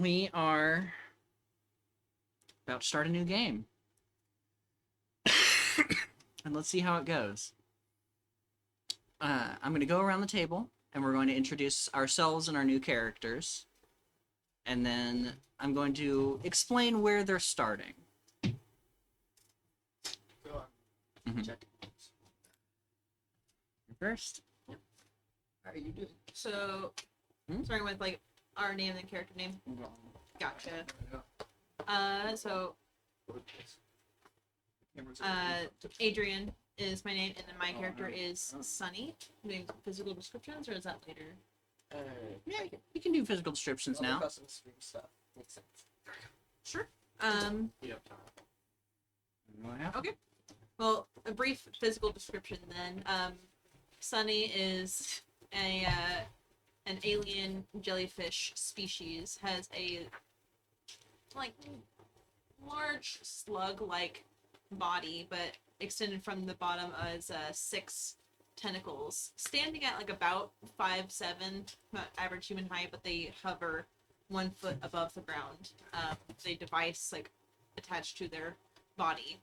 We are about to start a new game. And let's see how it goes. I'm going to go around the table, and we're going to introduce ourselves and our new characters. And then I'm going to explain where they're starting. Go on. Mhm. Check. First. How are you doing? So, starting with like our name and character name. Gotcha. So Adrian is my name, and then my character is Sunny. Doing physical descriptions, or is that later? Yeah, you can do physical descriptions now. Custom stream stuff. Makes sense. Sure. Yep. Okay. Well, a brief physical description then. Sunny is an alien jellyfish species. Has a like large slug-like body, but extended from the bottom as 6 tentacles, standing at like about 5'7", not average human height, but they hover 1 foot above the ground. They device like attached to their body.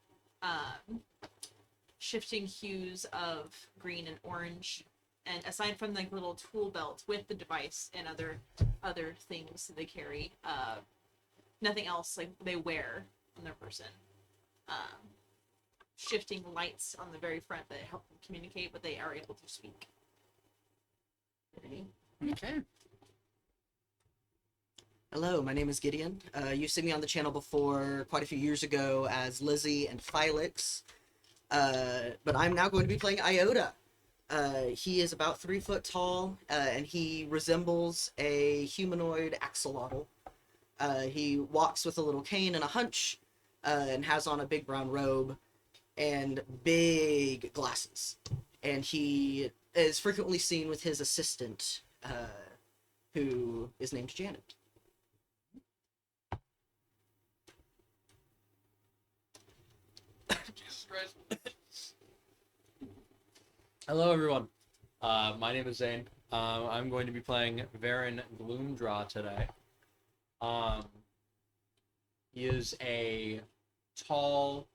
Shifting hues of green and orange, and aside from like little tool belt with the device and other things that they carry, nothing else like they wear on their person. Shifting lights on the very front that help them communicate, but they are able to speak. Okay. Hello, my name is Gideon. You've seen me on the channel before quite a few years ago as Lizzie and Phylix. But I'm now going to be playing Iota. He is about 3 foot tall, and he resembles a humanoid axolotl. He walks with a little cane and a hunch, and has on a big brown robe and big glasses. And he is frequently seen with his assistant, who is named Janet. Jesus Christ. Hello, everyone. My name is Zane. I'm going to be playing Varen Gloomdraw today. He is a tall,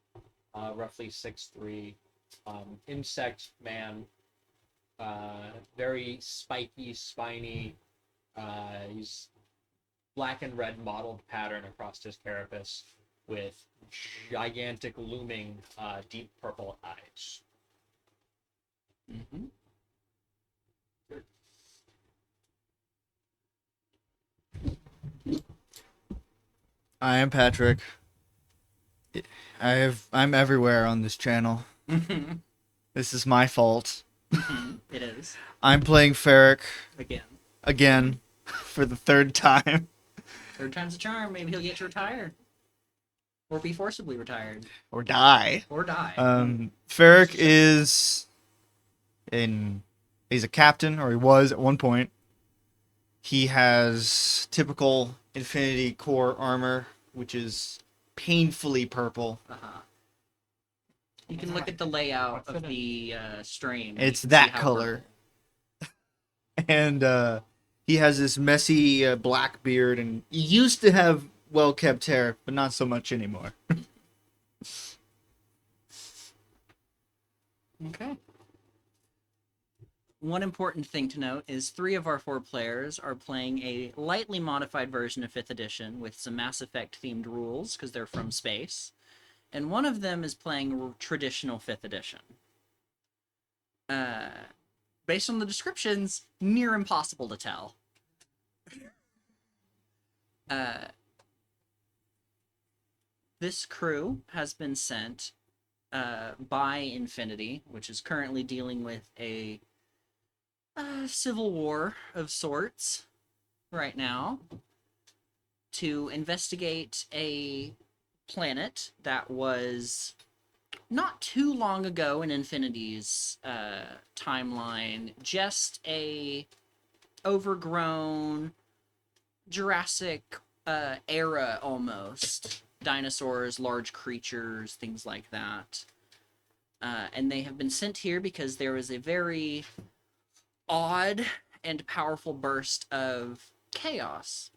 roughly 6'3", insect man. Very spiky, spiny. He's black and red mottled pattern across his carapace with gigantic, looming, deep purple eyes. Mm-hmm. I am Patrick. I'm everywhere on this channel. This is my fault. It is. I'm playing Ferric Again. for the 3rd time. 3rd time's a charm. Maybe he'll get to retire. Or be forcibly retired. Or die. Or die. Ferric is he's a captain, or he was at one point. He has typical Infinity Core armor, which is painfully purple. Uh-huh. You can look at the layout of the stream. and It's you can see that how color. purple. And he has this messy black beard, and he used to have well-kept hair, but not so much anymore. Okay. One important thing to note is 3 of our 4 players are playing a lightly modified version of 5th edition with some Mass Effect themed rules because they're from space. And one of them is playing traditional 5th edition. Based on the descriptions, near impossible to tell. This crew has been sent by Infinity, which is currently dealing with a civil war of sorts right now, to investigate a planet that was not too long ago in Infinity's timeline just a overgrown Jurassic era almost. Dinosaurs, large creatures, things like that. And they have been sent here because there was a very odd and powerful burst of chaos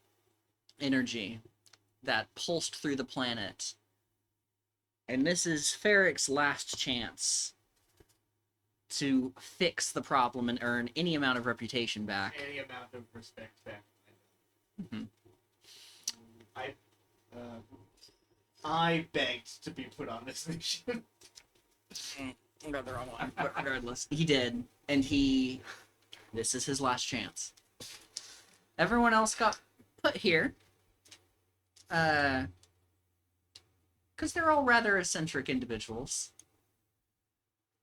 energy that pulsed through the planet. And this is Ferric's last chance to fix the problem and earn any amount of reputation back. Any amount of respect back. Mhm. I begged to be put on this mission. Got the wrong one. But regardless, he did, and this is his last chance. Everyone else got put here, because they're all rather eccentric individuals.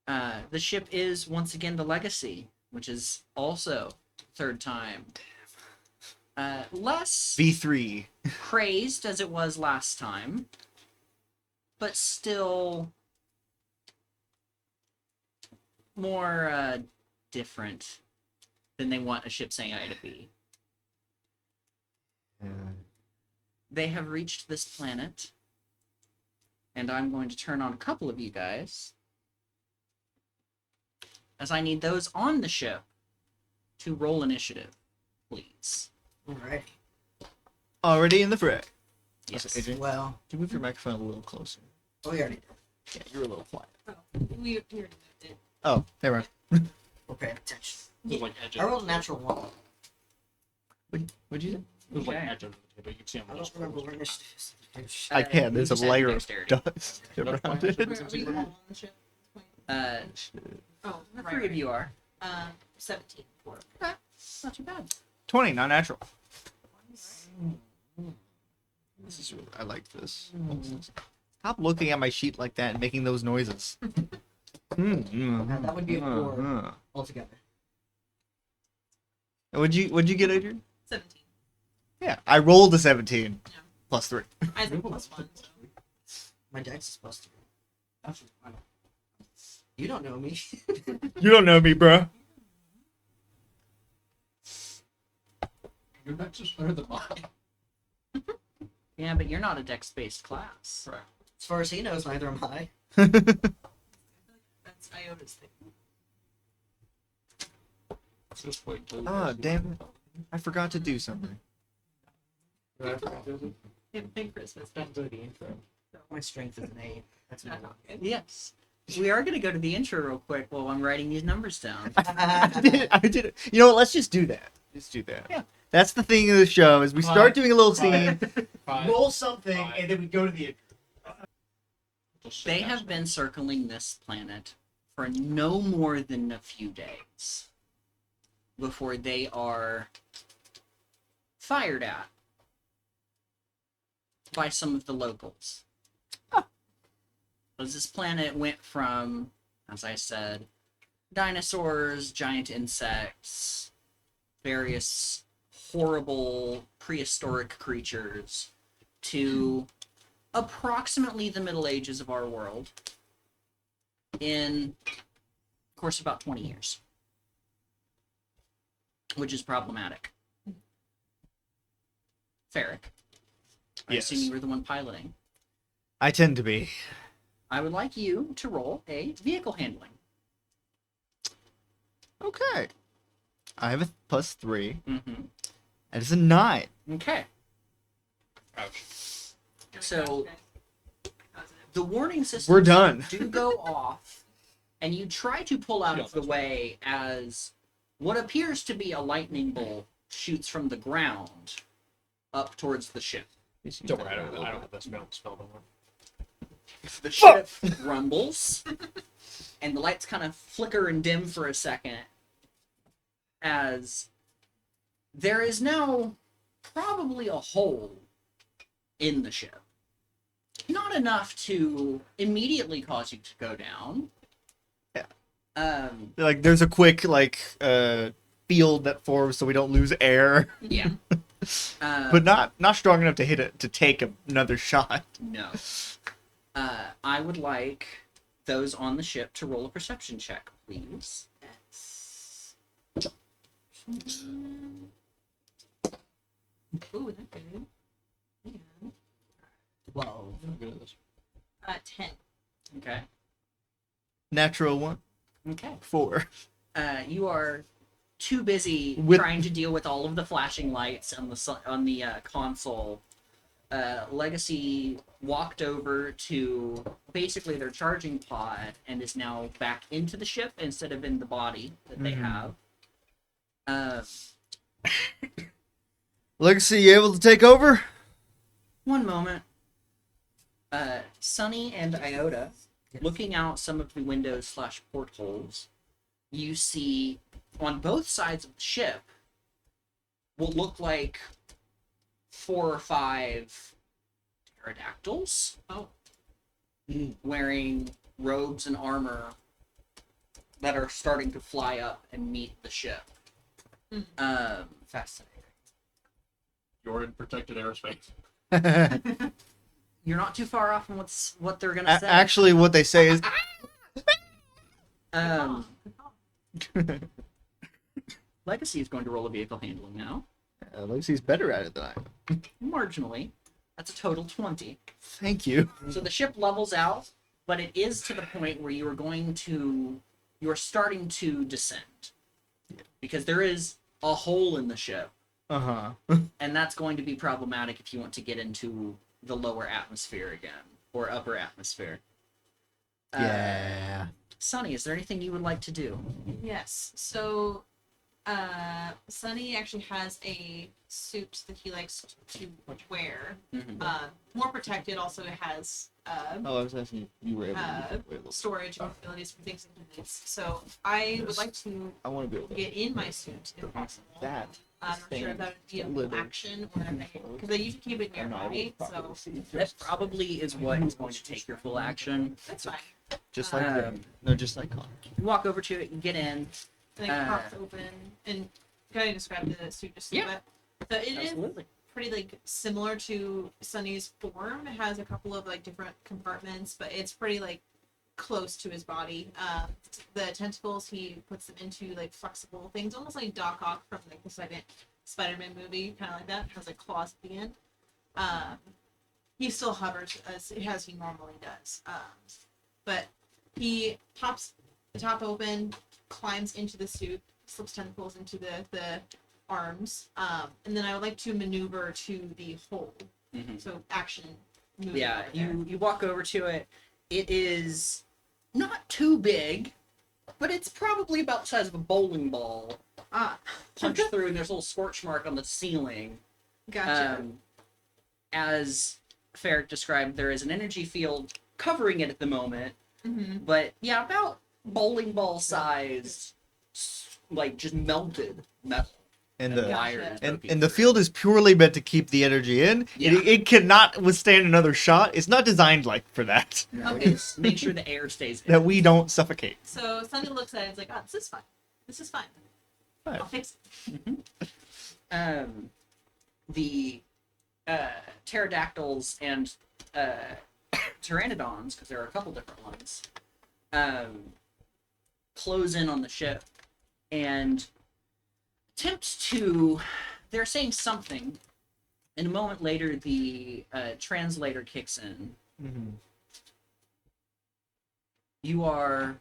The ship is once again the Legacy, which is also third time. Less V3. crazed as it was last time, but still more different than they want a ship's AI to be. They have reached this planet, and I'm going to turn on a couple of you guys, as I need those on the ship to roll initiative, please. Alright. Already in the fray. Yes. Adrian, Well, can you move your microphone a little closer? we already did. Yeah, you're a little quiet. Oh, we already moved it. Oh, never mind. We're paying attention. It was like edge I of rolled a natural 1. What'd you say? It was like Okay. edge of the table. You can see I on don't remember where initiative is. I can. you There's a just add layer of dexterity. dust No, around fine. it. Where are we all on the ship at this point? Oh, The right, three of you are. 17 for Not too bad. 20, not natural. This is really, I like this. Stop looking at my sheet like that and making those noises. That would be a 4 altogether. What'd you get, Adrian? 17. Yeah, I rolled a 17 Yeah. plus 3. I said +1, so. My dex is +3. You don't know me. You don't know me, bruh. Your dex is better than mine. Yeah, but you're not a dex-based class. Correct. As far as he knows, neither am I. That's Iota's thing. Just wait till Ah, damn it. I forgot to do something. Big Christmas. My strength is an 8. That's not good. Yes. We are going to go to the intro real quick while I'm writing these numbers down. I did it. You know what? Let's just do that. Just do that. Yeah. That's the thing of the show is we start doing a little scene, Five. roll something, Five. and then we go to the. They have been circling this planet for no more than a few days before they are fired at by some of the locals. As this planet went from, as I said, dinosaurs, giant insects, various horrible prehistoric creatures, to approximately the Middle Ages of our world in, of course, about 20 years, which is problematic. Ferric, I Yes. assume you were the one piloting. I tend to be. I would like you to roll a vehicle handling. Okay. I have a +3, Mm-hmm. and it's a 9. Okay. Ouch. So the warning systems We're done. do go off, and you try to pull out of the way as what appears to be a lightning bolt shoots from the ground up towards the ship. Don't worry, I don't have that spell no more. The ship rumbles, and the lights kind of flicker and dim for a second as there is now probably a hole in the ship. Not enough to immediately cause you to go down. Yeah. Like, there's a quick, field that forms so we don't lose air. Yeah. But not strong enough to hit it, to take another shot. No. I would like those on the ship to roll a perception check, please. Ooh, that's good. Yeah. 12. I'm good at this. 10. Okay. Natural 1. Okay. 4. You are too busy With- trying to deal with all of the flashing lights on the console, Legacy walked over to basically their charging pod and is now back into the ship instead of in the body that they have. Legacy, you able to take over? One moment. Sunny and Iota, looking out some of the windows / portholes, you see on both sides of the ship what look like 4 or 5 pterodactyls. Oh. Wearing robes and armor that are starting to fly up and meet the ship. Fascinating. You're in protected airspace. You're not too far off from what they're gonna say. Actually, what they say is, Oh, Legacy is going to roll a vehicle handling now. Legacy's better at it than I am. Marginally. That's a total 20. Thank you. So the ship levels out, but it is to the point where you're starting to descend. Because there is a hole in the ship, Uh-huh. and that's going to be problematic if you want to get into the lower atmosphere again, or upper atmosphere. Yeah. Sunny, is there anything you would like to do? yes. So, Sunny actually has a suit that he likes to wear. Mhm. More protected. Also, it has Oh, I was asking if you were able to storage abilities for things and needs. So, I would like to I want to be able to get in my suit if possible. that. I'm not sure if that would be a Living. action or because I usually keep it I'm not nearby. able to So properly see. That probably is what is going to take your full action. that's fine. Just like Um, no, just like Connor. You walk over to it and get in. And it pops open. And can I describe the suit just a Yeah. bit? So it is Absolutely. pretty like similar to Sunny's form. It has a couple of like different compartments, but it's pretty like close to his body. The tentacles he puts them into like flexible things, almost like Doc Ock from like the second Spider-Man movie, kind of like that. It has like claws at the end. He still hovers as he normally does, but he pops the top open, climbs into the suit, slips tentacles into the arms, and then I would like to maneuver to the hole. Mhm. So action. Moving Yeah, over there. you walk over to it. It is not too big, but it's probably about the size of a bowling ball. Ah, Punch through, and there's a little scorch mark on the ceiling. gotcha. As Ferric described, there is an energy field covering it at the moment, Mm-hmm. but yeah, about bowling ball size, like just melted metal. And and the wires Gotcha. poking and the through. field is purely meant to keep the energy in. Yeah. It cannot withstand another shot. It's not designed like for that. No, Okay. just make sure the air stays in. That we don't suffocate. So Sunny looks at it and is like, oh, this is fine. This is fine. Fine. I'll fix it. The pterodactyls and pteranodons, because there are a couple different ones, close in on the ship and attempt to. They're saying something, and a moment later, the translator kicks in. Mm-hmm. You are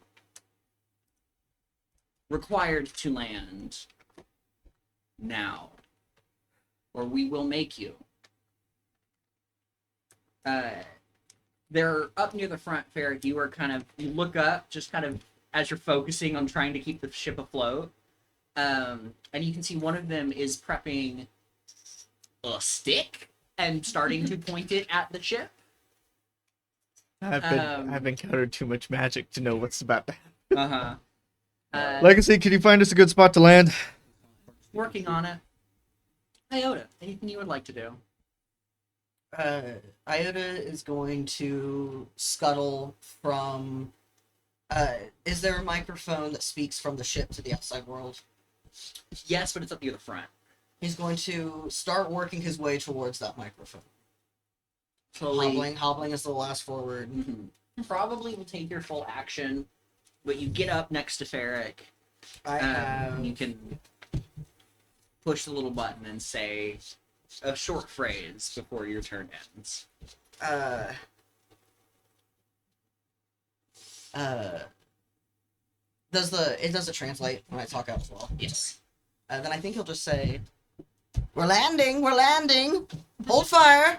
required to land now, or we will make you. They're up near the front, Ferric. You look up, just kind of as you're focusing on trying to keep the ship afloat. And you can see one of them is prepping a stick and starting to point it at the ship. I've encountered too much magic to know what's about to happen. Legacy, can you find us a good spot to land? Working on it. Iota, anything you would like to do? Iota is going to scuttle from. Is there a microphone that speaks from the ship to the outside world? Yes, but it's up near the front. He's going to start working his way towards that microphone. Slowly. Hobbling is the last forward. Mhm. Probably will take your full action, but you get up next to Ferric. I have. You can push the little button and say a short phrase before your turn ends. Does it translate when I talk out as well? Yes. then I think he'll just say, we're landing, hold fire.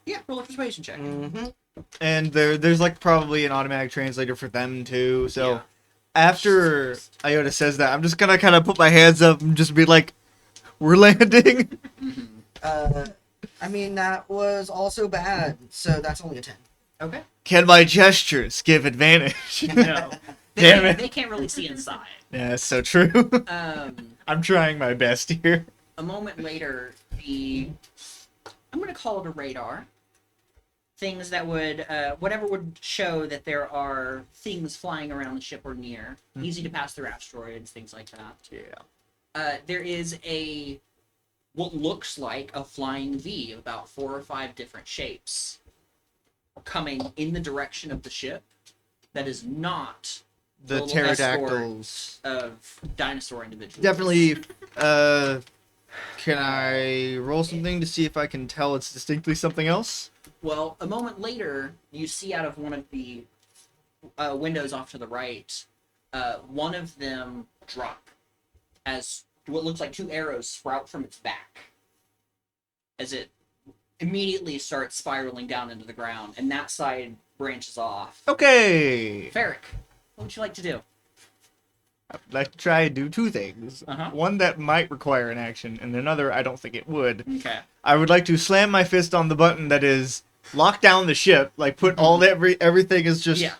Yeah, roll a persuasion check. Mm-hmm. And there's like probably an automatic translator for them too. So Yeah. after Iota says that, I'm just gonna kind of put my hands up and just be like, "We're landing." I mean, that was also bad, so that's only a 10. Okay. Can my gestures give advantage? No. Damn it. They can't really see inside. Yeah, that's so true. Um, I'm trying my best here. a moment later, I'm going to call it a radar. Things that would, whatever would show that there are things flying around the ship or near. Easy to pass through asteroids, things like that. Yeah. There is what looks like a flying V, about 4 or 5 different shapes, coming in the direction of the ship. That is not The little pterodactyls. of dinosaur individuals. Definitely. Can I roll something to see if I can tell it's distinctly something else? Well, a moment later, you see out of one of the windows off to the right, one of them drop as what looks like 2 arrows sprout from its back as it immediately starts spiraling down into the ground, and that side branches off. Okay. Ferric, what would you like to do? I'd like to try and do 2 things. Uh-huh. One that might require an action, and another I don't think it would. Okay. I would like to slam my fist on the button that is lock down the ship, like put all everything is just Yeah.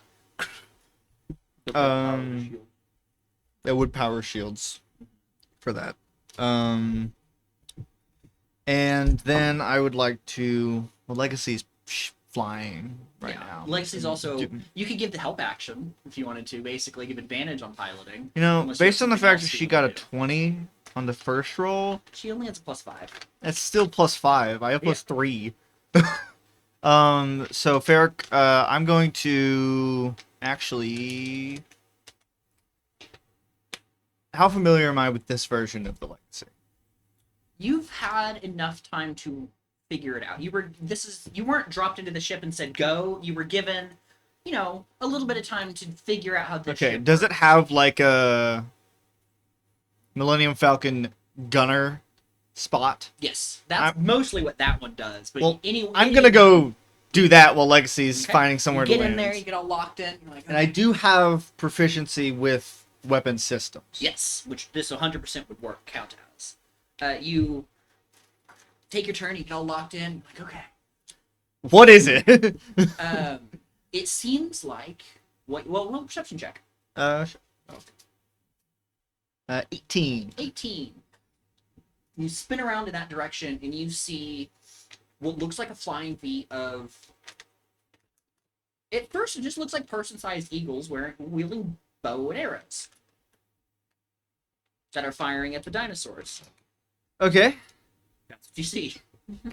that would power shields for that. And then I would like to Legacy's flying right now. Legacy's also. Do- You could give the help action if you wanted to, basically give advantage on piloting. You know, Unless you have based on the something fact that else she you got a wanna do. 20 on the first roll, She only has a +5. that's still +5. I have +3. So Ferric, I'm going to actually. How familiar am I with this version of the Legacy? You've had enough time to figure it out. You weren't dropped into the ship and said go. You were given, a little bit of time to figure out how the Okay, ship does it works. have like a Millennium Falcon gunner spot? Yes, that's mostly what that one does. But Well, any, I'm gonna go do that while Legacy's Okay. finding somewhere you to get in land. there, you get all locked in. You're like, And I do have proficiency with weapon systems. yes, which this 100% would count as. You take your turn, you get all locked in. Like, okay. What is it? It seems like roll a perception check. 18. 18. You spin around in that direction and you see what looks like a flying V of. At first, it just looks like person-sized eagles wielding bow and arrows that are firing at the dinosaurs. Okay. That's what you see.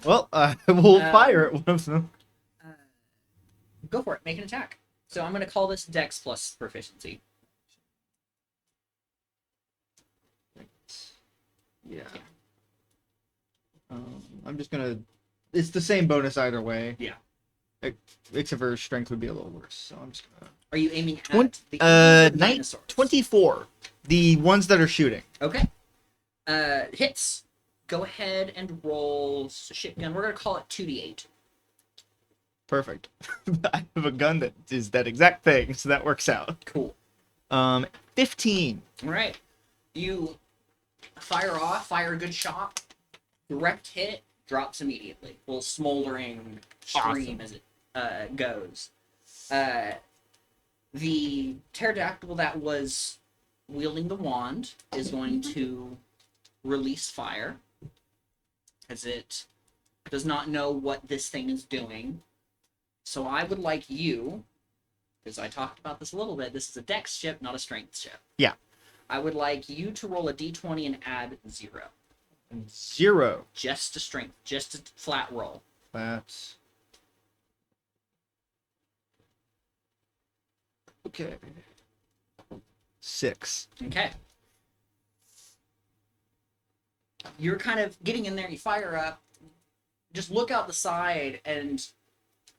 Well, we'll Uh, fire at one of them. Go for it. Make an attack. So I'm going to call this Dex plus proficiency. Yeah. I'm just gonna. It's the same bonus either way. Yeah. Except for strength would be a little worse. So I'm just gonna. Are you aiming at the dinosaurs? 24. The ones that are shooting. Okay. Hits. Go ahead and roll shit gun. We're going to call it 2d8. Perfect. I have a gun that is that exact thing, so that works out. Cool. 15. All right. You fire a good shot. Direct hit, drops immediately. Little smoldering stream as it goes. The pterodactyl that was wielding the wand is going to release fire, as it does not know what this thing is doing. So I would like you, because I talked about this a little bit, this is a dex ship, not a strength ship. Yeah. I would like you to roll a d20 and add 0. 0. Just a strength, just a flat roll. That's. Okay. 6. Okay. You're kind of getting in there, you fire up, just look out the side, and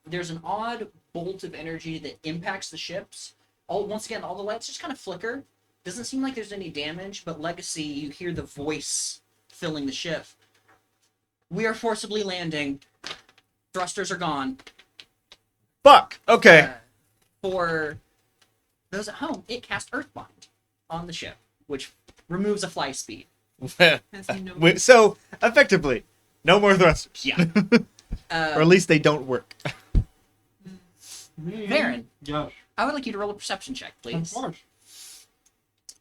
there's an odd bolt of energy that impacts the ships. Once again, all the lights just kind of flicker, Doesn't seem like there's any damage, but Legacy, you hear the voice filling the ship. We are forcibly landing. Thrusters are gone. Fuck. Okay. For those at home, it cast Earthbind on the ship, which removes a fly speed. Has no So effectively, no more thrusters. Yeah. Or at least they don't work. Varen, Yes. I would like you to roll a perception check, Of please. course.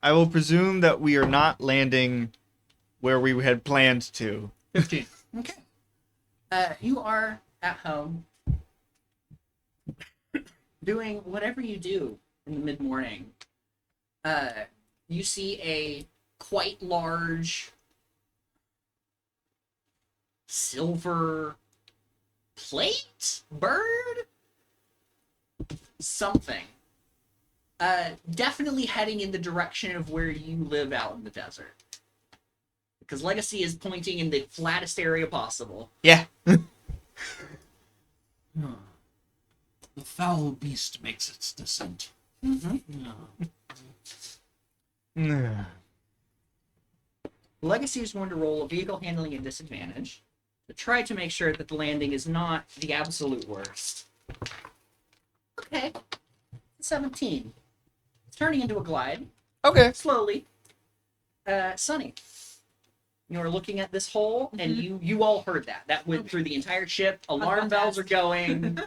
I will presume that we are not landing where we had planned to. 15. Okay. You are at home doing whatever you do in the mid-morning. You see a quite large silver plate? Bird? Something. Definitely heading in the direction of where you live out in the desert. Because Legacy is pointing in the flattest area possible. Yeah. The foul beast makes its descent. Mm-hmm. Yeah. Legacy is going to roll a vehicle handling at disadvantage to try to make sure that the landing is not the absolute worst. Okay. 17. It's turning into a glide. Okay. Slowly. Sunny. You're looking at this hole, and you all heard that. That went through the entire ship. Alarm bells are going.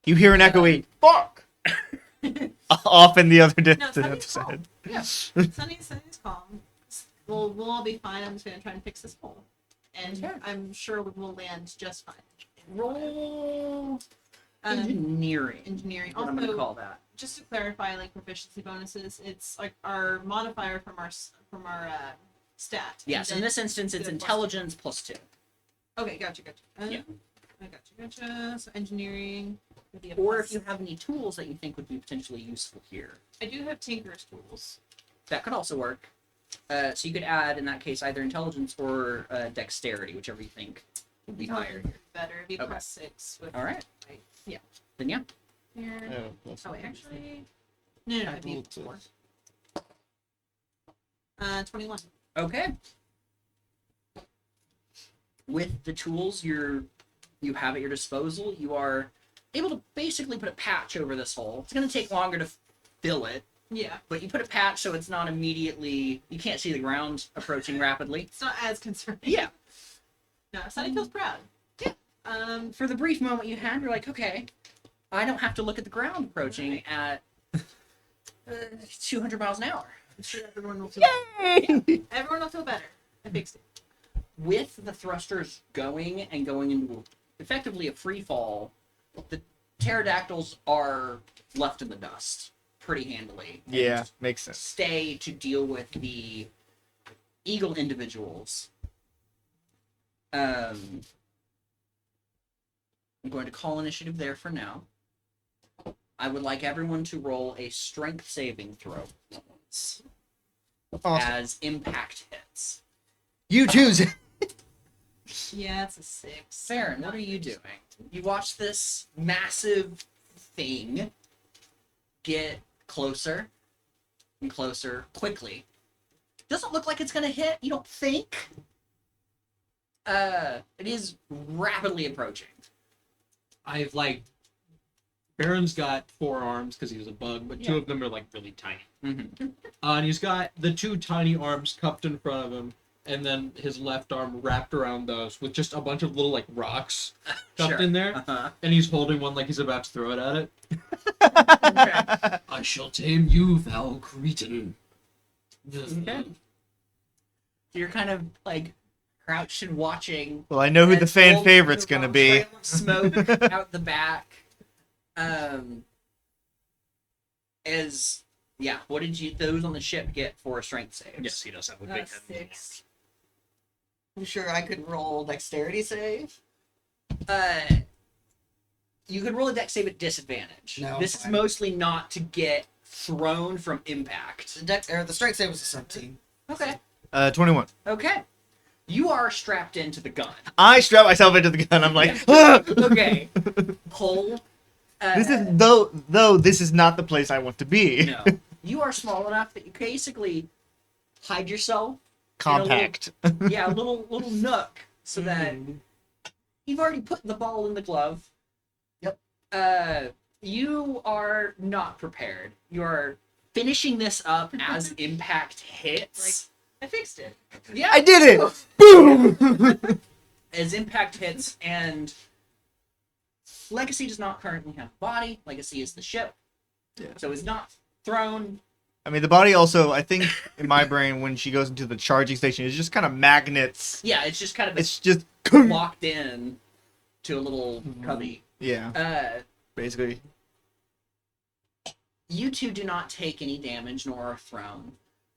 You hear an echoey fuck off in the other No, distance. Sunny's calm. Yeah. Sunny's calm. We'll all be fine. I'm just gonna try and fix this hole, and Okay. I'm sure we will land just fine. Roll Um, engineering. engineering. What I'm going to Also, call that. just to clarify, like proficiency bonuses, it's like our modifier from our stat. Yes, and in then- this instance, it's plus intelligence +2. Okay, gotcha. Yeah. I gotcha. So engineering would be a Or plus. if you have any tools that you think would be potentially useful here. I do have Tinker's tools. That could also work. So you could add, in that case, either intelligence or dexterity, whichever you think would be higher. Better. It'd be Okay. +6 with All right. yeah. Then yeah. Here. Oh wait, actually. No, it'd be 4. 21. Okay. With the tools you have at your disposal, you are able to basically put a patch over this hole. It's going to take longer to fill it, Yeah. but you put a patch so it's not immediately... You can't see the ground approaching rapidly. It's not as concerning. Yeah. No, Sunny feels proud. Yeah. For the brief moment you had, you're like, okay, I don't have to look at the ground approaching at 200 miles an hour. I'm sure everyone will feel everyone will feel better. I fixed it. With the thrusters going and going into effectively a free fall, the pterodactyls are left in the dust pretty handily. Yeah, And makes sense. stay to deal with the eagle individuals. I'm going to call initiative there for now. I would like everyone to roll a strength saving throw Awesome. as impact hits. You choose it. Yeah, it's a 6. Farron, what are you doing? You watch this massive thing get closer and closer quickly. Doesn't look like it's gonna hit, you don't think? It is rapidly approaching. I've like Baron's got 4 arms because he was a bug, but 2 Yeah. of them are like really tiny. Mm-hmm. And he's got the 2 tiny arms cupped in front of him, and then his left arm wrapped around those with just a bunch of little like rocks cupped in there. Uh-huh. And he's holding one like he's about to throw it at it. Okay. I shall tame you, foul cretin. Okay. So you're kind of like crouched and watching. Well, I know who the as fan old favorite's Blue gonna Long be. trail of Smoke out the back. As yeah, what did those on the ship get for a strength save? Yes, he does have a big head. 6. I'm sure I could roll dexterity save. You could roll a dex save at disadvantage. No, This is fine. mostly not to get thrown from impact. The strength save was a 17. Okay. 21. Okay. You are strapped into the gun. I strap myself into the gun. I'm like, "Ah!" Okay. Pull. This is though this is not the place I want to be. No. You are small enough that you basically hide yourself. Compact. Yeah, a little nook, so that you've already put the ball in the glove. Yep. You are not prepared. You are finishing this up as impact hits. I fixed it. Yeah, I did it! Boom! as impact hits, and Legacy does not currently have a body. Legacy is the ship, so it's not thrown. I mean, the body also, I think, in my brain, when she goes into the charging station, is just kind of magnets. Yeah, it's just kind of It's just... locked in to a little cubby. Yeah, basically. You two do not take any damage nor are thrown,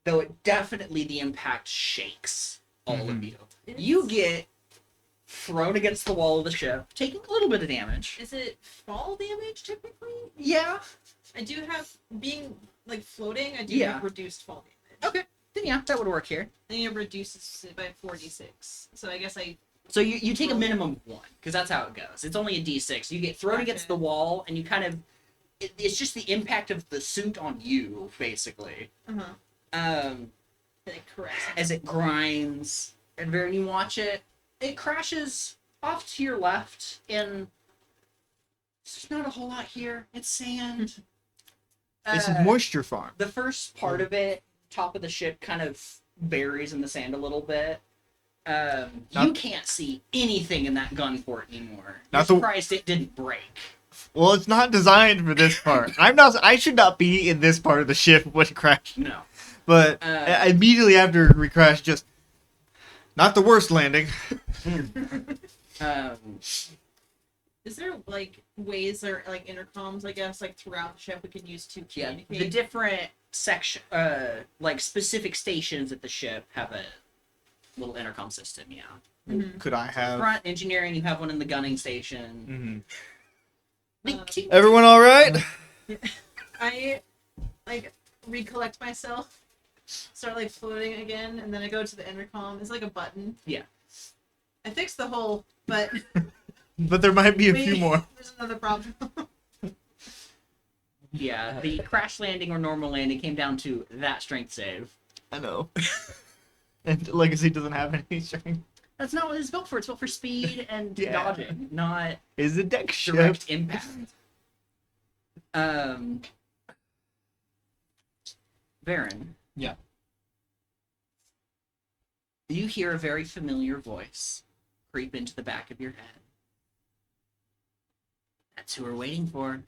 though it definitely the impact shakes all of you. You get thrown against the wall of the ship, taking a little bit of damage. Is it fall damage typically? Yeah. I do have being like floating. I do Yeah. have reduced fall damage. Okay. Then yeah, that would work here. I think it reduces it by 4d6. So I guess I. So you take a minimum of 1, because that's how it goes. It's only a d6. You get thrown against the wall, and you kind of... it's just the impact of the suit on you, basically. Like correct. As it grinds, and when you watch it, it crashes off to your left, and there's not a whole lot here. It's sand. This is moisture farm. The first part of it, top of the ship, kind of buries in the sand a little bit. You can't see anything in that gun port anymore. You're Not the- surprised it didn't break. Well, it's not designed for this part. I should not be in this part of the ship when it crashed. No. But immediately after we crashed, just... not the worst landing. Is there like ways or like intercoms, I guess, like throughout the ship we can use to Yeah, communicate? the different section, like specific stations at the ship have a little intercom system. Yeah. Could I have... Front engineering, you have one in the gunning station. Everyone all right? I like recollect myself, start like floating again, and then I go to the intercom. It's like a button. Yeah. I fixed the hole, but But there might be a wait, few more. There's another problem. Yeah, the crash landing or normal landing came down to that strength save. I know. And Legacy doesn't have any strength. That's not what it's built for. It's built for speed and Yeah. dodging, not Is a deck ship. direct impact. Baron. Yeah. You hear a very familiar voice creep into the back of your head. That's who we're waiting for.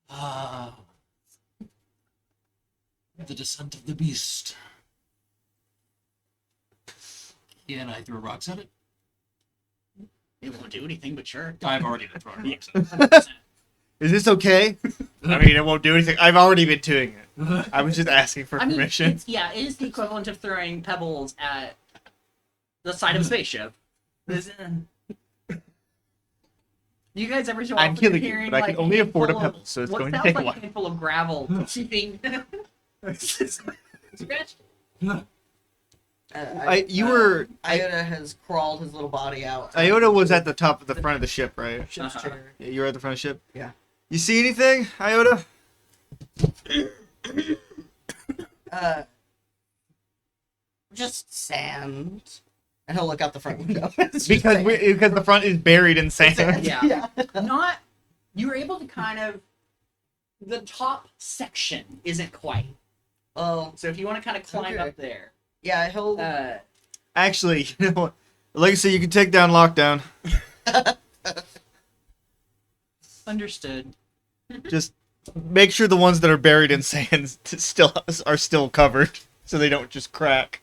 Ah. The descent of the beast. Can I throw rocks at it? It won't do anything, but sure. I've already been throwing rocks at 100%. Is this okay? I mean, it won't do anything. I've already been doing it. it. I was just asking for I mean, permission. it is the equivalent of throwing pebbles at the side of a spaceship. You guys ever so I'm often killing you, hearing, but I can only afford a handful of- pebble, so it's what going to sounds take a like while. a handful of gravel shooting. Scratch. Iota has crawled his little body out. Iota was at the top of the front of the ship, right? Ship's Uh-huh. chair. Yeah, you were at the front of the ship? Yeah. You see anything, Iota? Just sand. And he'll look out the front window. It's just Because sand. because the front is buried in sand. Yeah. Not. You were able to kind of. The top section isn't quite. Oh, So if you want to kind of climb Okay. up there. yeah, he'll. Actually, you know what? Legacy, you can take down Lockdown. Understood. Just make sure the ones that are buried in sand are still covered, so they don't just crack.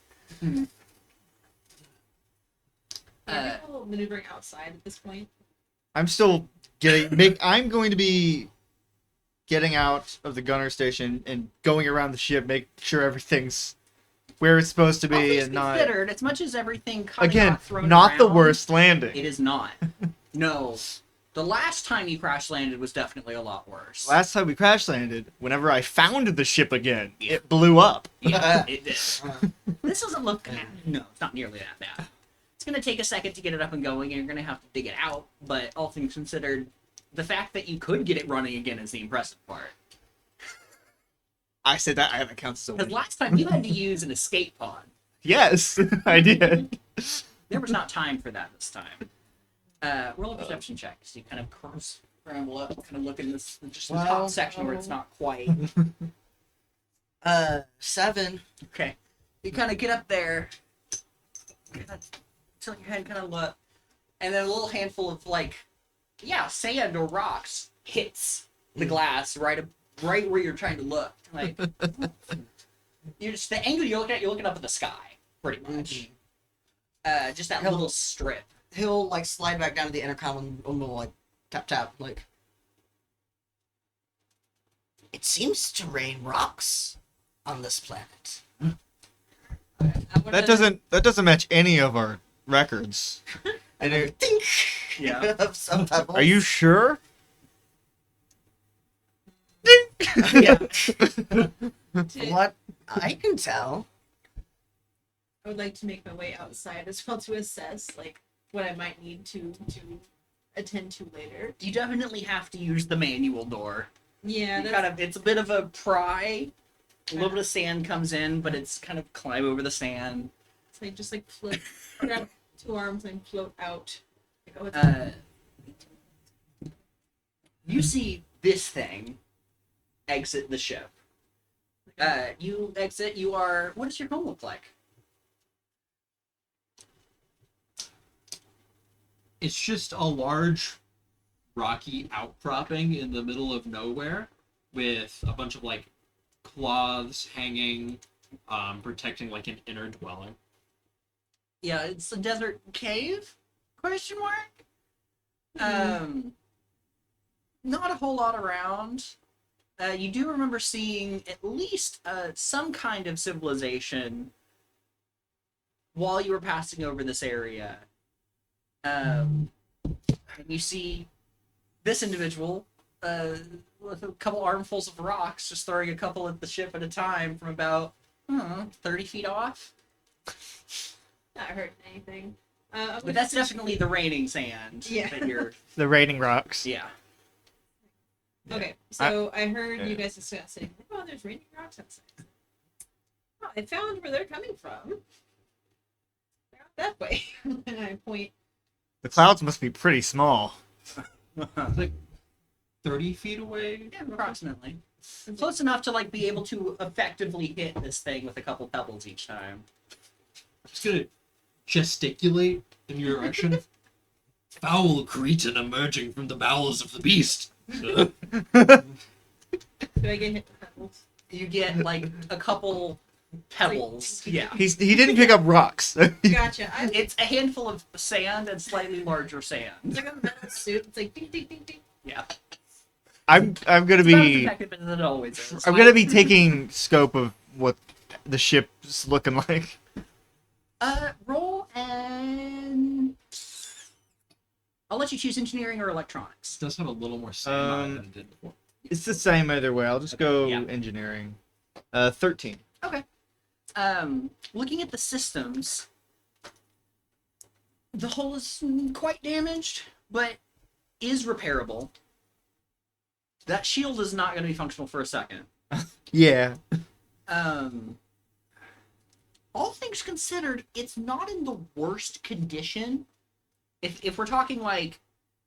Yeah, people maneuvering outside at this point. I'm still I'm going to be getting out of the gunner station and going around the ship, make sure everything's where it's supposed to All be, things and not considered, as much as everything kind of again got thrown not the around, worst landing. It is not. No. The last time you crash landed was definitely a lot worse. Last time we crash landed, whenever I found the ship again, it blew up. Yeah, it did. This doesn't look. No, it's not nearly that bad. It's gonna take a second to get it up and going, and you're gonna have to dig it out. But all things considered, the fact that you could get it running again is the impressive part. I said that counts as a Because win. last time you had to use an escape pod. Yes, I did. There was not time for that this time. Roll a perception check. So you kind of scramble up, kind of look in this just the top section where it's not quite. 7. Okay. You kind of get up there, kind of tilt your head, kind of look, and then a little handful of sand or rocks hits the glass right where you're trying to look. Like you're just the angle you're looking up at the sky, pretty much. Just that little strip. He'll like slide back down to the intercom and will like tap like. It seems to rain rocks on this planet. That doesn't match any of our records. And Think. Yeah. Of some pebbles. are you sure? Yeah. To- What I can tell. I would like to make my way outside as well to assess like what I might need to attend to later. You definitely have to use the manual door. Yeah, that's It's a bit of a pry. A little bit of sand comes in, but it's kind of climb over the sand. it's like just like float, grab 2 arms and float out. Like, oh, it's You see this thing exit the ship. You exit. You are. What does your home look like? It's just a large rocky outcropping in the middle of nowhere with a bunch of like cloths hanging, protecting like an inner dwelling. Yeah, it's a desert cave? Question mark. Not a whole lot around. You do remember seeing at least some kind of civilization while you were passing over this area. And you see this individual with a couple armfuls of rocks, just throwing a couple at the ship at a time from about 30 feet off. not hurting anything. But that's definitely the raining sand. Yeah. That you're, The raining rocks. yeah. Okay, so I heard you guys discussing, oh, there's raining rocks outside. Oh, I found where they're coming from. They're out that way. And I point. The clouds must be pretty small. It's like 30 feet away. Yeah, approximately. Close enough to be able to effectively hit this thing with a couple pebbles each time. I'm just gonna gesticulate in your direction. Foul cretin emerging from the bowels of the beast. Do I get hit with pebbles? You get a couple pebbles. Yeah. He didn't pick up rocks. Gotcha. It's a handful of sand and slightly larger sand. It's like a metal suit. It's like ding ding ding ding. Yeah. I'm gonna It's not as be effective as it always is. I'm gonna be taking scope of what the ship's looking like. Roll and I'll let you choose engineering or electronics. It does have a little more sand on it than it did before. It's the same either way. I'll just go Yeah. engineering. 13. Okay. Looking at the systems, the hull is quite damaged, but is repairable. That shield is not going to be functional for a second. Yeah. All things considered, it's not in the worst condition. If we're talking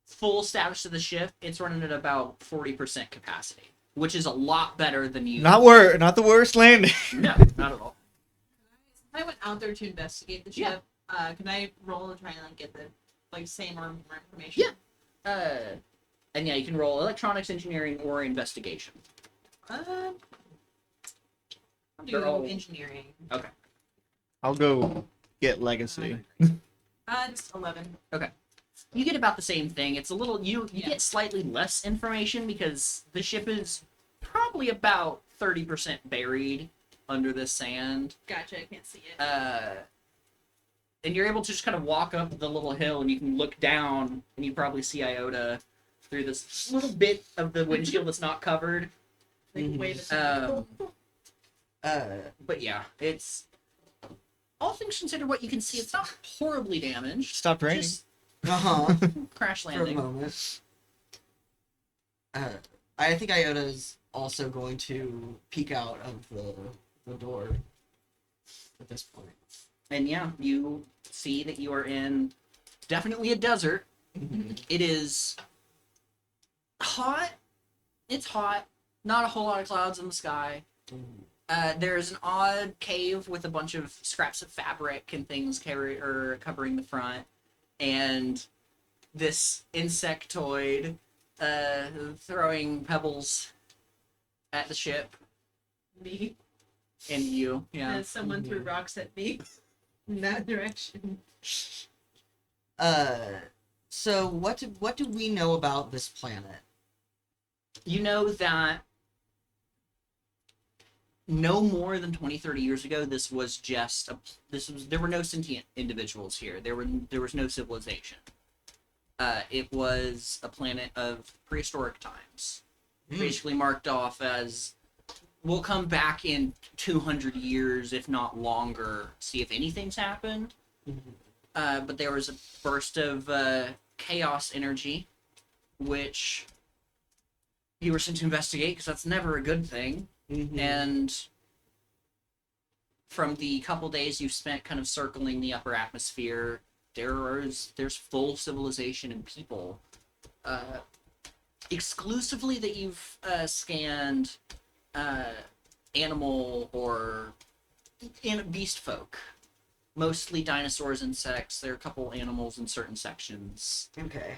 full status of the ship, it's running at about 40% capacity, which is a lot better than you. Not the worst landing. No, not at all. I went out there to investigate the Yeah. ship. Can I roll and try and get the same or more information? Yeah. And yeah, you can roll electronics, engineering, or investigation. I'll do They're all- engineering. Okay. I'll go get legacy. Just 11. You get about the same thing. It's a little you Yeah. get slightly less information because the ship is probably about 30% buried under this sand. Gotcha. I can't see it. And you're able to just kind of walk up the little hill and you can look down and you probably see Iota through this little bit of the windshield that's not covered. Wave at But yeah, it's all things considered what you can see, it's not horribly damaged. Stopped raining. Just Uh-huh. crash For a landing. moment. I think Iota's also going to peek out of the door at this point. And yeah, you see that you are in definitely a desert. It is hot. It's hot. Not a whole lot of clouds in the sky. There's an odd cave with a bunch of scraps of fabric and things covering the front, and this insectoid throwing pebbles at the ship Me. and you. Yeah. As someone threw rocks at me in that direction. So what do we know about this planet? You know that no more than 20, 30 years ago, there were no sentient individuals here. There was no civilization. It was a planet of prehistoric times, basically marked off as we'll come back in 200 years, if not longer, see if anything's happened. But there was a burst of chaos energy, which you were sent to investigate, because that's never a good thing. And from the couple days you've spent kind of circling the upper atmosphere, there's full civilization and people. Exclusively that you've scanned animal or beast folk. Mostly dinosaurs, insects. There are a couple animals in certain sections. Okay.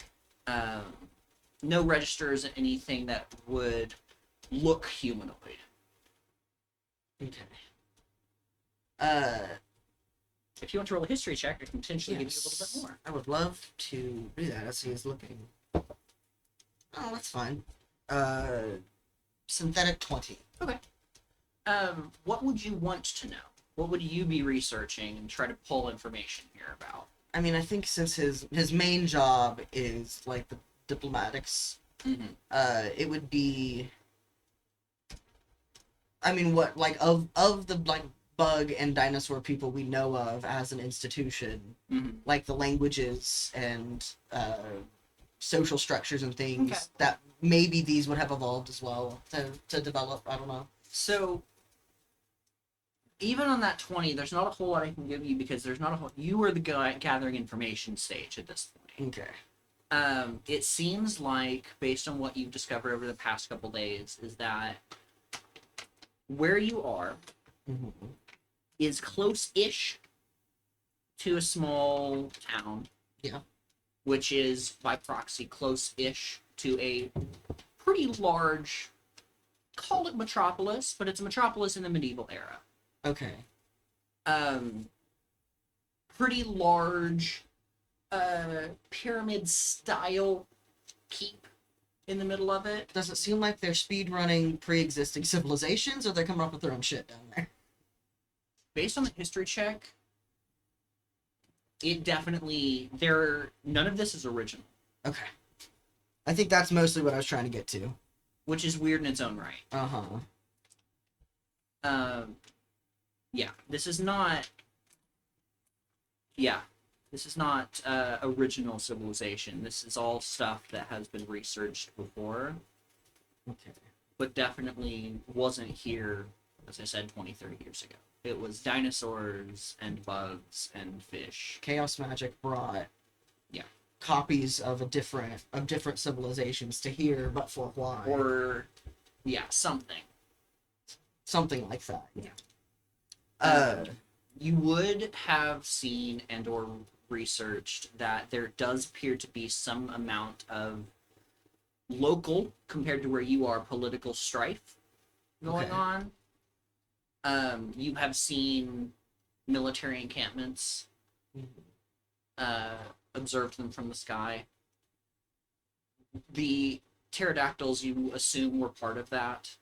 No registers, anything that would look humanoid. Okay. If you want to roll a history check, I can potentially give you a little bit Yes. more. I would love to do that as he is looking. Oh, that's fine. Synthetic 20. What would you want to know? What would you be researching and try to pull information here about? I mean, I think since his main job is like the diplomatics, it would be. I mean, what like of the like bug and dinosaur people we know of as an institution, like the languages and social structures and things Okay. that maybe these would have evolved as well to develop. I don't know. So, even on that 20, there's not a whole lot I can give you because there's not a whole. You are the guy gathering information stage at this point. Okay. It seems like, based on what you've discovered over the past couple days, is that where you are is close-ish to a small town. Yeah. Which is, by proxy, close-ish to a pretty large, call it metropolis, but it's a metropolis in the medieval era. Okay. Pretty large, pyramid-style keep in the middle of it. Does it seem like they're speed running pre-existing civilizations, or they're coming up with their own shit down there? Based on the history check, it definitely none of this is original, Okay. I think that's mostly what I was trying to get to. which is weird in its own right. Yeah, this is not. Yeah, this is not original civilization. This is all stuff that has been researched before, Okay. but definitely wasn't here, as I said, 20, 30 years ago. It was dinosaurs and bugs and fish. Chaos magic brought Yeah. copies of different civilizations to here, but for why? Or, yeah, something. Something like that. Yeah. You would have seen and or researched that there does appear to be some amount of local, compared to where you are, political strife going Okay. on. You have seen military encampments, observed them from the sky. The pterodactyls, you assume, were part of that.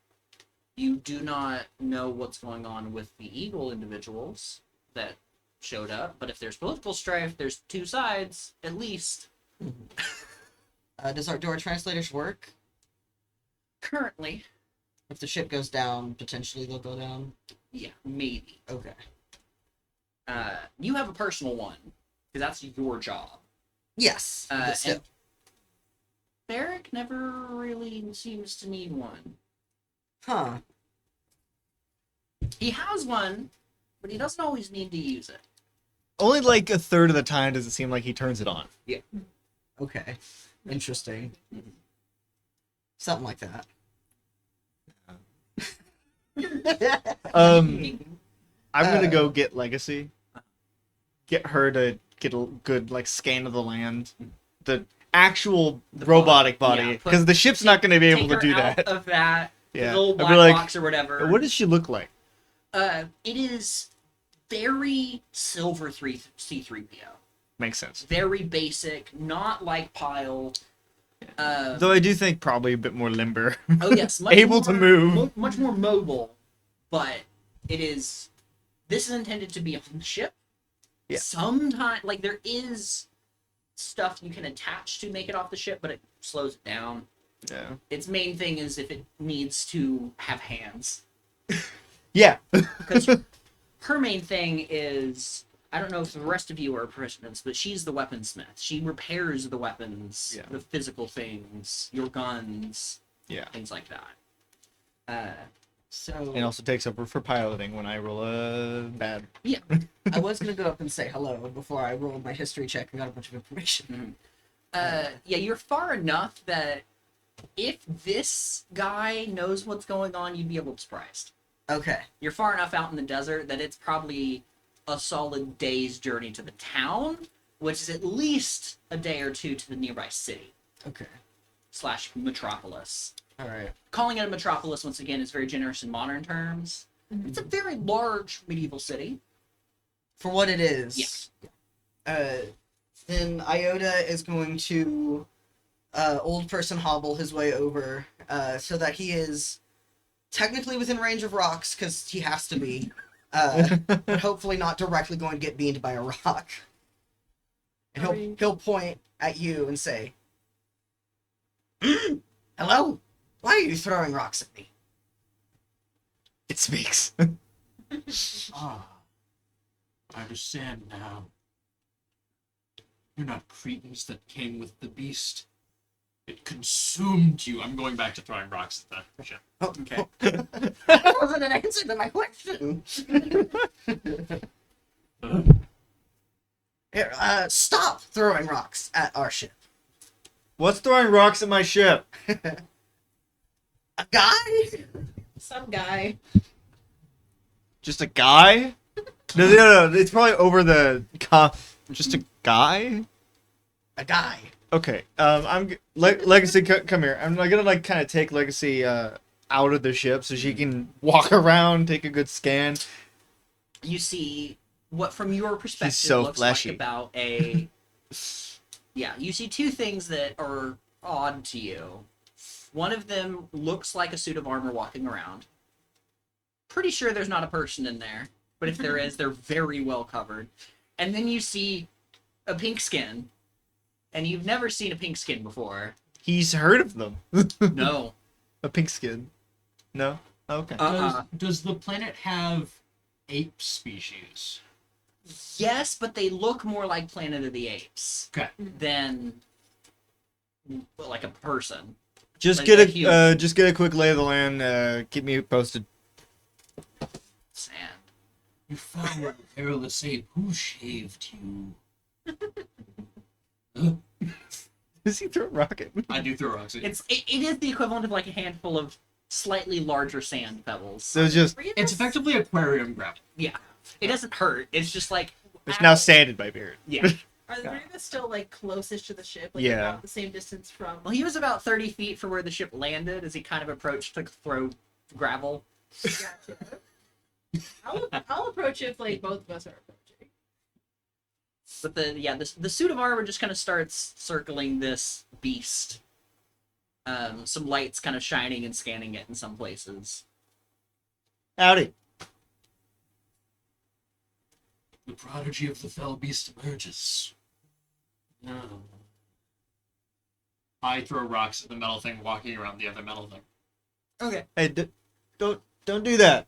You do not know what's going on with the eagle individuals that showed up, but if there's political strife, there's two sides, at least. do our translators work? Currently, If the ship goes down, potentially they'll go down. yeah, maybe. Okay. You have a personal one, because that's your job. Yes. But still. And Barrick never really seems to need one. Huh. He has one, but he doesn't always need to use it. Only like a third of the time does it seem like he turns it on. Okay. Interesting. Something like that. I'm gonna go get Legacy. Get her to get a good like scan of the land, the actual The robotic body, body, yeah, because the ship's not gonna be able Take to her do out that. of that Yeah, little I'd be black like, box or whatever. what does she look like? It is very silver C3PO. Makes sense. Very basic, not like Pile. Though I do think probably a bit more limber. Oh yes, much Able more, to move. much more mobile, but it is. This is intended to be on the ship. Yeah. Sometimes, like there is stuff you can attach to make it off the ship, but it slows it down. Yeah. Its main thing is if it needs to have hands, Yeah. because her main thing is. I don't know if the rest of you are participants, but she's the weaponsmith. She repairs the weapons, Yeah. the physical things, your guns, Yeah. things like that. So And also takes over for piloting when I roll a bad. I was gonna go up and say hello before I rolled my history check and got a bunch of information. Yeah, you're far enough that if this guy knows what's going on, you'd be able to be surprised. Okay. You're far enough out in the desert that it's probably a solid day's journey to the town, which is at least a day or two to the nearby city Okay. / metropolis. All right. Calling it a metropolis, once again, is very generous in modern terms. It's a very large medieval city. For what it is. Yeah. Then Iota is going to old person hobble his way over so that he is technically within range of rocks because he has to be. But hopefully not directly going to get beamed by a rock. And he'll point at you and say, "Hello? Why are you throwing rocks at me?" It speaks. Ah, I understand now. You're not cretins that came with the beast. It consumed you. I'm going back to throwing rocks at the ship. Okay. That wasn't an answer to my question. Here, stop throwing rocks at our ship. What's throwing rocks at my ship? A guy? Some guy. Just a guy? No. It's probably over the. Just a guy? A guy. Okay. Legacy, come here. I'm gonna like kind of take Legacy out of the ship so she can walk around, take a good scan. You see what, from your perspective, so looks fleshy. like about a. Yeah, you see two things that are odd to you. One of them looks like a suit of armor walking around. Pretty sure there's not a person in there, but if there is, they're very well covered. And then you see a pink skin, and you've never seen a pink skin before. He's heard of them. No. A pink skin. No? Okay. Does the planet have ape species? Yes, but they look more like Planet of the Apes Okay. than like a person. just like get a a human. just get a quick lay of the land. Keep me posted. Sand. You found a hairless ape. Who shaved you? Does he throw a rocket? I do throw rocks at you. It is the equivalent of like a handful of slightly larger sand pebbles. So it's just It's effectively aquarium gravel. Yeah. It doesn't hurt. It's just like it's ow. now sanded by Beard. Yeah. Are the three of us still like closest to the ship? Like Yeah. about the same distance from. Well, he was about 30 feet from where the ship landed as he kind of approached to throw gravel. Gotcha. I'll approach if like both of us are approaching. But the suit of armor just kind of starts circling this beast. Some lights kind of shining and scanning it in some places. Howdy. The prodigy of the fell beast emerges. No. I throw rocks at the metal thing walking around the other metal thing. Okay. Hey, don't do that.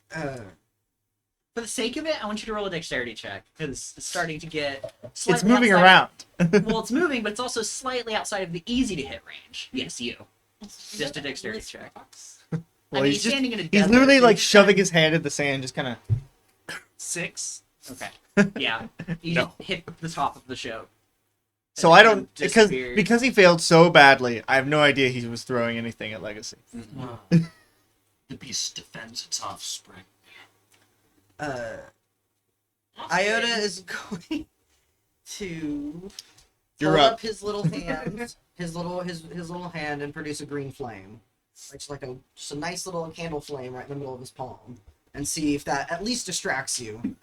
For the sake of it, I want you to roll a dexterity check because it's starting to get. It's slightly moving outside- around. Well, it's moving, but it's also slightly outside of the easy to hit range. Yes, you. Just a dexterity check. Well, I mean, he's just standing in a he's desert, literally so like just shoving kinda- his hand in the sand, just kind of. 6. Okay. Yeah. You No. just hit the top of the show. So And I then don't disappeared. because he failed so badly. I have no idea he was throwing anything at Legacy. The beast defends its offspring. Iota is going to You're hold up. up his little hand, his little hand, and produce a green flame, just a nice little candle flame right in the middle of his palm, and see if that at least distracts you.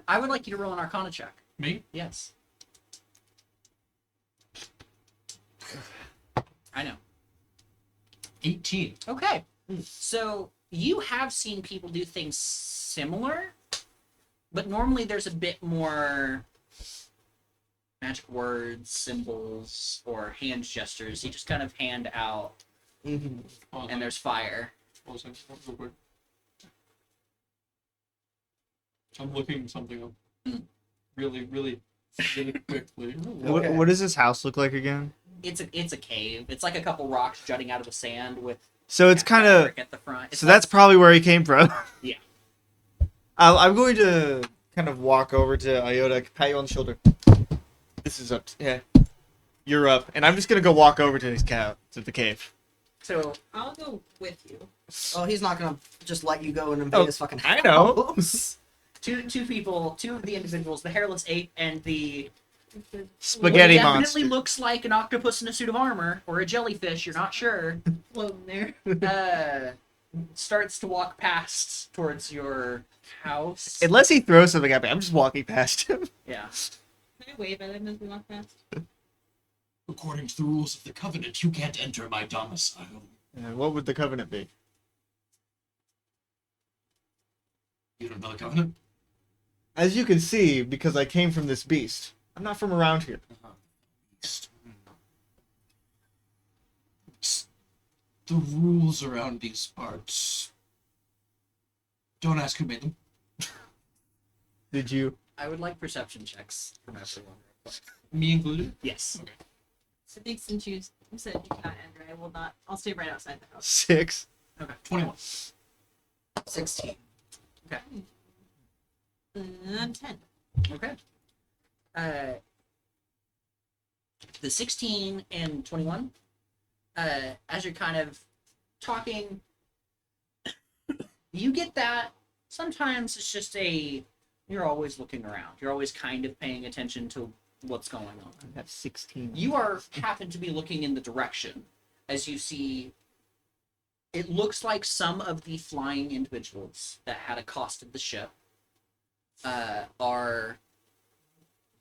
I would like you to roll an Arcana check. Me? Yes. I know. 18. Okay. So you have seen people do things similar, but normally there's a bit more magic words, symbols, or hand gestures. You just kind of hand out, Mm-hmm. and there's fire. Hold on a second, real quick. I'm looking something up. Really, really, really quickly. Okay. What does this house look like again? It's a cave. It's like a couple rocks jutting out of the sand with So it's kind of. fabric at the front. It's So like- that's probably where he came from. Yeah. I'm going to kind of walk over to Iota, pat you on the shoulder. This is up. Yeah. You're up, and I'm just gonna go walk over to his to the cave. so. I'll go with you. Oh, he's not gonna just let you go and invade Oh, his fucking I know. house. Two people, two of the individuals, the hairless ape and the Spaghetti what monster. definitely looks like an octopus in a suit of armor or a jellyfish. You're not sure. Floating there. Starts to walk past towards your house. Unless he throws something at me, I'm just walking past him. Yeah. Can I wave at him as we walk past? According to the rules of the Covenant, you can't enter my domicile. What would the covenant be? You don't know the Covenant? As you can see, because I came from this beast, I'm not from around here. The rules around these parts. Don't ask who made them. Did you? I would like perception checks from everyone. Me included? Yes. I think since you said you cannot enter, I will not. I'll stay right outside the house. 6. 21. 16. And 10. Okay. The 16 and 21. As you're kind of talking, you get that sometimes it's just you're always looking around. You're always kind of paying attention to what's going on. I have 16. You happen to be looking in the direction as you see. It looks like some of the flying individuals that had accosted the ship are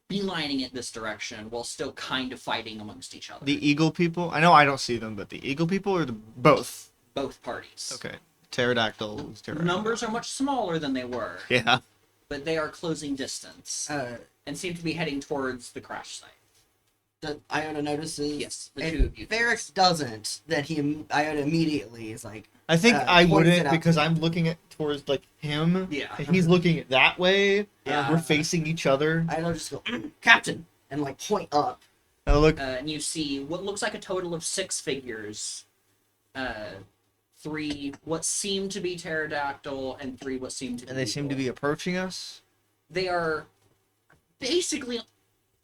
beelining it this direction while still kind of fighting amongst each other. The eagle people? I know I don't see them, but the eagle people or both? Both parties. Okay. Pterodactyls. The numbers are much smaller than they were, Yeah. but they are closing distance and seem to be heading towards the crash site. Iota notices. Yes, the If two of you. Ferrex doesn't, then Iota immediately is like, I think Uh, I points it wouldn't out because to I'm looking at towards like him. Yeah. And he's looking that way. Yeah. We're facing each other. Iota just go, Captain, and like point up. Oh look. And you see what looks like a total of 6 figures. 3 what seem to be pterodactyl and 3 what seem to be And they seem to eagle. be approaching us. They are basically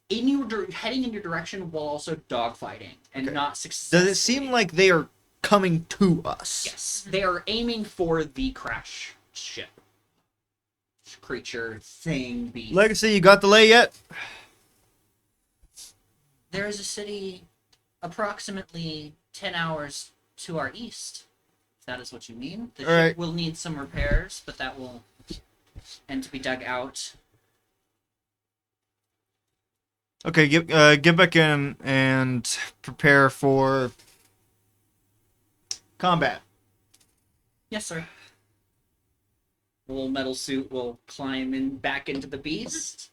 heading in your direction while also dogfighting and Okay. not successfully. Does it seem like they are coming to us? Yes, they are aiming for the crash ship. Creature, thing, beast. Legacy, you got the lay yet? There is a city approximately 10 hours to our east. If that is what you mean. The ship Alright. will need some repairs, but that will and to be dug out. Okay, get back in and prepare for combat. Yes, sir. The little metal suit will climb in back into the beast.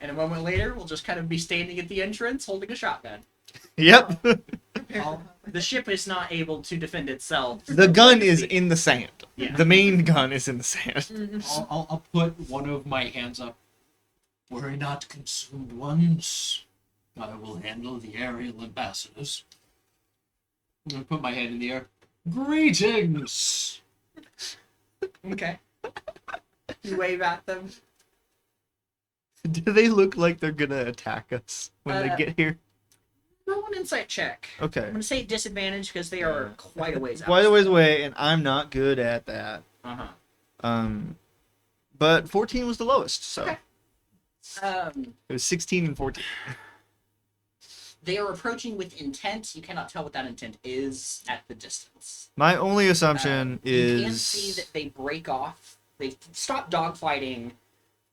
And a moment later, we'll just kind of be standing at the entrance holding a shotgun. Yep. The ship is not able to defend itself. The gun is in the sand. Yeah. The main gun is in the sand. I'll put one of my hands up. Were I not consumed once? I will handle the aerial ambassadors. I'm gonna put my hand in the air. Greetings! Okay. You wave at them. Do they look like they're gonna attack us when they Uh, get here? Roll an insight check. Okay. I'm gonna say disadvantage because they are quite a ways out. Quite a ways away, and I'm not good at that. Uh-huh. But 14 was the lowest, so Okay. it was 16 and 14. They are approaching with intent. You cannot tell what that intent is at the distance. My only assumption You can is see that they break off. They stop dogfighting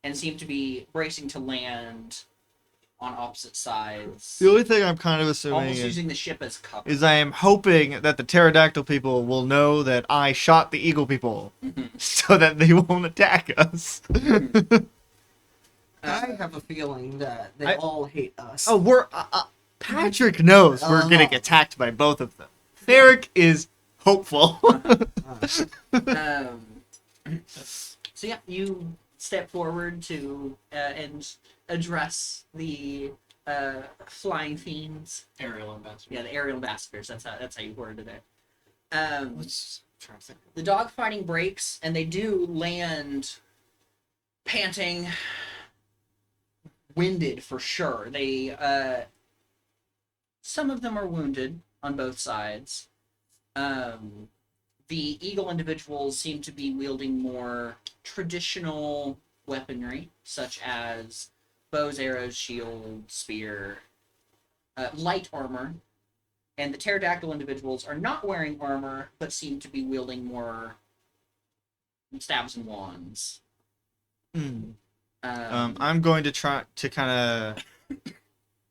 and seem to be bracing to land on opposite sides. the only thing I'm kind of assuming Almost is, using the ship as cover. I am hoping that the pterodactyl people will know that I shot the eagle people, Mhm. so that they won't attack us. I have a feeling that they I- all hate us. Oh, we're Patrick knows we're getting attacked by both of them. Theric is hopeful. So yeah, you step forward to and address the flying fiends. Aerial ambassador. Yeah, the aerial ambassadors. That's how you worded it. Let's try to think. The dogfighting breaks, and they do land panting, winded for sure. They some of them are wounded on both sides. The eagle individuals seem to be wielding more traditional weaponry, such as bows, arrows, shield, spear, light armor. And the pterodactyl individuals are not wearing armor, but seem to be wielding more stabs and wands. I'm going to try to kind of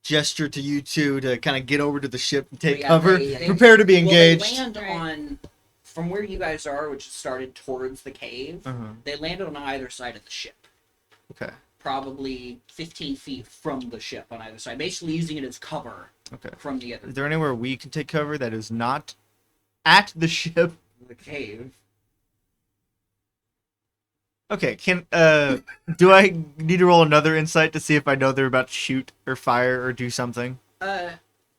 gesture to you two to kind of get over to the ship and take Yeah, cover. they- Prepare to be engaged. Well, they land on, from where you guys are, which started towards the cave, Uh-huh. they landed on either side of the ship. Okay. Probably 15 feet from the ship on either side, basically using it as cover Okay. from the other Is there anywhere we can take cover that is not at the ship? the cave. Okay, do I need to roll another insight to see if I know they're about to shoot or fire or do something?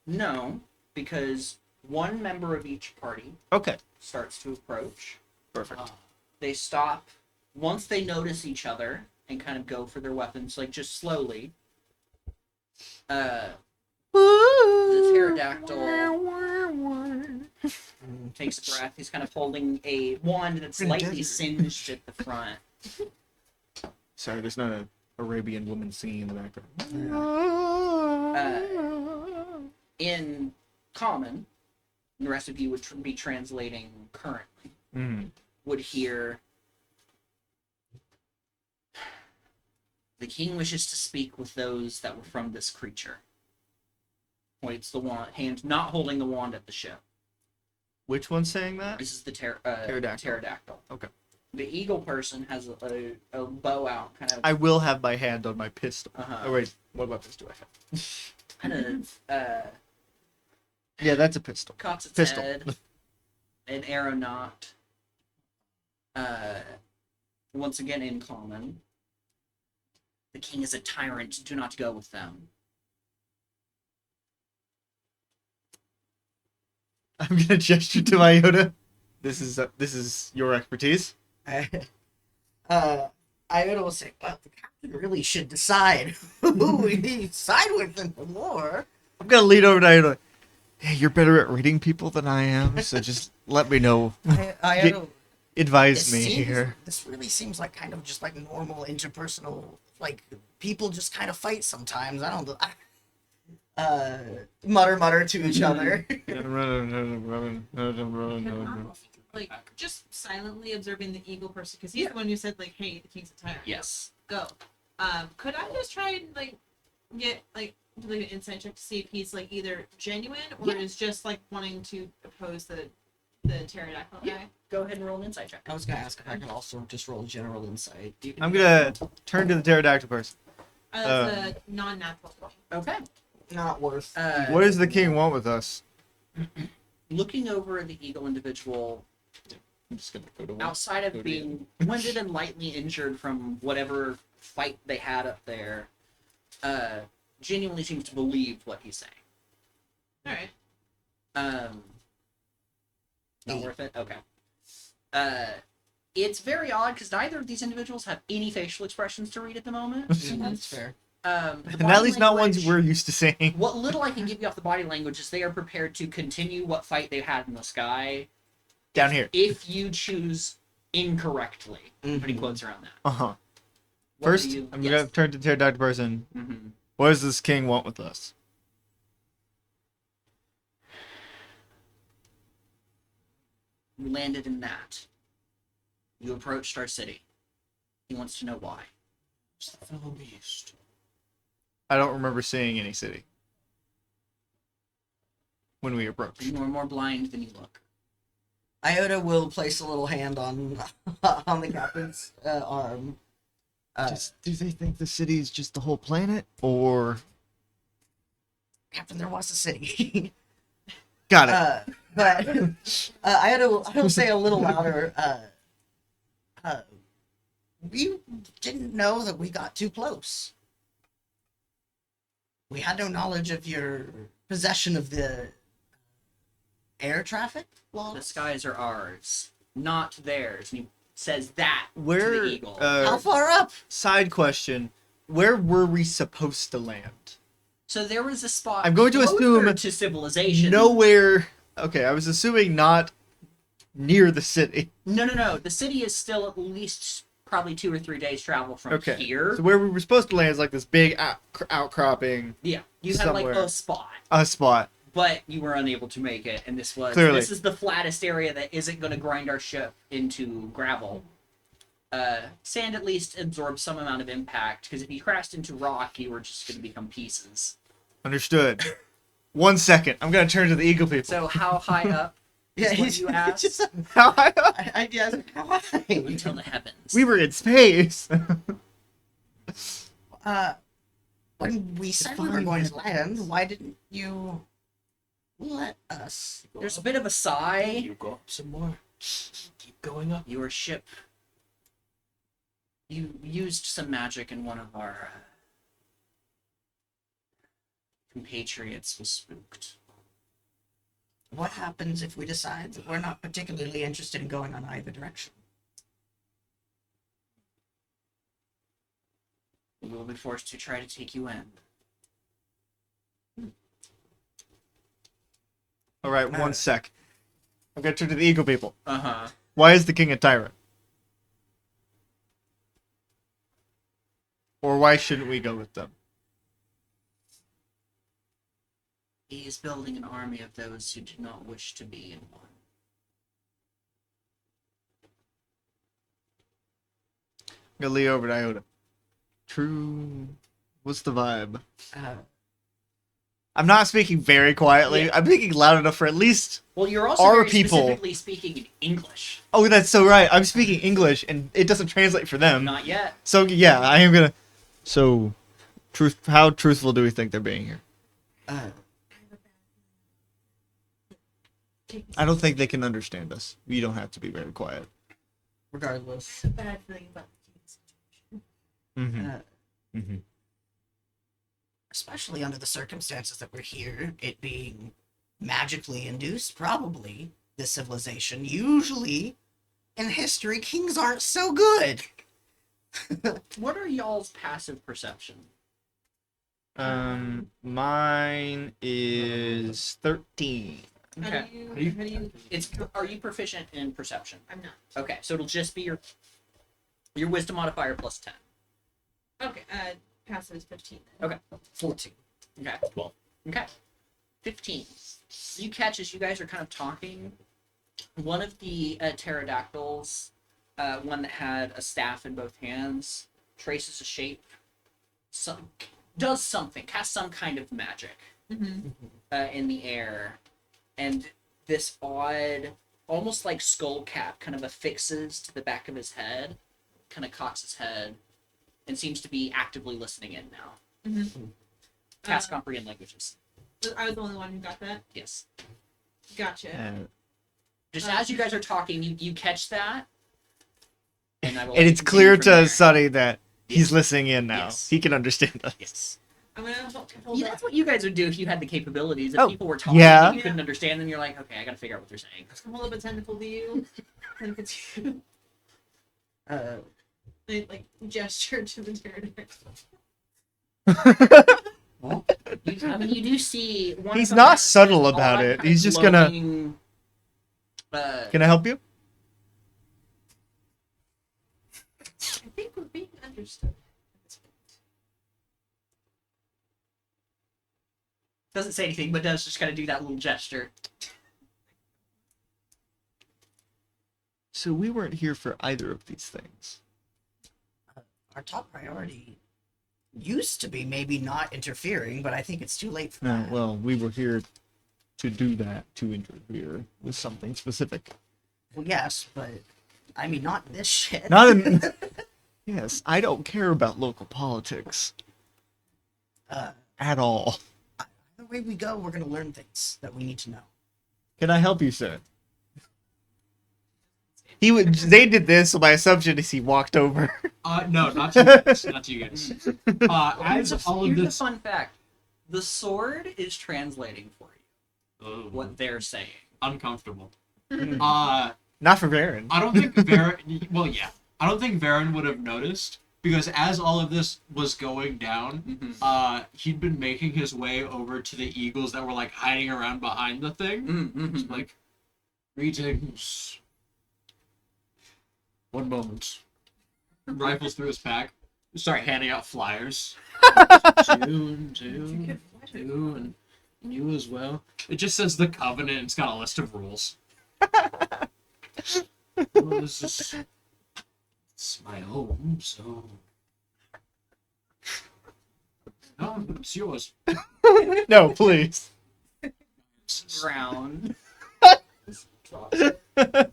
No, because one member of each party Okay, starts to approach. perfect. They stop once they notice each other and kind of go for their weapons, like just slowly. The pterodactyl takes a breath. He's kind of holding a wand that's slightly singed at the front. Sorry, there's not an Arabian woman singing in the background. In common, the rest of you would be translating currently. Mm. Would hear, the king wishes to speak with those that were from this creature. Points the wand, hand not holding the wand at the ship. Which one's saying that? This is the Pterodactyl. pterodactyl. Okay. The eagle person has a bow out, kind of. I will have my hand on my pistol. Uh-huh. Oh wait, what weapons do I have? kind of Yeah, that's a pistol. cocks its Pistol. head, an arrow knot. Once again in common. The king is a tyrant. Do not go with them. I'm gonna gesture to Iota. This is your expertise. Iota will say, well, the captain really should decide who we side with in the war. I'm gonna lean over to Iota. Hey, you're better at reading people than I am, so just let me know. Iota, Advise me here. This really seems like kind of just like normal interpersonal, like people just kind of fight sometimes. I don't mutter to each other. Like, just silently observing the eagle person, because he's the one who said, like, hey, the king's a tyrant. Yes. Go. Could I just try and, like, get, like, do, like, an insight check to see if he's, like, either genuine or is just, like, wanting to oppose the pterodactyl guy? Go ahead and roll an insight check. I was gonna ask if I could also just roll general insight. I'm gonna turn to the pterodactyl person. That's a non-natural 20. Okay. Not worth. What does the king want with us? Looking over at the eagle individual, I'm just gonna go to one. outside of being wounded and lightly injured from whatever fight they had up there, genuinely seems to believe what he's saying. All right. Not worth it. Okay. It's very odd because neither of these individuals have any facial expressions to read at the moment. That's fair. The And body at least not ones language- we're used to seeing. What little I can give you off the body language is they are prepared to continue what fight they've had in the sky Down here. if you choose incorrectly. Putting Mhm. quotes around that. Uh-huh. What First, do you... I'm yes. gonna turn to the pterodactyl person. Mm-hmm. What does this king want with us? You landed in that. You approached our city. He wants to know why. It's the fellow beast. I don't remember seeing any city when we approached. You are more blind than you look. Iota will place a little hand on on the captain's arm. Do they think the city is just the whole planet, or Captain, there was a city. got it? But I will say a little louder. We didn't know that we got too close. We had no knowledge of your possession of the air traffic laws. The skies are ours, not theirs. And he says that to Where? the eagle. How far up? Side question: where were we supposed to land? So there was a spot I'm going to closer assume to civilization. Nowhere. Okay, I was assuming not near the city. No. The city is still at least probably 2 or 3 days travel from Okay. here. So where we were supposed to land is like this big outcropping Yeah, you had like somewhere. a spot, spot. but you were unable to make it, and this Clearly. is the flattest area that isn't going to grind our ship into gravel. Sand at least absorbs some amount of impact, because if you crashed into rock, you were just going to become pieces. Understood. 1 second. I'm gonna turn to the eagle people. So how high up? Yeah, what you asked? just, How high up? I guess how high? Until the heavens. We were in space. When we said we were going to land, why didn't you let us? There's a bit of a sigh. You go up some more. Keep going up. Your ship. You used some magic, and one of our compatriots was spooked. What happens if we decide that we're not particularly interested in going on either direction? We will be forced to try to take you in. All right, 1 sec. I'm gonna turn to the eagle people. Uh-huh. Why is the king a tyrant? Or why shouldn't we go with them? He is building an army of those who do not wish to be in one. I'm gonna lean over to Iota. True. What's the vibe? I'm not speaking very quietly. Yeah. I'm speaking loud enough for at least. Well, you're also Our very people- specifically speaking in English. Oh, that's so right. I'm speaking English, and it doesn't translate for them. Not yet. So yeah, I am gonna. So, how truthful do we think they're being here? I don't think they can understand us. You don't have to be very quiet. Regardless, A bad feeling about the king situation. Mm-hmm. especially under the circumstances that we're here, it being magically induced, probably this civilization. Usually, in history, kings aren't so good. What are y'all's passive perception? Mine is 13. Okay. How do you? Are you proficient in perception? I'm not. Okay, so it'll just be your wisdom modifier plus 10. Okay. Passive is 15. Then. Okay. 14. Okay. 12. Okay. 15. You catch as you guys are kind of talking. One of the pterodactyls, one that had a staff in both hands, traces a shape, does something, casts some kind of magic in the air, and this odd, almost like skull cap, kind of affixes to the back of his head, kind of cocks his head, and seems to be actively listening in now. Cast comprehend languages. I was the only one who got that. Yes. Gotcha. Just as you guys are talking, you catch that, and I will. And it's continue clear from to there. Sonny that he's Yes. listening in now. Yes. He can understand us. Yes. I'm gonna hold Yeah, up. that's what you guys would do if you had the capabilities. If Oh, people were talking yeah. and you couldn't understand them, you're like, okay, I gotta figure out what they're saying. Hold up a tentacle to you. Tentacle to you. They, like, gesture to the pterodactyl. I mean, you do see one. He's of them not has subtle this about odd it. kind He's of just gonna- glowing, Can I help you? I think we're being understood. doesn't say anything, but does just kind of do that little gesture. So we weren't here for either of these things. Our top priority used to be maybe not interfering, but I think it's too late for No, that. well, we were here to do that, to interfere with something specific. Well, yes, but I mean, not this shit. Not in. Yes, I don't care about local politics at all. The way we go, we're gonna learn things that we need to know. Can I help you, sir? He would. They did this, so my assumption is he walked over. No, not to you guys. Not to you guys. As Here's all of a this. fun fact: the sword is translating for you Oh, what they're saying. uncomfortable. Mm. Uh, Not for Varen. I don't think Varen. Well, yeah, I don't think Varen would have noticed because as all of this was going down, he'd been making his way over to the eagles that were like hiding around behind the thing. It's like, greetings. One moment. Rifles through his pack. Start handing out flyers. two, and you as well. It just says the Covenant. And it's got a list of rules. Well, it's my home, so. No, it's yours. No, please. Ground.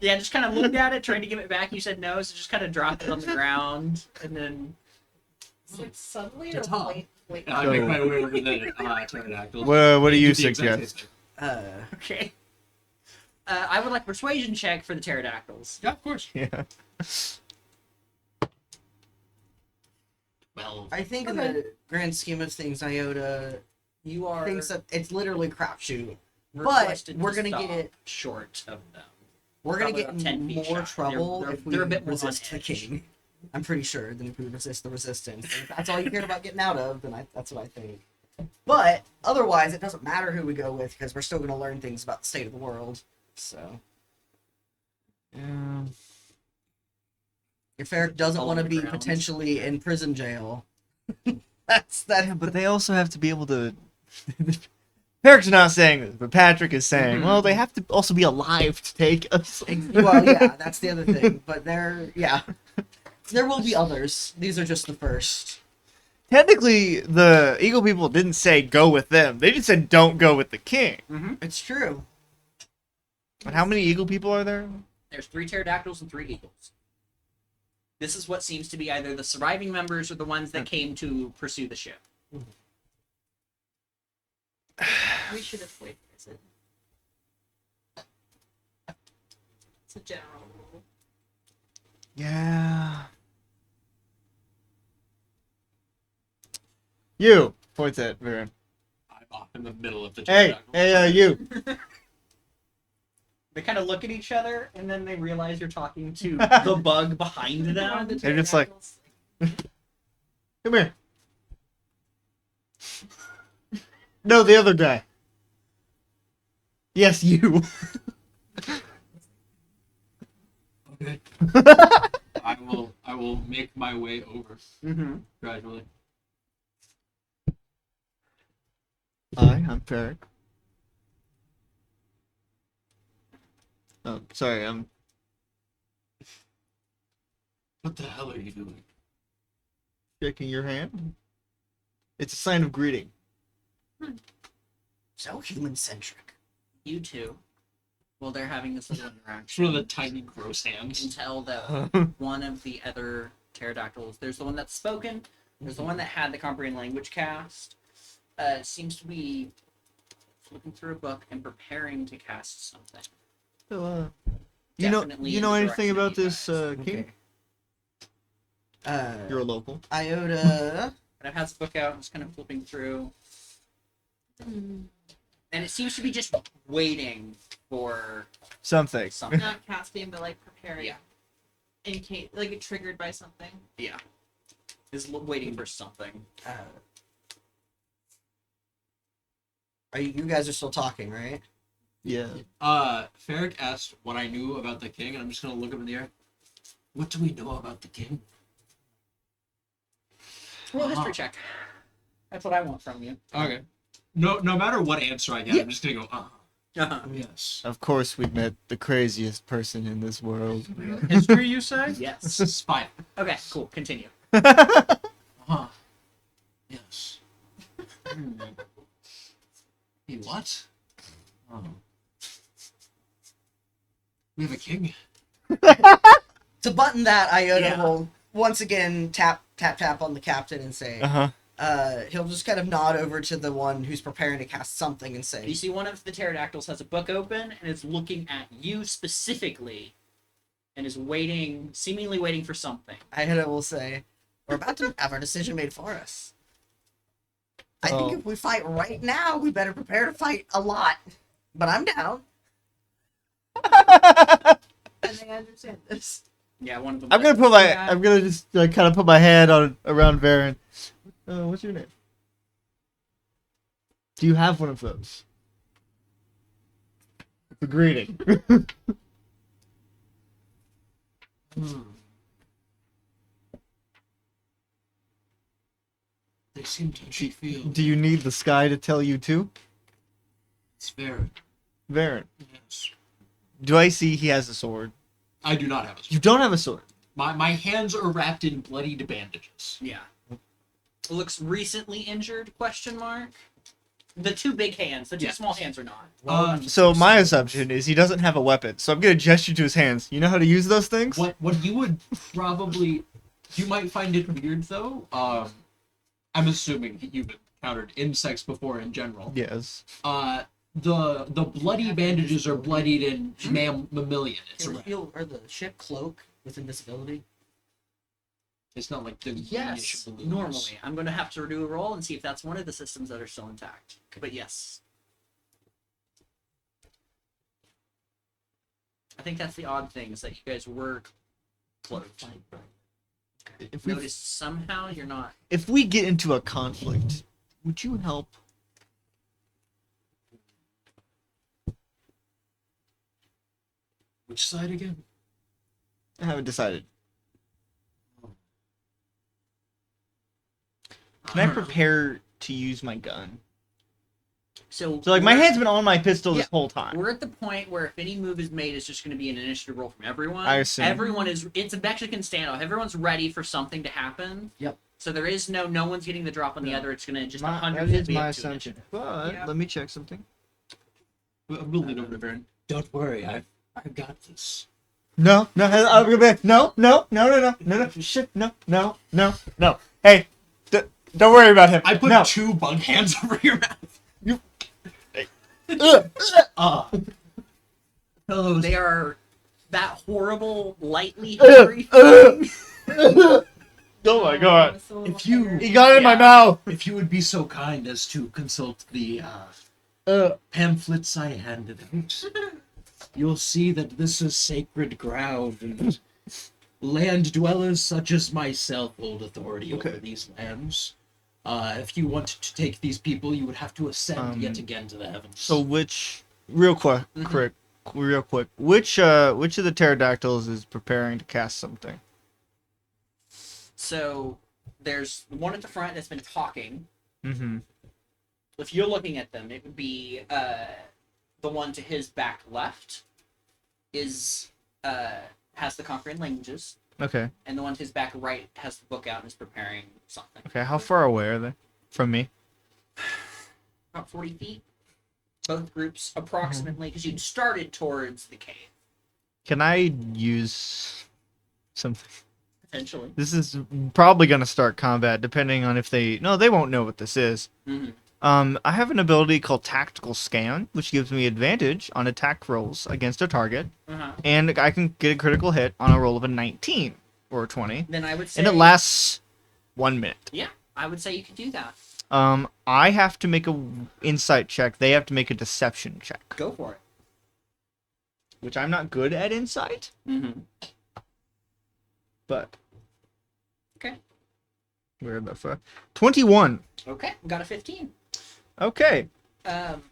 Yeah, just kind of looked at it, trying to give it back. You said no, so just kind of dropped it on the ground, and then It's like suddenly It's or hot. late. And I make my way over the pterodactyl. What do you the exact suggest? same thing. okay. I would like persuasion check for the pterodactyls. Yeah, of course. Yeah. Well, I think in the grand scheme of things, Iota You are thinks that it's literally crapshoot. requested we're to gonna stop get- short of them. We're gonna Probably get about 10 in feet more shy. trouble They're- if we they're a bit more on resist the edge. king. I'm pretty sure than if we resist the resistance. And if that's all you cared about getting out of, then that's what I think. But otherwise, it doesn't matter who we go with because we're still gonna learn things about the state of the world. So Yeah. if Eric doesn't All want to on the be ground. potentially in prison jail, that's Yeah, but they also have to be able to. Eric's not saying this, but Patrick is saying, well, they have to also be alive to take us. Well, yeah, that's the other thing. But there will be others. These are just the first. Technically, the Eagle people didn't say go with them. They just said don't go with the king. It's true. But how many Eagle people are there? There's 3 pterodactyls and 3 eagles. This is what seems to be either the surviving members or the ones that came to pursue the ship. We should avoid prison. It's a general rule. Yeah. You points at Varen. I'm off in the middle of the Hey, pterodactyl. you. They kind of look at each other, and then they realize you're talking to the bug behind them. They're just like, come here. No, the other guy. Yes, you. Okay. I will make my way over gradually. Hi, I'm Ferric. Oh, sorry, I'm What the hell are you doing? shaking your hand. It's a sign of greeting. So human centric. You two, well, they're having this little It's interaction. one of the tiny gross You can hands. tell that one of the other pterodactyls, there's the one that's spoken, there's the one that had the comprehend language cast, seems to be looking through a book and preparing to cast something. So, Definitely you in know the anything direction about you this guys. king? Okay. You're a local. Iota Kind of has the book out and is kind of flipping through. And it seems to be just waiting for Something. something. Not casting, but like preparing. Yeah. In case, like it triggered by something. Yeah. Is waiting for something. You guys are still talking, right? Yeah. Ferric asked what I knew about the king, and I'm just gonna look up in the air. What do we know about the king? Roll a history check. That's what I want from you. Okay. No matter what answer I get, Yeah. I'm just gonna go, Uh-huh. yes. Of course, we met the craziest person in this world. History, you say? Yes. Spy. Okay, cool. Continue. Uh-huh. Yes. Hey, what? Oh. We have a king? To button that, Iota Yeah. will once again tap on the captain and say, he'll just kind of nod over to the one who's preparing to cast something and You say, see one of the pterodactyls has a book open and is looking at you specifically and is waiting, seemingly waiting for something. Iota will say, we're about to have our decision made for us. I think if we fight right now, we better prepare to fight a lot. But I'm down. I think I understand this. Yeah, one of them. I'm gonna put my. Yeah. I'm gonna just like kind of put my hand on around Varen. What's your name? Do you have one of those? It's a greeting. They seem to feel. Do you need the sky to tell you too? It's very. Varen, Yes. do I see he has a sword? I do not have a sword. You don't have a sword. My hands are wrapped in bloodied bandages. Yeah. Looks recently injured? Question mark. The two big hands. The two Yeah. small hands are not. So my assumption is he doesn't have a weapon. So I'm gonna gesture to his hands. You know how to use those things? What you would probably, you might find it weird though. I'm assuming that you've encountered insects before in general. Yes. The bloody bandages are bloodied in mammalian. It's, Can the ship cloak with invisibility? it's not like the Yes, greenish blues. normally. I'm going to have to do a roll and see if that's one of the systems that are still intact. But yes. I think that's the odd thing, is that you guys were cloaked. If we Notice somehow you're not. if we get into a conflict, would you help? Which side again? I haven't decided. Can I prepare to use my gun? So So like my we're- hand's been on my pistol this Yeah. whole time. We're at the point where if any move is made, it's just going to be an initiative roll from everyone. I assume. Everyone is. It's a Mexican standoff. Everyone's ready for something to happen. Yep. So there is no one's getting the drop on the other. It's going to just That 100% is be my up to assumption. initiative. But Yeah. let me check something. We'll lean over to Baron. Don't worry, I've got this. No, I'm gonna be no, shit, no. Hey, don't worry about him. I put no. two bug hands over your mouth. Hello. They are that horrible, lightly Uh, hairy thing. Oh my god. It's a little If you- higher. He got it in my Yeah. mouth. If you would be so kind as to consult the pamphlets I handed out, you'll see that this is sacred ground, and land dwellers such as myself hold authority over Okay. these lands. If you wanted to take these people, you would have to ascend yet again to the heavens. So real quick, which of the pterodactyls is preparing to cast something? So there's one at the front that's been talking. Mm-hmm. If you're looking at them, it would be the one to his back left is has the conquering languages, Okay. and the one to his back right has the book out and is preparing something. Okay. How far away are they from me? About 40 feet. Both groups approximately, because you started towards the cave. Can I use something? Potentially. This is probably gonna start combat, depending on if they. No, they won't know what this is. Mm-hmm. I have an ability called Tactical Scan, which gives me advantage on attack rolls against a target, Uh-huh. and I can get a critical hit on a roll of a 19 or a 20, Then I would say. and it lasts 1 minute. Yeah, I would say you could do that. I have to make a insight check. They have to make a deception check, Go for it. which I'm not good at insight, Mm-hmm. but Okay. we're the 21. Okay, got a 15. Okay.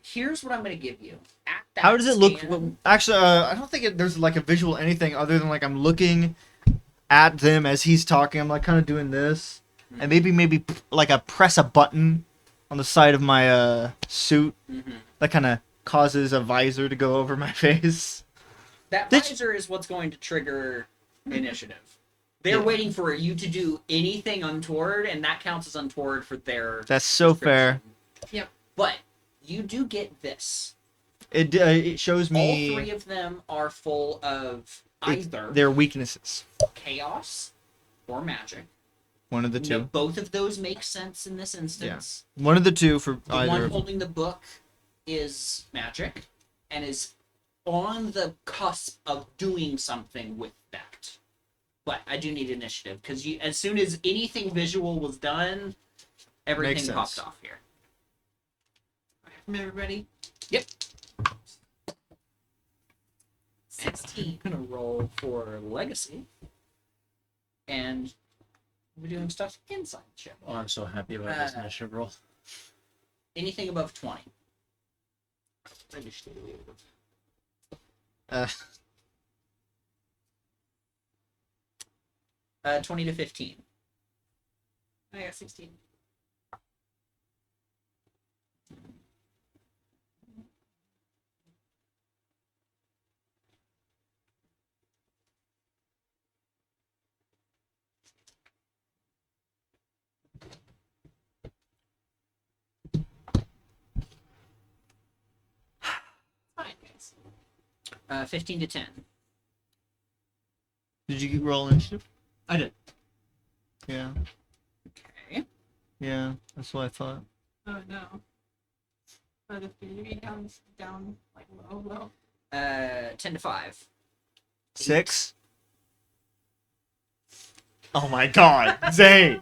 Here's what I'm going to give you. At that How does it look? scan- Well, actually, I don't think there's like a visual anything other than like I'm looking at them as he's talking. I'm like kind of doing this, and maybe like a press a button on the side of my suit Mhm. that kind of causes a visor to go over my face. That Did- visor is what's going to trigger initiative. They're Yeah. waiting for you to do anything untoward, and that counts as untoward for their. That's so fair. description. Yep. But you do get this. It shows All me three of them are full of either their weaknesses. chaos or magic. One of the No, two. both of those make sense in this instance. One of the two for The either. one of them. holding the book is magic and is on the cusp of doing something with that. But I do need initiative because as soon as anything visual was done, everything sense. popped off here. From everybody. Yep. 16. I'm gonna roll for legacy, and we're doing stuff inside the ship. Oh, I'm so happy about this Uh, initiative roll. Anything above 20. Uh, 20 to 15. I got 16. Fine, guys. 15 to 10. did you roll initiative? I did. Yeah. Okay. Yeah. That's what I thought. Oh no. Oh, the baby down like low. 10 to 5. 6. Oh my God, Zane.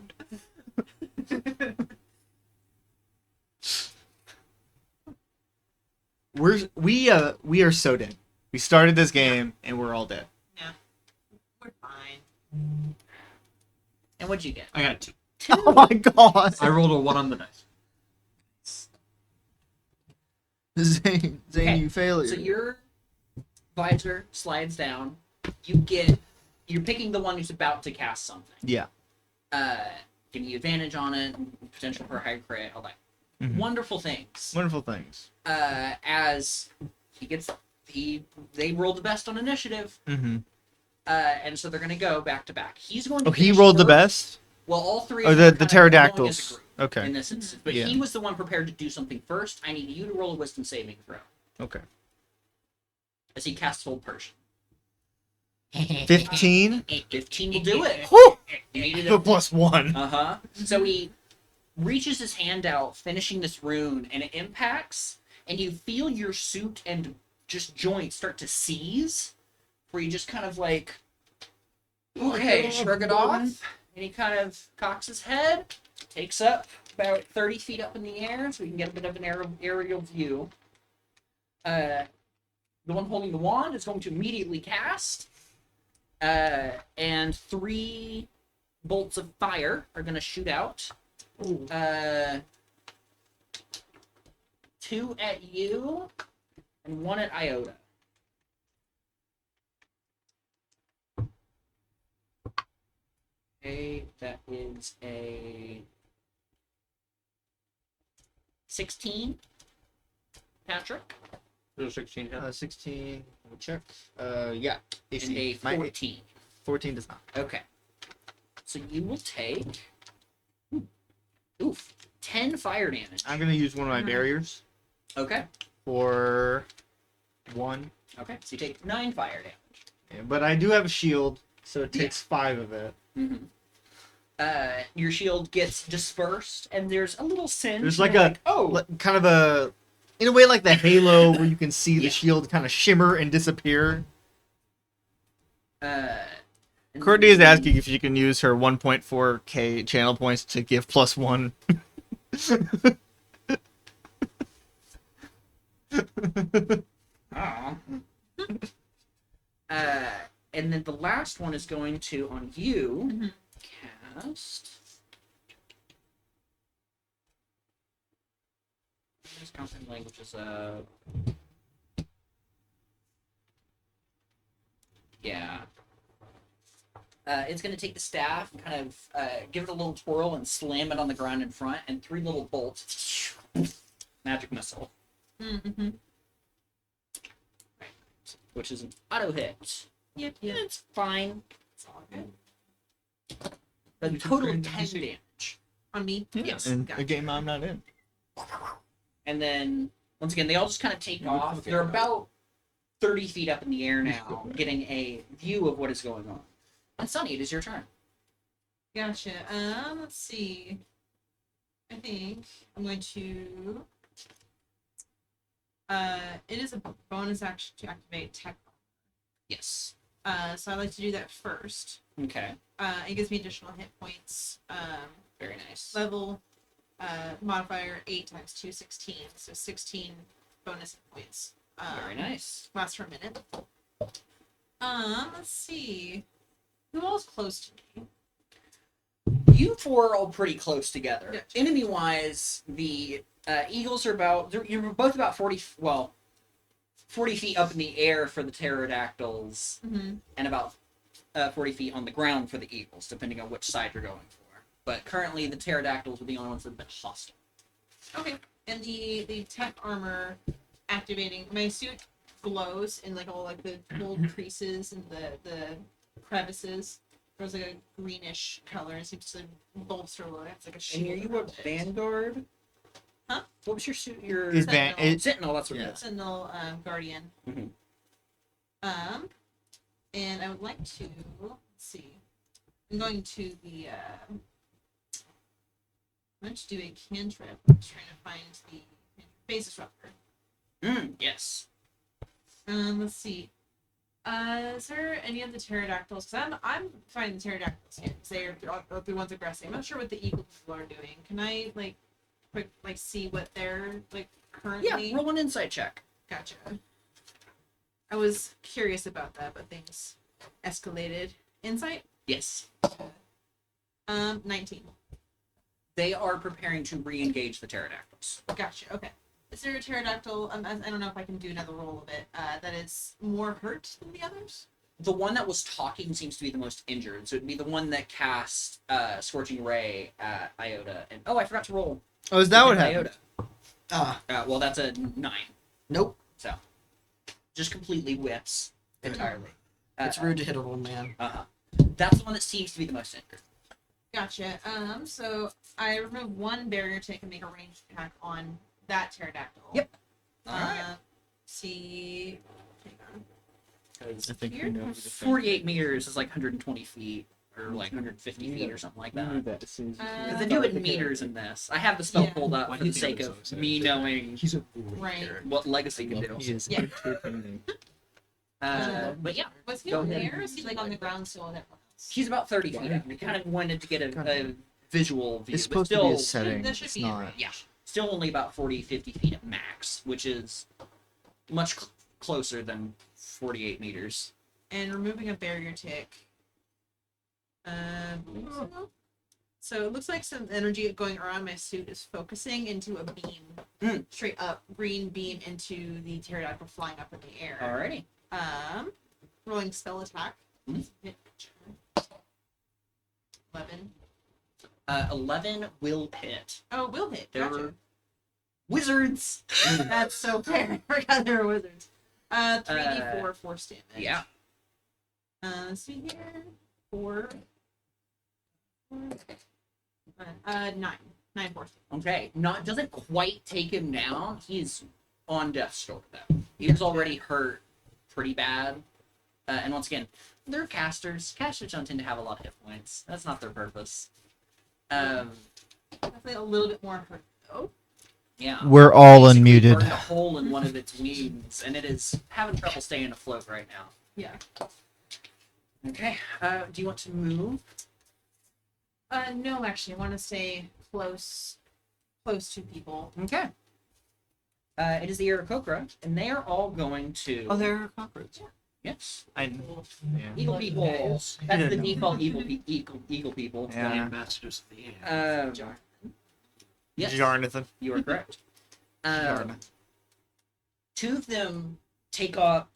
we are so dead. We started this game and we're all dead. We're fine. And what'd you get? I got 2. Oh my God, I rolled a 1 on the dice. Zane, Okay, you failure. So your visor slides down. You're picking the one who's about to cast something. Yeah. Giving you advantage on it, potential for high crit, all that. Mhm. Wonderful things. Wonderful things. As they rolled the best on initiative, Mm-hmm. and so they're going to go back to back. He's going to. Oh, he finish rolled the first. best. Well, all three. Oh, of the them are kind of going as a pterodactyls. group Okay. in this instance, but Yeah. he was the one prepared to do something first. I need you to roll a wisdom saving throw Okay. as he casts Hold Persian. 15. 15 will do it. Whew! You needed The a +1. Uh-huh. So he reaches his hand out, finishing this rune, and it impacts, and you feel your suit and just joints start to seize, where you just kind of like, okay, shrug it off, and he kind of cocks his head, takes up about 30 feet up in the air, so we can get a bit of an aerial view. The one holding the wand is going to immediately cast, and 3 bolts of fire are going to shoot out. 2 at you, and 1 at Iota. Okay, that is a 16. Patrick, There's 16 hit. 16. Let me check. Yeah. and AC. a My 14. 14 does not. Okay. So you will take 10 fire damage. I'm gonna use one of my barriers Okay. for 1. Okay. So you take 9 fire damage. Yeah, but I do have a shield, so it Yeah. takes 5 of it. Mm-hmm. Your shield gets dispersed, and there's a little singe. There's and like you're a oh, kind of a, in a way, like the halo where you can see the Yeah. shield kind of shimmer and disappear. and Courtney is asking if you can use her 1.4k channel points to give +1. Aw. And then the last one is going to, on you, cast. This counting language is yeah. It's going to take the staff, kind of give it a little twirl, and slam it on the ground in front, and 3 little bolts. Magic missile, Mm-hmm. which is an auto hit. Yep. It's fine. It's all good. A You can total of train 10 them to damage. On me. Yes. In Gotcha. a game I'm not in. And then, once again, they all just kind of take off. They're about 30 feet up in the air now, getting a view of what is going on. And Sunny, it is your turn. Gotcha. Let's see. I think I'm going to. It is a bonus action to activate tech. Yes. So I like to do that first. Okay. It gives me additional hit points. Very nice. Level modifier 8 times 2, 16. So 16 bonus hit points. Very nice. Lasts for a minute. Let's see. Who all's close to me? You four are all pretty close together. Gotcha. Enemy-wise, the Eagles are about... You're both about 40 feet up in the air for the pterodactyls, Mm-hmm. and about 40 feet on the ground for the Eagles, depending on which side you're going for. But currently, the pterodactyls are the only ones that have been hostile. Okay. And the tech armor activating, my suit glows in like all like the gold creases and the crevices. There's like a greenish color. It seems to bolster a little. It's like a And shield. are you a around it. Vanguard? Huh? What was your suit? Your Is Sentinel. Sentinel, that's what Yeah. it is. Sentinel Guardian. Mhm. And I would like to let's see. I'm going to the I'm going to do a cantrip. I'm just trying to find the phase disruptor. Yes. Let's see. Is there any of the pterodactyls? Because I'm finding the pterodactyls here. 'Cause they are the ones aggressing. I'm not sure what the eagles are doing. Can I quick see what they're currently? Yeah, roll an insight check. Gotcha. I was curious about that, but things escalated. Insight? Yes. 19. They are preparing to re-engage the pterodactyls. Gotcha. Okay. Is there a pterodactyl? I don't know if I can do another roll of it. That is more hurt than the others. The one that was talking seems to be the most injured, so it'd be the one that cast Scorching Ray at Iota. And I forgot to roll. Oh, is that what Iota. happened? Well, that's a 9. Nope. So, just completely whips entirely. It's rude to hit a one man. That's the one that seems to be the most injured. Gotcha. So I remove one barrier tick and make a ranged attack on that pterodactyl. Yep. All right. See. Hang on. Because I think Here? we know. 48 meters is like 120 feet, or like 150 feet, or something like that. Because Uh, they do it in meters in this. I have the spell Yeah. pulled up Why for do the you sake think I'm of so me excited? knowing He's a great Right. character. what Legacy can do. He is Yeah. entertaining. But yeah, Was he Go on ahead. there, or is he on the ground still with everyone else? he's about 30 feet up. We kind of wanted to get a visual view. It's but supposed to still, be a setting. that should It's be not. Yeah, still only about 40, 50 feet at max, which is much closer than 48 meters. And removing a barrier tick. So it looks like some energy going around my suit is focusing into a beam, straight up, green beam into the pterodactyl flying up in the air. Alrighty. Rolling spell attack. Mhm. 11. 11 will hit. Oh, will hit. They're Gotcha. wizards. That's so fair. I forgot they were wizards. 3d4 force damage. Yeah. Let's see here. 4. 9. 9 force damage. Okay. Doesn't quite take him down. He's on death's door though. He was already hurt pretty bad. And once again, they're casters. Casters don't tend to have a lot of hit points. That's not their purpose. Definitely a little bit more hurt though. Yeah. We're all Basically unmuted. burned a hole in one of its wings, and it is having trouble staying afloat right now. Yeah. Okay. Do you want to move? No, actually, I want to stay close to people. Okay. It is the Aarakocra, and they are all going to. Oh, they're cockroaches. Yes. Yeah. Eagle people. That's didn't the know. default eagle people. Yeah. Ambassadors of the air. Yes. Jarnathan. You are correct. Jarna. Two of them take off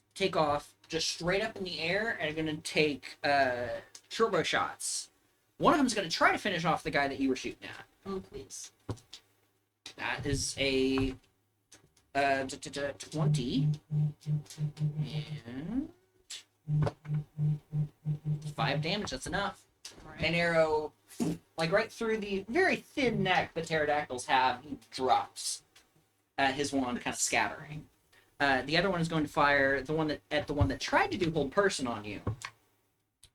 just straight up in the air and are going to take turbo shots. One of them is going to try to finish off the guy that you were shooting at. Oh, please. That is a 20 and 5 damage. That's enough. An arrow, like right through the very thin neck the pterodactyls have, he drops. His wand kind of scattering. The other one is going to fire the one that tried to do hold person on you.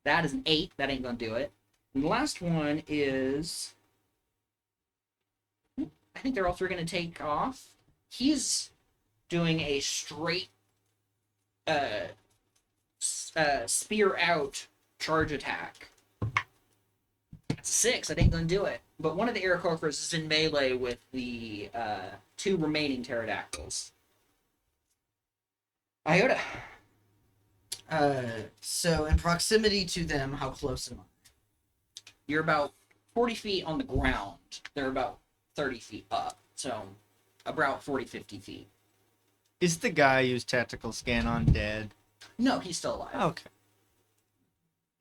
That is an 8. That ain't gonna do it. And the last one is, I think they're all three gonna take off. He's doing a straight spear out charge attack. That's 6. That ain't gonna do it. But one of the Aarakocras is in melee with the 2 remaining pterodactyls. Iota. So in proximity to them, how close am I? You're about 40 feet on the ground. They're about 30 feet up. So about 40, 50 feet. Is the guy who's tactical scan on dead? No, he's still alive. Okay.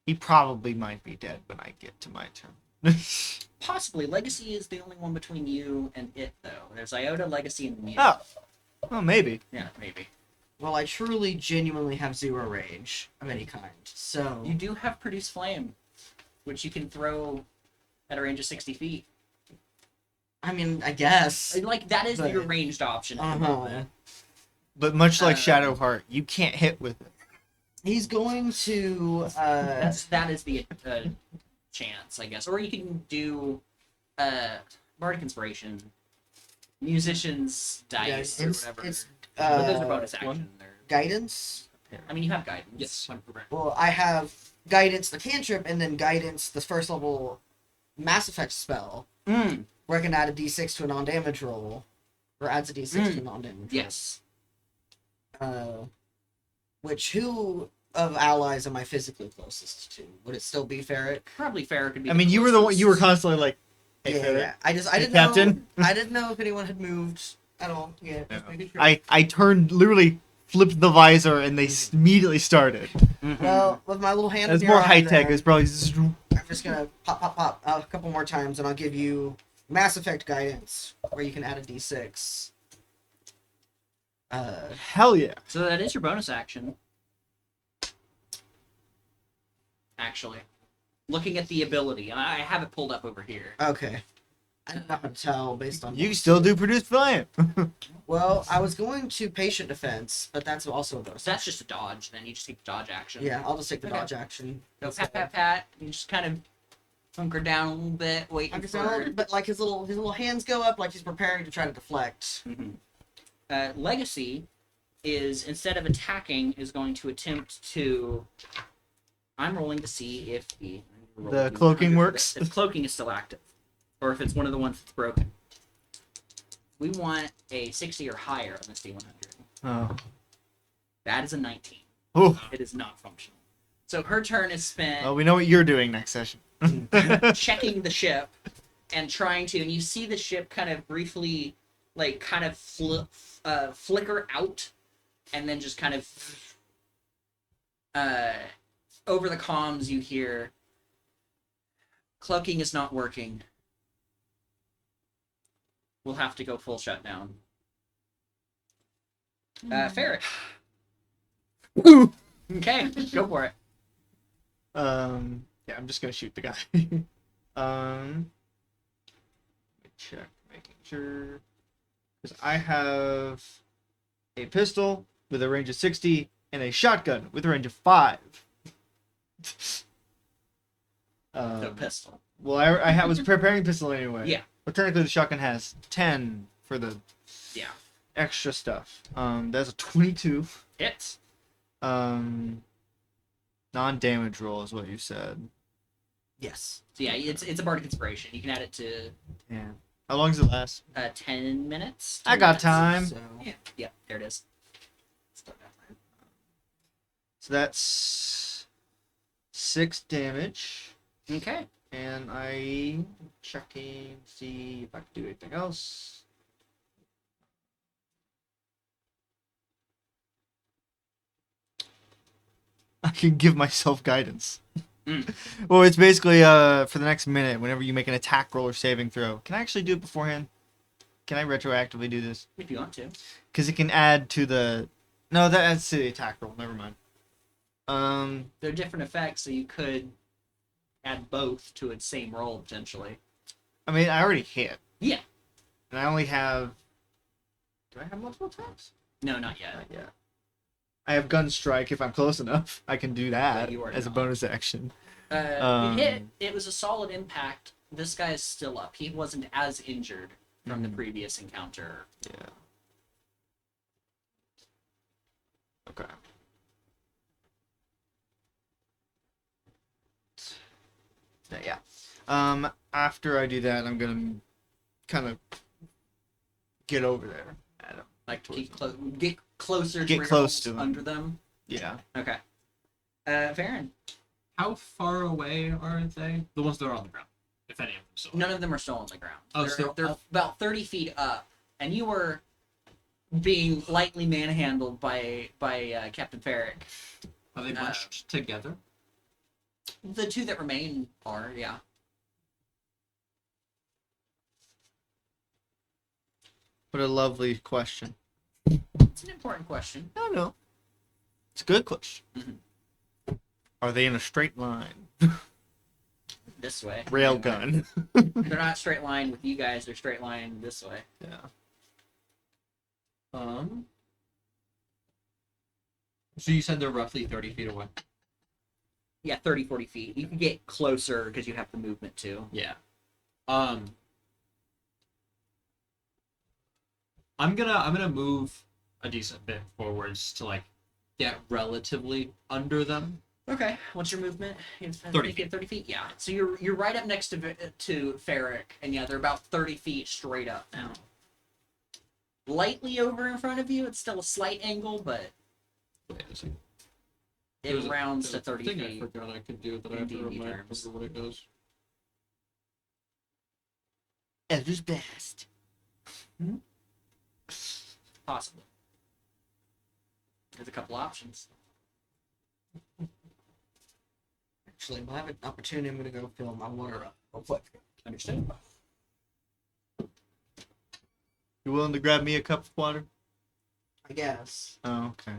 He probably might be dead when I get to my turn. Possibly. Legacy is the only one between you and it, though. There's Iota, Legacy, and me. Oh. Well, maybe. Yeah, maybe. Well, I truly, genuinely have 0 range of any kind. So You do have Produce Flame, which you can throw at a range of 60 feet. I mean, I guess. Like, that is But- your ranged option. at the Uh-huh. moment. But much like Shadowheart, you can't hit with it. He's going to. That is the chance, I guess. Or you can do Bardic Inspiration, Musician's Dice, or whatever. It's But those are bonus action. one? They're- guidance. I mean, you have guidance. Yes, I'm correct. Well, I have guidance, the cantrip, and then guidance, the first level Mass Effect spell, Mm, where I can add a D6 to a non-damage roll, or adds a D6 to a non-damage. yes. Who of allies am I physically closest to? Would it still be Ferret? Probably Farrah could be. I mean, you were the one. You were constantly like, "Hey, yeah, Ferret." yeah. I Hey, didn't Captain? know. I didn't know if anyone had moved at all. Yeah, just Yeah. making sure. I turned, literally flipped the visor, and they immediately started. Well, with my little hand. It's in your more eye high tech. there, It's probably just, I'm just gonna pop a couple more times, and I'll give you Mass Effect guidance, where you can add a D6. hell yeah. So that is your bonus action. Actually, looking at the ability, and I have it pulled up over here. Okay. I don't know how to tell based on. You can still do produce flame. Well, I was going to patient defense, but that's also a bonus. So that's just a dodge. Then you just take the dodge action. Yeah, I'll just take the Okay. dodge action. Go pat pat pat. You just kind of hunker down a little bit, waiting for. But like his little hands go up, like he's preparing to try to deflect. Legacy is, instead of attacking, is going to attempt to. I'm rolling to see if the cloaking works? If cloaking is still active, or if it's one of the ones that's broken. We want a 60 or higher on this D100. Oh. That is a 19. Oh. It is not functional. So her turn is spent Well, we know what you're doing next session. checking the ship and trying to, and you see the ship kind of briefly, like, kind of flicker out, and then just kind of over the comms you hear, cloaking is not working. We'll have to go full shutdown. Ferret. Okay, go for it. Yeah, I'm just gonna shoot the guy. Let me check, making sure, because I have a pistol with a range of 60 and a shotgun with a range of 5. The pistol. Well, I was preparing pistol anyway. Yeah. But technically, the shotgun has 10 for the Yeah. extra stuff. That's a 22. Hits. Non-damage roll is what you said. Yes. So yeah, it's a bardic inspiration. You can add it to Yeah. How long does it last? 10 minutes. I 10 got minutes. time. So Yeah, there it is. Still got time. So that's 6 damage. Okay. And I checking to see if I can do anything else. I can give myself guidance. Mm. Well, it's basically for the next minute, whenever you make an attack roll or saving throw. Can I actually do it beforehand? Can I retroactively do this? If you want to. Because it can add to the. No, that adds to the attack roll. Never mind. They're different effects, so you could add both to its same roll potentially. I mean, I already hit. Yeah. And I only have. Do I have multiple attacks? No, not yet. Not yet. I have gun strike. If I'm close enough, I can do that you are as a not. bonus action. It hit. It was a solid impact. This guy is still up. He wasn't as injured from the previous encounter. Yeah. Okay. Yeah. After I do that, I'm gonna kind of get over there at him. Like to get closer to Get where you're close almost to him. under them. Yeah. Okay. Varen. How far away are they? The ones that are on the ground, if any of them still. None of them are still on the ground. Oh, they're so they're all- about 30 feet up, and you were being lightly manhandled by Captain Ferrick. Are they bunched together? The two that remain are, yeah. What a lovely question. It's an important question. I don't know. It's a good question. Mhm. Are they in a straight line? This way. Railgun. They're not straight line with you guys. They're straight line this way. Yeah. So you said they're roughly 30 feet away. Yeah, 30, 40 feet. You can get closer because you have the movement too. Yeah. I'm gonna move a decent bit forwards to like get relatively under them. Okay. What's your movement? 30 feet. 30 feet. Yeah. So you're right up next to Ferrick, and yeah, they're about 30 feet straight up now. Lightly over in front of you. It's still a slight angle, but Wait a second. it There's a- rounds to there's a 30 thing I feet. forgot I could do that I in have to D&D remember terms. what it goes. Elder's best. Possibly. There's a couple options. actually, when I have an opportunity, I'm gonna go fill my water up real quick. Understood. You willing to grab me a cup of water? I guess. Oh, okay.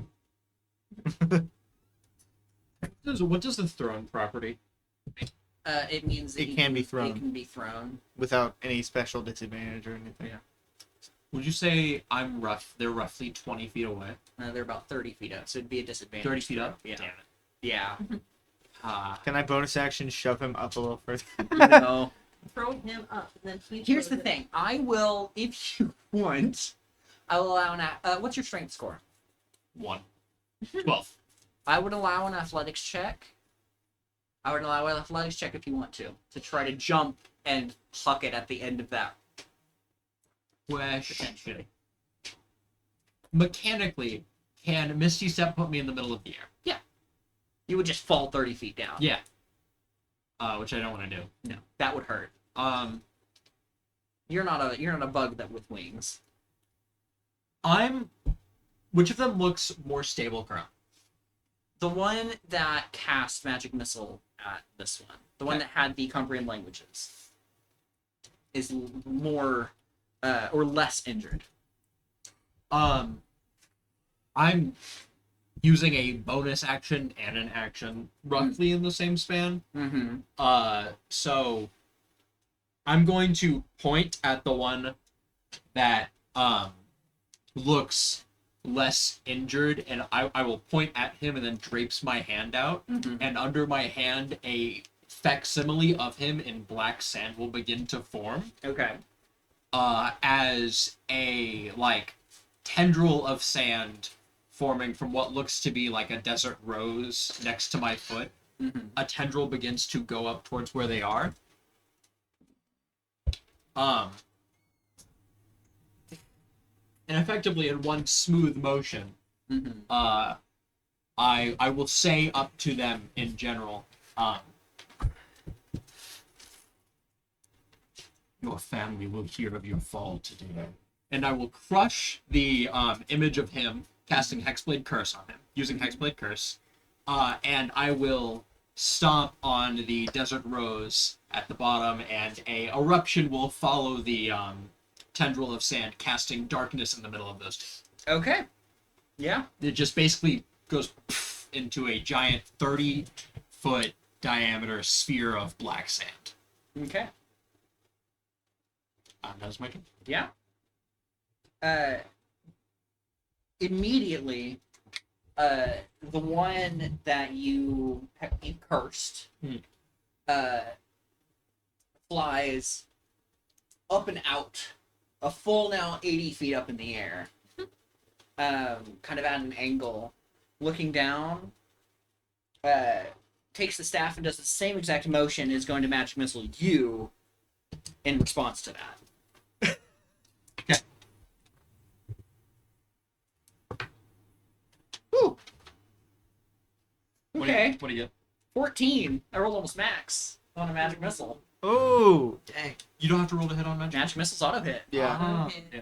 What does the throne property? It means that It you can be thrown. It can be thrown. Without any special disadvantage or anything. Yeah. Would you say they're roughly 20 feet away? They're about 30 feet up, so it'd be a disadvantage. 30 feet throw. up? Yeah. Damn it. Yeah. Can I bonus action shove him up a little further? No. Throw him up, and then he. Here's the throws it. thing. I will, if you want, I will allow what's your strength score? 1. 12. I would allow an athletics check. I would allow an athletics check if you want to try to jump and pluck it at the end of that. Question. Potentially. Mechanically, can Misty Step put me in the middle of the air? You would just fall 30 feet down. Yeah. Which I don't want to do. No, that would hurt. Um, You're not a bug that with wings. Which of them looks more stable currently? The one that cast magic missile at this one, the one Okay. that had the comprehend languages, is more or less injured. I'm using a bonus action and an action roughly in the same span. Mm-hmm. So I'm going to point at the one that looks less injured, and I will point at him and then drapes my hand out, Mm-hmm. and under my hand a facsimile of him in black sand will begin to form Okay. as a like tendril of sand forming from what looks to be like a desert rose next to my foot. Mm-hmm. A tendril begins to go up towards where they are. And effectively in one smooth motion, Mm-hmm. I will say up to them in general, your family will hear of your fall today. And I will crush the image of him casting Hexblade Curse on him, using Hexblade Curse. And I will stomp on the Desert Rose at the bottom, and a eruption will follow the tendril of sand, casting darkness in the middle of those two. Okay. Yeah. It just basically goes into a giant 30-foot diameter sphere of black sand. Okay. That was my turn. Yeah. Immediately, the one that you cursed, flies up and out, a full now 80 feet up in the air, kind of at an angle, looking down, takes the staff and does the same exact motion, is going to magic missile you in response to that. Whew. Okay. What do you get? 14. I rolled almost max on a magic missile. Oh. Dang. You don't have to roll to hit on magic. Magic missiles auto hit. Yeah. Ah, Okay. yeah.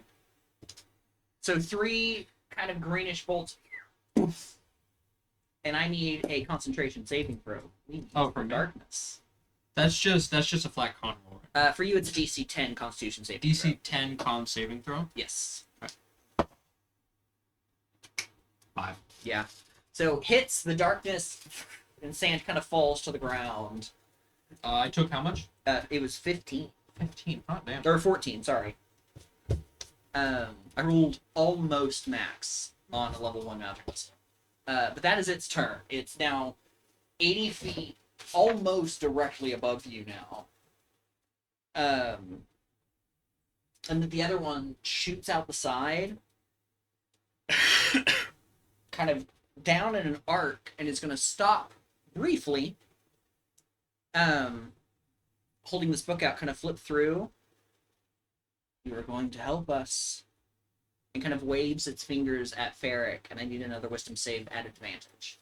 So 3 kind of greenish bolts. Poof. And I need a concentration saving throw. Oh, for from me? darkness. That's just a flat con roll. For you, it's a DC 10 Constitution saving throw. DC 10 con saving throw. Yes. 5. Yeah. So hits the darkness, and sand kind of falls to the ground. I took how much? It was 15. 15. Oh, damn. Or 14, sorry. I rolled almost max on a level 1 magic missile. But that is its turn. It's now 80 feet, almost directly above you now. And then the other one shoots out the side, kind of down in an arc, and is going to stop briefly, holding this book out, kind of flip through. You are going to help us. And kind of waves its fingers at Ferric, and I need another wisdom save at advantage.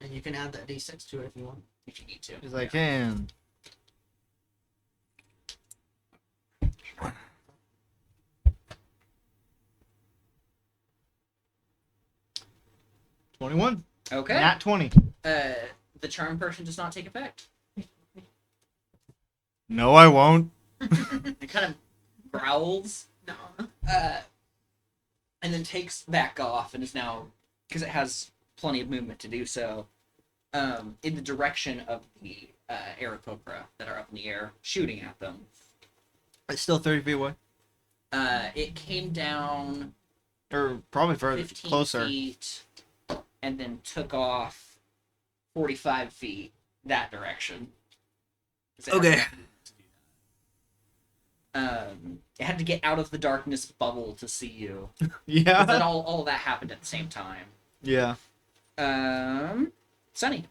And you can add that D6 to it if you want. If you need to. As I can. $21. Okay. Nat 20. The charm person does not take effect. No, I won't. It kind of growls, No. and then takes back off, and is now, because it has plenty of movement to do so, in the direction of the Aarakocra that are up in the air, shooting at them. It's still 30 feet away. It came down Or probably further, 15 closer. feet, and then took off 45 feet that direction. Okay. It had to get out of the darkness bubble to see you. Yeah. Then all of that happened at the same time. Yeah. Sunny.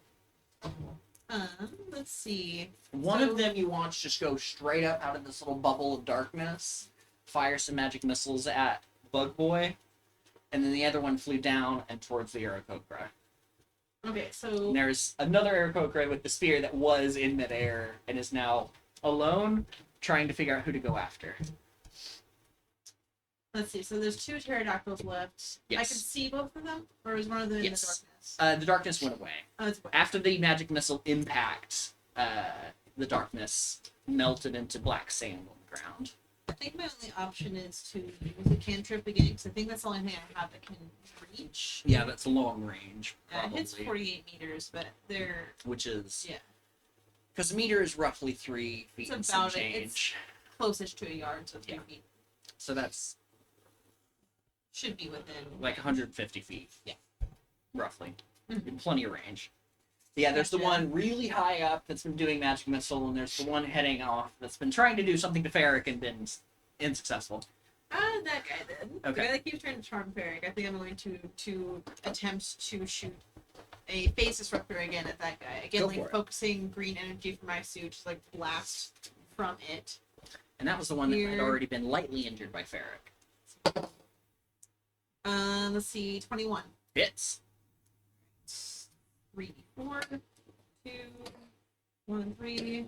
Let's see. One So- of them you watch just go straight up out of this little bubble of darkness, fire some magic missiles at Bug Boy, and then the other one flew down and towards the Aarakocra. Okay, so And there's another Aarakocra with the spear that was in midair and is now alone, trying to figure out who to go after. let's see. So there's 2 pterodactyls left. I Yes. can see both of them, or is one of them in the Yes. darkness? The darkness went away. Oh, it's After the magic missile impact, the darkness melted into black sand on the ground. I think my only option is to use a cantrip again, because I think that's the only thing I have that can reach. Yeah, that's a long range, It probably. hits 48 meters, but they're Which is... Yeah. Because a meter is roughly 3 feet It's and some about it. It's- change. closest to a yard, so 3 Yeah. feet So that's should be within. like 150 feet. Yeah. Roughly. Mhm. Plenty of range. Yeah, there's the Gotcha. one really high up that's been doing magic missile, and there's the one heading off that's been trying to do something to Ferric and been unsuccessful. That guy did. Okay. The guy that keeps trying to charm Ferric. I think I'm going to attempt to shoot a phase disruptor again at that guy. Again, Go like for it. focusing green energy from my suit to like blast from it. And that was the one that had Here. already been lightly injured by Ferric. Let's see, 21. Hits. 3, 4, 2, 1, 3.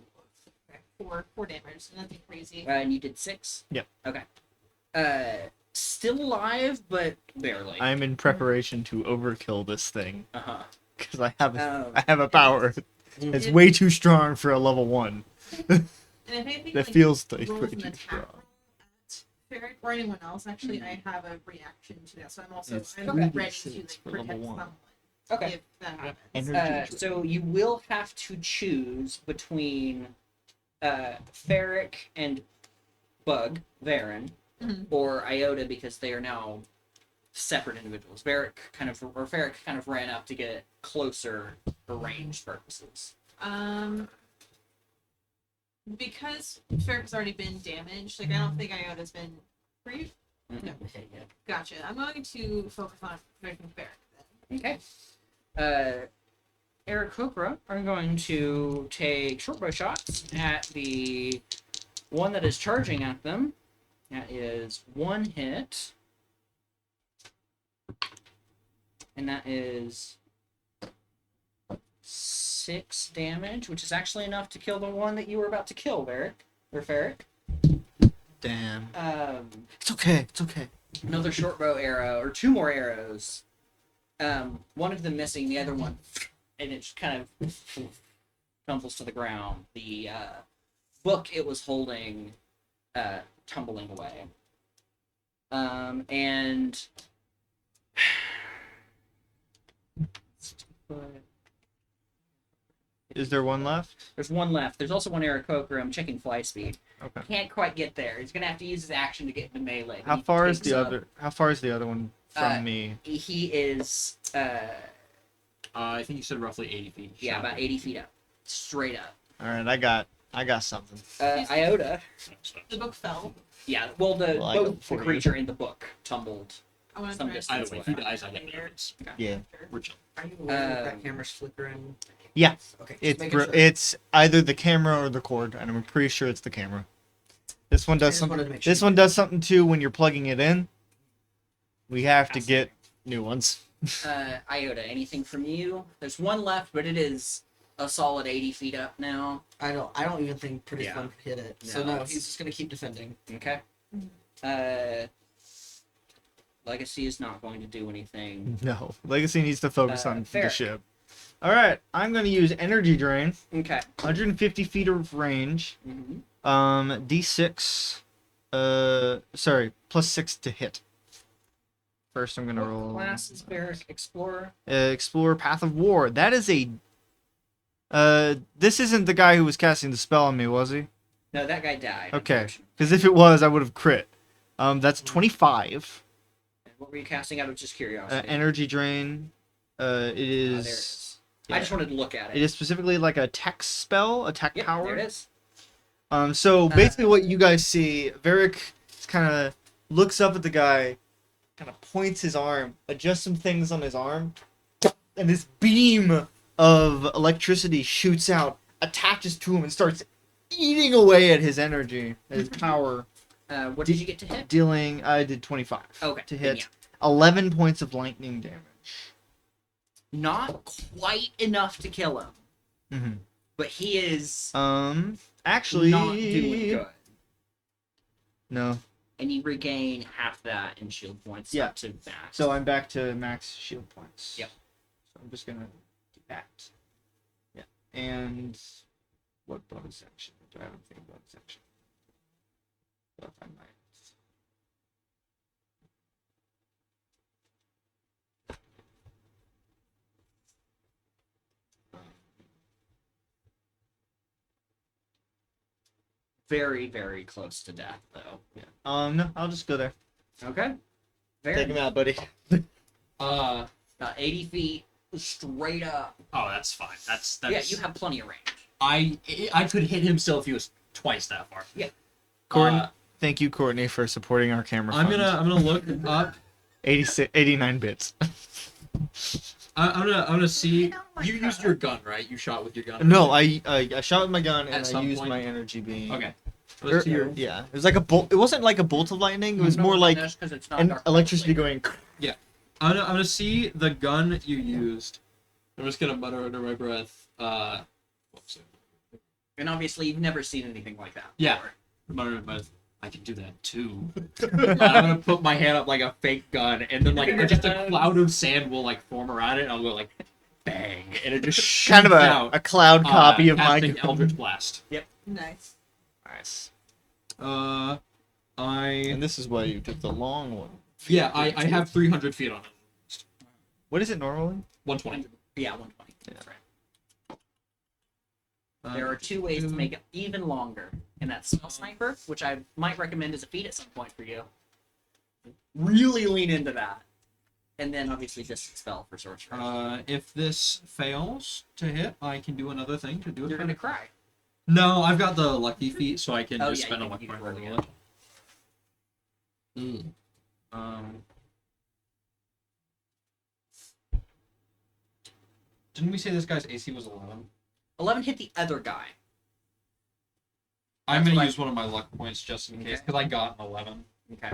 Okay, 4 damage. Nothing crazy. And you did 6? Yep. Okay. Still alive, but barely. I'm in preparation to overkill this thing Uh-huh. because I have Um, I have a power that's way too strong for a level 1. And if anything, That like, feels like rolls way an too attack strong. roll at Ferric or anyone else, actually, I have a reaction to that. So I'm also It's I'm okay. ready to 3d6 like for level protect 1. someone Okay. if that happens. Energy So you will have to choose between Ferric and Bug, Varen, Mhm. or Iota because they are now separate individuals. Ferric kind of ran up to get closer for range purposes. Because Ferric has already been damaged, like I don't think Iota's been briefed. No. Gotcha. I'm going to focus on protecting Ferric then. Okay. Eric Hokra are going to take shortbow shots at the one that is charging at them. That is 1 hit. And that is 6 damage, which is actually enough to kill the one that you were about to kill, Ferric. Damn. Um, It's okay. It's okay. another shortbow arrow, or 2 more arrows. One of them missing, the other one, and it just kind of tumbles to the ground. The book it was holding tumbling away. And Is there one left? there's one left. There's also one Eric Coker. I'm checking fly speed. Okay. Can't quite get there. He's gonna have to use his action to get into melee. How He far is takes the up- other? How far is the other one from me? He is I think you said roughly 80 feet. yeah, Shot. about 80 feet up, straight up. All right, I got something. Iota. The book fell. Yeah, well, Well, I got both the 40. creature in the book tumbled. I want to Some try distance Either way, if he dies, I get nervous. Yeah. We're chill. Are you aware that Um, camera's flickering? Yeah. Okay. just It's making sure. it's either the camera or the cord, and I'm pretty sure it's the camera. This one I does just something. wanted to make sure. This one does something too when you're plugging it in. We have to get new ones. Iota, anything from you? There's one left, but it is a solid 80 feet up now. I don't even think Pretty Yeah. Fun could hit it. So No, no, it's- he's just gonna keep defending. Okay. Legacy is not going to do anything. No, Legacy needs to focus on the fair. ship. All right, I'm gonna use Energy Drain. Okay. 150 feet of range. Mm-hmm. D6. Sorry, +6 to hit. First, I'm gonna roll. Class is Barrack Explorer. Explore Path of War. That is a. This isn't the guy who was casting the spell on me, was he? No, that guy died. Okay. unfortunately. Because if it was, I would have crit. That's 25. What were you casting out of just curiosity? Energy Drain. It There it is. is. yeah. I just wanted to look at it. It is specifically like a tech spell, a tech Yep, power. there it is. So basically, what you guys see, Varric kind of looks up at the guy, kind of points his arm, adjusts some things on his arm, and this beam of electricity shoots out, attaches to him, and starts eating away at his energy, his power, What did you get to hit? dealing. I did 25 Okay. to then hit 11 points of lightning damage. Not quite enough to kill him, Mm-hmm. but he is Actually, not doing good. No. And you regain half that in shield points Yeah. up to max. So I'm back to max shield points. Yep. So I'm just gonna do that. Yeah. And what bonus action? Do I have anything bonus action? Well, if I might. very, very close to death, though. No, I'll just go there. Okay. Take Very him out, buddy. about 80 feet straight up. Oh, that's fine. That's Yeah, you have plenty of range. I could hit him still if he was twice that far. Corin, Thank you, Courtney, for supporting our camera. I'm fund. gonna look up. 89 bits. I'm gonna see. You used your gun, right? You shot with your gun. No, I shot with my gun and At I some used point? my energy beam. Okay. Or- Let's hear. yeah, it was like a bolt. It wasn't like a bolt of lightning. It was more like because it's not an dark electricity light. going. I'm gonna see the gun you used. I'm just gonna mutter under my breath. And obviously, you've never seen anything like that. Yeah. before. Mutter under my breath. I can do that too. I'm gonna put my hand up like a fake gun, and then like just a cloud of sand will like form around it, and I'll go like bang, and it just shoots Kind of out. a cloud copy of my casting gun. Eldritch Blast. Nice. Nice. I And this is why you took the long one. I have 300 feet on it. What is it normally? 120. Yeah, 120. That's right. There are two ways to make it even longer. And that's Smell Sniper, which I might recommend as a feat at some point for you. Really lean into that. And then obviously just spell for sorcerer. If this fails to hit, I can do another thing to do it. You're gonna cry. No, I've got the lucky feat, so I can Oh, just yeah, spend a you lucky can point roll for it. it. Didn't we say this guy's AC was 11? 11 hit the other guy. I'm That's gonna what I- use one of my luck points just in case, Okay. because I got an 11. Okay.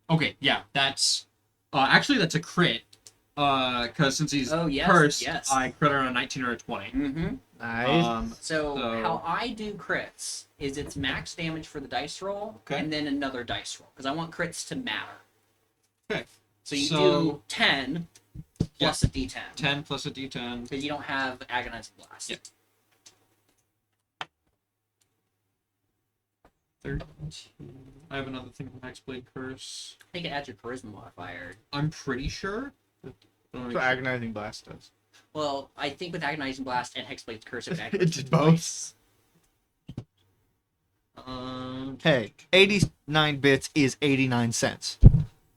Okay, yeah, that's actually that's a crit. Because since he's Oh, yes, cursed, yes. I crit on a 19 or a 20. Mm-hmm. Nice. So, So- how I do crits is it's max damage for the dice roll, Okay. and then another dice roll, because I want crits to matter. Okay. So you So- do 10 plus a d10. 10 plus a d10. Because you don't have Agonizing Blast. Yep. 13. I have another thing from Hexblade Curse. I think it adds your Charisma modifier. I'm pretty sure. That's what agonizing blast does. Well, I think with Agonizing Blast and Hexblade's Curse, it It did both. Hey, 89 bits is 89 cents.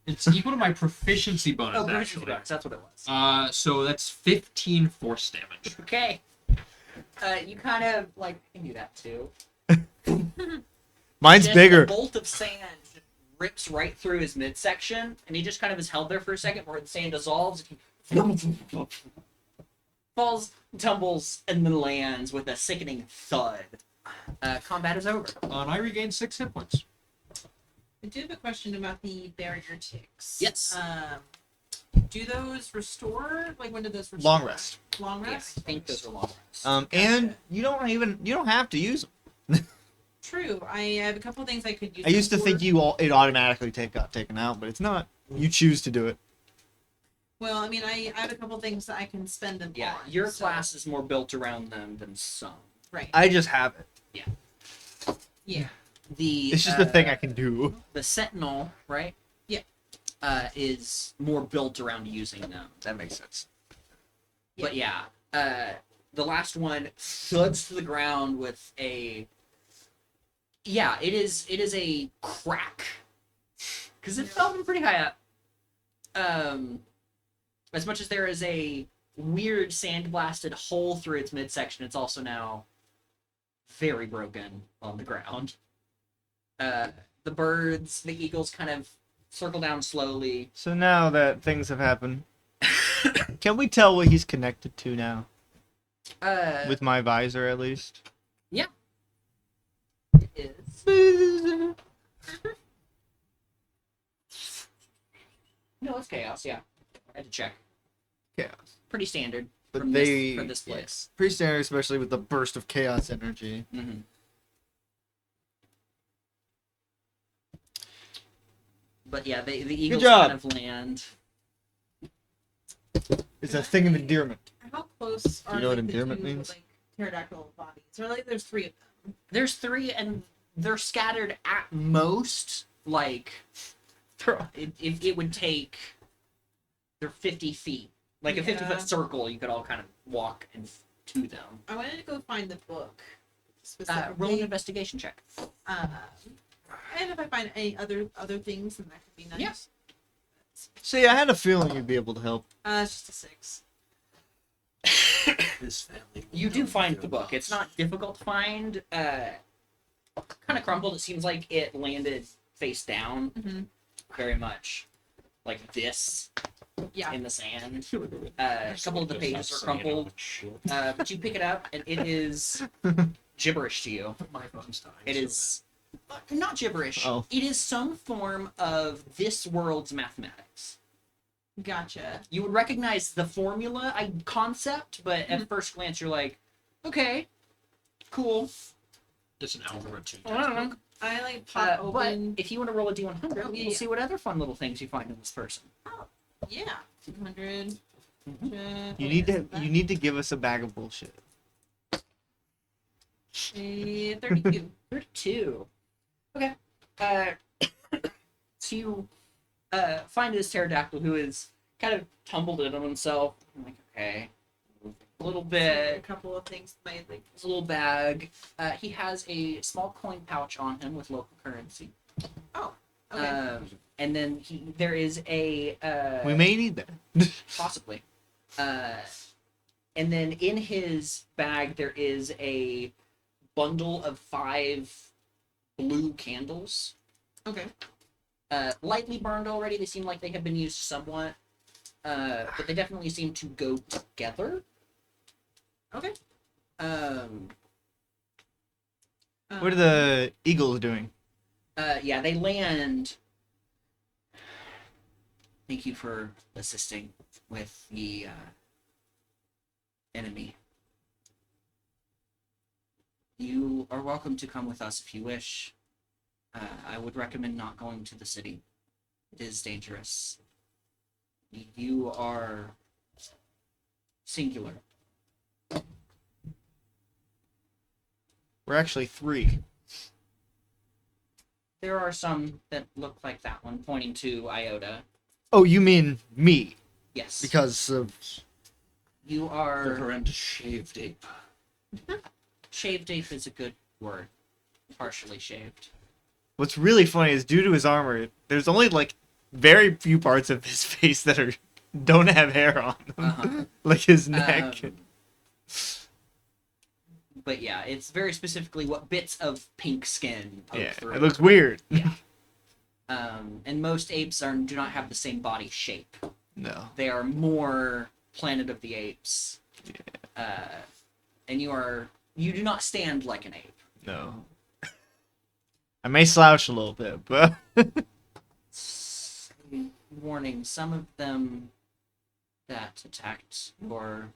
It's equal to my proficiency bonus, Oh, actually. Proficiency Bonus, that's what it was. So that's 15 force damage. Okay. You kind of, like, can do that too. Mine's Just bigger. A bolt of sand rips right through his midsection, and he just kind of is held there for a second where the sand dissolves. Falls, tumbles, and then lands with a sickening thud. Combat is over. And I regained 6 hit points. I do have a question about the barrier ticks. Yes. Do those restore? Like, when do those restore? Long rest. Long Yeah, I rest? think those are long rests. And you don't have to use them. True. I have a couple things I could use. I used to them think for. it automatically got taken out, but it's not. You choose to do it. Well, I mean, I have a couple things that I can spend them Yeah, on. your so- class is more built around them than some. Right. I just have it. Yeah. The It's just a thing I can do. The Sentinel, right? Yeah. Is more built around using them. That makes sense. But yeah, the last one thuds to the ground with a. Yeah, it is a crack, because it fell from pretty high up. As much as there is a weird sandblasted hole through its midsection, it's also now very broken on the ground. The birds, the eagles, kind of circle down slowly. So now that things have happened, can we tell what he's connected to now? With my visor, at least. It is. No, it's chaos. Yeah, I had to check. Chaos. Pretty standard But from they for this place. pretty standard, especially with the burst of chaos energy. Mm-hmm. But yeah, the eagles job. kind of land. It's a thing of endearment. How close are you know what like, the endearment two, means? like, pterodactyl bodies? Or like there's 3 of them. There's 3, and they're scattered at most. Like, it would take. They're 50 feet. Like a 50-foot Yeah. circle, you could all kind of walk to them. I wanted to go find the book specifically. Roll an investigation check. And if I find any other things, then that could be nice. Yeah. See, I had a feeling you'd be able to help. It's just a 6. His family. You do find the book. It's not difficult to find. Kind of crumpled. It seems like it landed face down, Mm-hmm. very much like this Yeah. in the sand. A couple of the pages are crumpled, but you pick it up and it is gibberish to you. My phone's dying. It is not gibberish. Oh. It is some form of this world's mathematics. Gotcha. You would recognize the formula concept, but at first glance you're like, okay, cool. It's an algebra 2 I don't know. textbook. I like pop But open. if you want to roll a d100, Oh, yeah, we'll yeah. see what other fun little things you find in this person. Yeah. 200. You need to give us a bag of bullshit. 32. 32. Okay. So you find this pterodactyl who is kind of tumbled in on himself. I'm like, okay. A little A bit. couple of things. My like. His little bag. He has a small coin pouch on him with local currency. Okay. And then there is a We may need that. possibly. And then in his bag there is a bundle of 5 blue candles. Okay. Lightly burned already. They seem like they have been used somewhat, but they definitely seem to go together. Okay. What are the eagles doing? Yeah, they land. Thank you for assisting with the enemy. You are welcome to come with us if you wish. I would recommend not going to the city. It is dangerous. You are singular. We're actually 3. There are some that look like that one, pointing to Iota. Oh, you mean me? Yes. Because of You The are... horrendous shaved ape. Shaved ape is a good word. Partially shaved. what's really funny is due to his armor, there's only like very few parts of his face that don't have hair on them, Uh-huh. like his neck. But yeah, it's very specifically what bits of pink skin poke Yeah, through. it looks weird. Yeah. And most apes do not have the same body shape. No. They are more Planet of the Apes. And you do not stand like an ape. No. I may slouch a little bit, but Warning, some of them that attacked your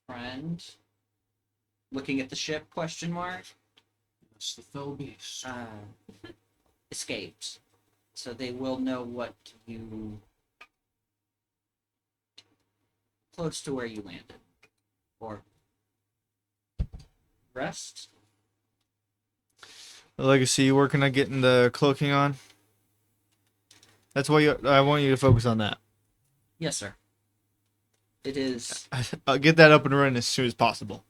friend, looking at the ship, question mark, It's the fell beast. escaped. So they will know what you... close to where you landed. Or... rest? Legacy, you working on getting the cloaking on? That's why I want you to focus on that. Yes, sir. It is I'll get that up and running as soon as possible.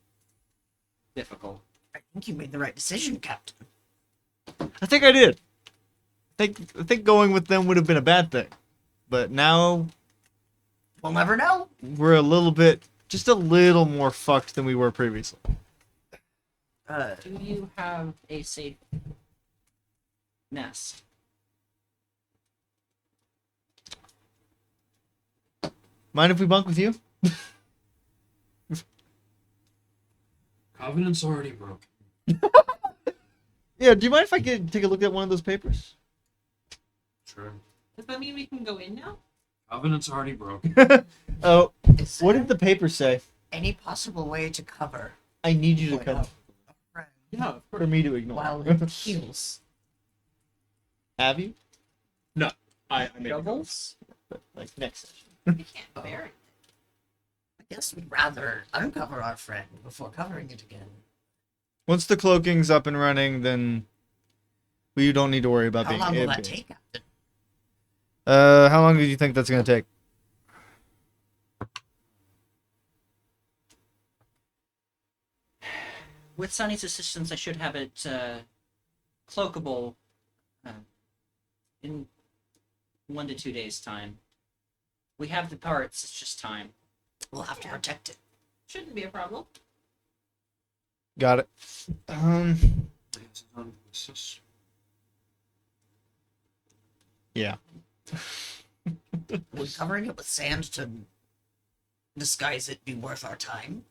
difficult. I think you made the right decision, Captain. I think I did. I think going with them would have been a bad thing, but now We'll never know. we're just a little more fucked than we were previously. Do you have a safe nest? Mind if we bunk with you? Covenant's already broken. Yeah. Do you mind if I take a look at one of those papers? Sure. Does that mean we can go in now? Covenant's already broken. Oh, Is what there did the paper say? any possible way to cover I need you to point come of a friend Yeah, of for me to ignore. while it heals? Have you? I made Shovels? Like next session. We can't bury it. I guess we'd rather uncover our friend before covering it again. Once the cloaking's up and running, then you don't need to worry about How being. long will it that being- take, Captain? How long do you think that's gonna take? With Sunny's assistance, I should have it cloakable in 1 to 2 days' time. We have the parts, it's just time. We'll have to protect it. Shouldn't be a problem. Got it. Yeah. Would covering it with sand to disguise it be worth our time?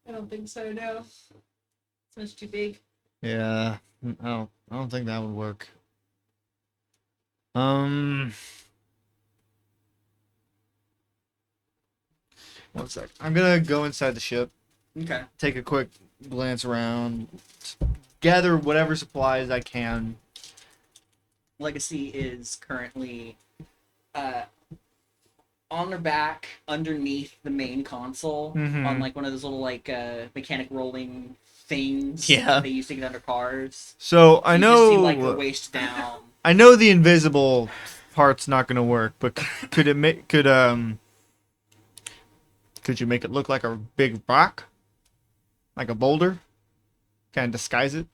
I don't think so. No, it's much too big. Yeah. I don't think that would work. One sec. I'm gonna go inside the ship, Okay. take a quick glance around, gather whatever supplies I can. Legacy is currently on their back underneath the main console Mhm. on like one of those little like mechanic rolling things Yeah. that they used to get under cars. So I You know just see like the waist down. I know the invisible part's not gonna work, but could you make it look like a big rock, like a boulder, kind of disguise it?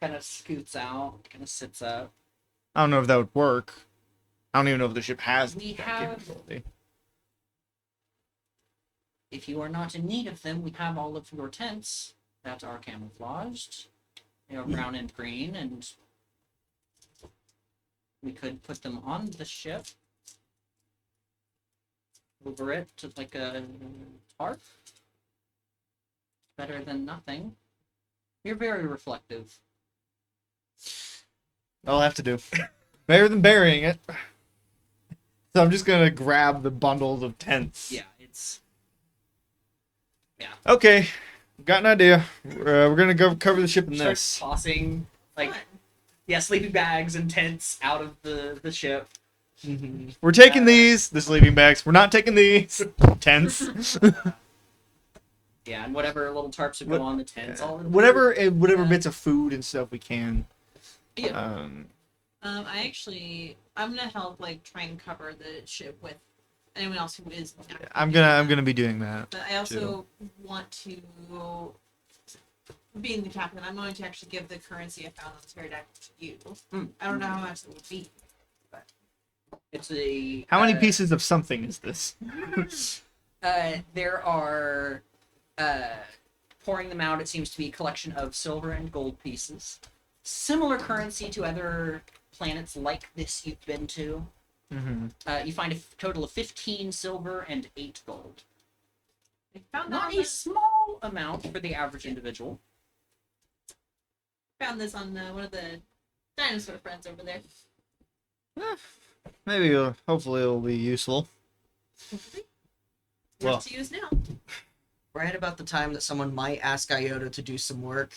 Kind of scoots out, kind of sits up. I don't know if that would work. I don't even know if the ship has We that have- capability. If you are not in need of them, we have all of your tents that are camouflaged. They are brown and green, and we could put them on the ship. Over it to like a tarp. Better than nothing. You're very reflective. I'll have to do. Better than burying it. So I'm just gonna grab the bundles of tents. Yeah, it's Okay, got an idea. We're gonna go cover the ship in starts this. tossing like sleeping bags and tents out of the ship. We're taking these, the sleeping bags. We're not taking these tents. Yeah, and whatever little tarps would go on the tents. All of whatever Yeah. bits of food and stuff we can. Yeah. I'm gonna help like try and cover the ship with anyone else who is. I'm gonna be doing that. But I also want to, being the captain, I'm going to actually give the currency I found on this very deck to you. I don't know how much it would be. It's a How many pieces of something is this? There are pouring them out. It seems to be a collection of silver and gold pieces. Similar currency to other planets like this you've been to. You find a total of 15 silver and 8 gold. I found Not that a small amount for the average individual. found this on one of the dinosaur friends over there. Maybe, hopefully, it'll be useful. Well- Yours to use now. Right about the time that someone might ask Iota to do some work,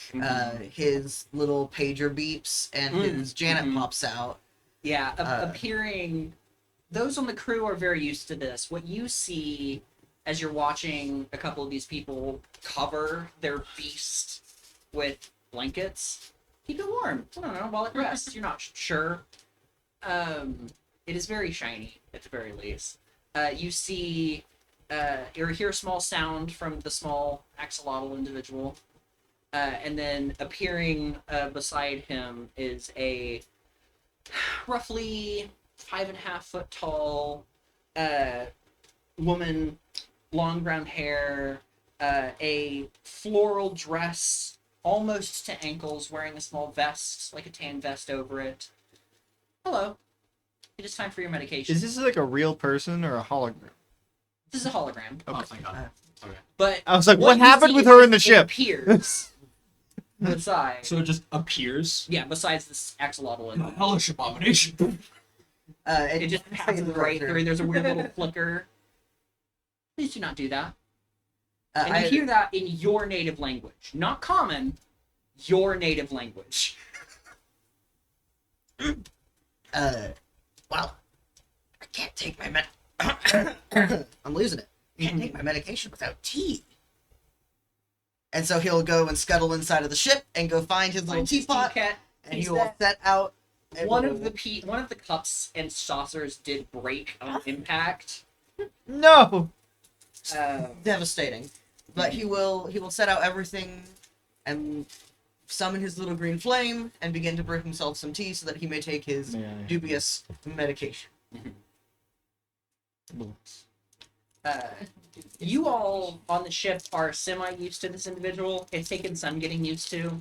his little pager beeps and his Janet pops out. Yeah, appearing. Those on the crew are very used to this. What you see as you're watching a couple of these people cover their beast with blankets, keep it warm. I don't know, while it rests. You're not sure. It is very shiny, at the very least. You see, you hear a small sound from the small axolotl individual, and then appearing beside him is a roughly 5.5 foot tall woman, long brown hair, a floral dress almost to ankles, wearing a small vest, like a tan vest over it. Hello. It is time for your medication. Is this like a real person or a hologram? This is a hologram. Oh, thank God. Okay. But I was like, what you happened see with is her in the it ship? appears beside. So it just appears. Yeah, besides this axolotl. The hellish abomination. It just passes right through. There's a weird little flicker. Please do not do that. And you hear that in your native language. Not common, your native language. Well, I can't take my I'm losing it. I can't take my medication without tea. And so he'll go and scuttle inside of the ship and go find his little Finds his teapot, teacup. and He's he will that- set out. a One little- of the cups and saucers did break on impact. No. Devastating, but he will set out everything and summon his little green flame and begin to brew himself some tea so that he may take his dubious medication. You all on the ship are semi used to this individual. It's taken some getting used to.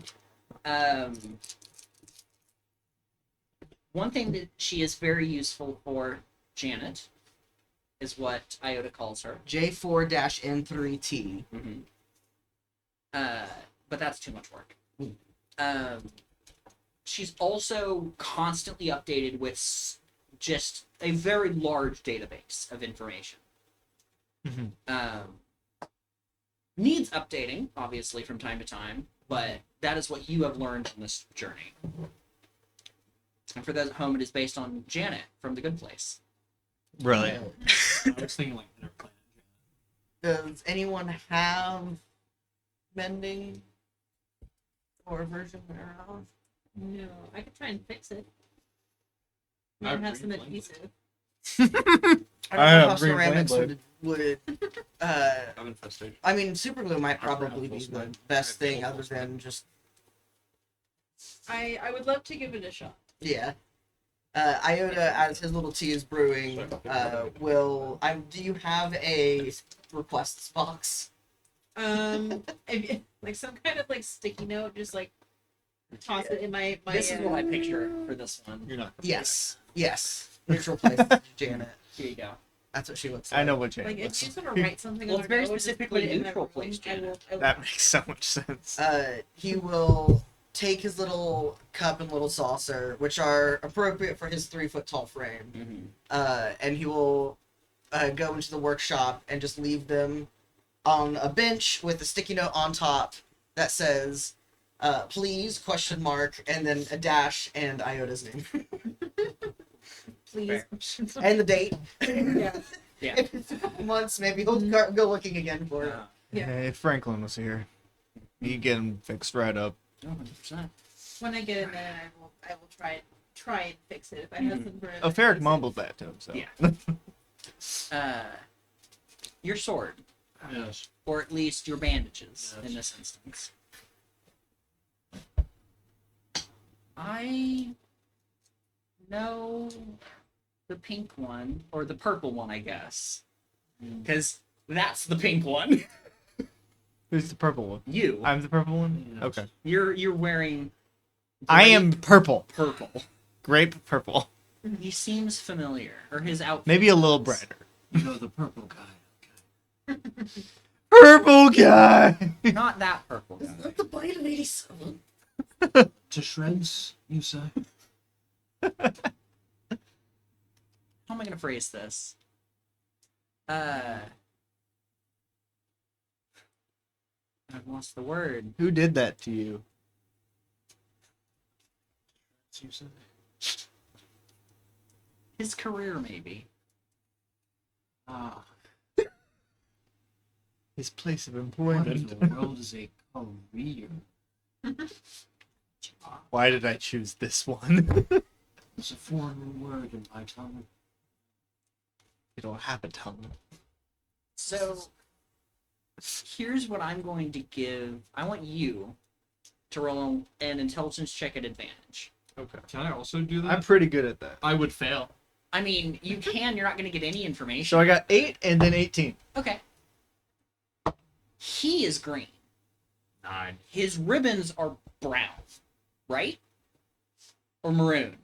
One thing that she is very useful for, Janet, is what Iota calls her. J4-N3T. Mm-hmm. But that's too much work. She's also constantly updated with just a very large database of information. Needs updating, obviously, from time to time, but that is what you have learned on this journey. And for those at home, it is based on Janet from The Good Place. Really? I was thinking like interplanet. Does anyone have mending or version thereof? No, I could try and fix it. I I have have some green flame. adhesive. I don't I know have how green ceramics flame would I'm infested. I mean, super glue might I forgot probably be full the spine. best I have thing full other spine. than just I would love to give it a shot. yeah. Iota, as his little tea is brewing, do you have a requests box? Like some kind of like sticky note, just like toss it in my. This is what I picture for this one. You're not. Yes. Neutral place, Janet. Here you go. That's what she looks like. I know what Jane Like if looks you like. just want to write something Well, on it's a very note, just specifically put it in neutral my room, place, I will- Janet. I will- That makes so much sense. He will take his little cup and little saucer, which are appropriate for his 3 foot tall frame, and he will go into the workshop and just leave them on a bench with a sticky note on top that says, please, question mark, and then a dash and Iota's name. Please. And the date. Yeah. Yeah. If it's a couple months, maybe he'll go looking again for it. Yeah. Hey, if Franklin was here, he'd get him fixed right up. 100%. When I get in there, I will try and fix it if I have some. Oh, Ferric mumbled that to himself. Yeah. Your sword, Yes. or at least your bandages Yes. in this instance. I know the pink one, or the purple one, I guess. Because that's the pink one. Who's the purple one? You. I'm the purple one? Yes. Okay. You're wearing I am purple. purple. Grape purple. He seems familiar, or his outfit. Maybe a little does. brighter. You know the purple guy. Purple guy! Not that purple guy. Not the bite of 87. To shreds, you say? How am I gonna phrase this? I've lost the word. Who did that to you? You say? His career, maybe. Ah, His place of what in employment. the world is a career? Why did I choose this one? It's a foreign word in my tongue. You don't have a tongue. So, here's what I'm going to give. I want you to roll an intelligence check at advantage. Okay. Can I also do that? I'm pretty good at that. I would fail. I mean, you can. You're not going to get any information. So I got 8 and then 18. Okay. He is green. 9. His ribbons are brown, right? Or maroon.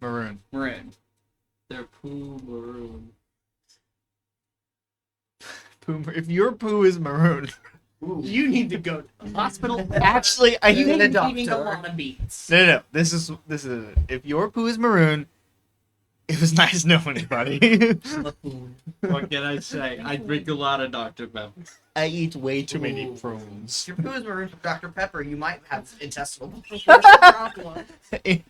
Maroon. Maroon. They're poo maroon. Poo, if your poo is maroon. You need to go to the hospital. Actually, I You've need a been eating a doctor. lot of beets. No. This is it. If your poo is maroon, it was nice knowing you, buddy. What can I say? I drink a lot of Dr. Pepper. I eat way too many Ooh. prunes. If your poo is maroon from Dr. Pepper, you might have intestinal. problem.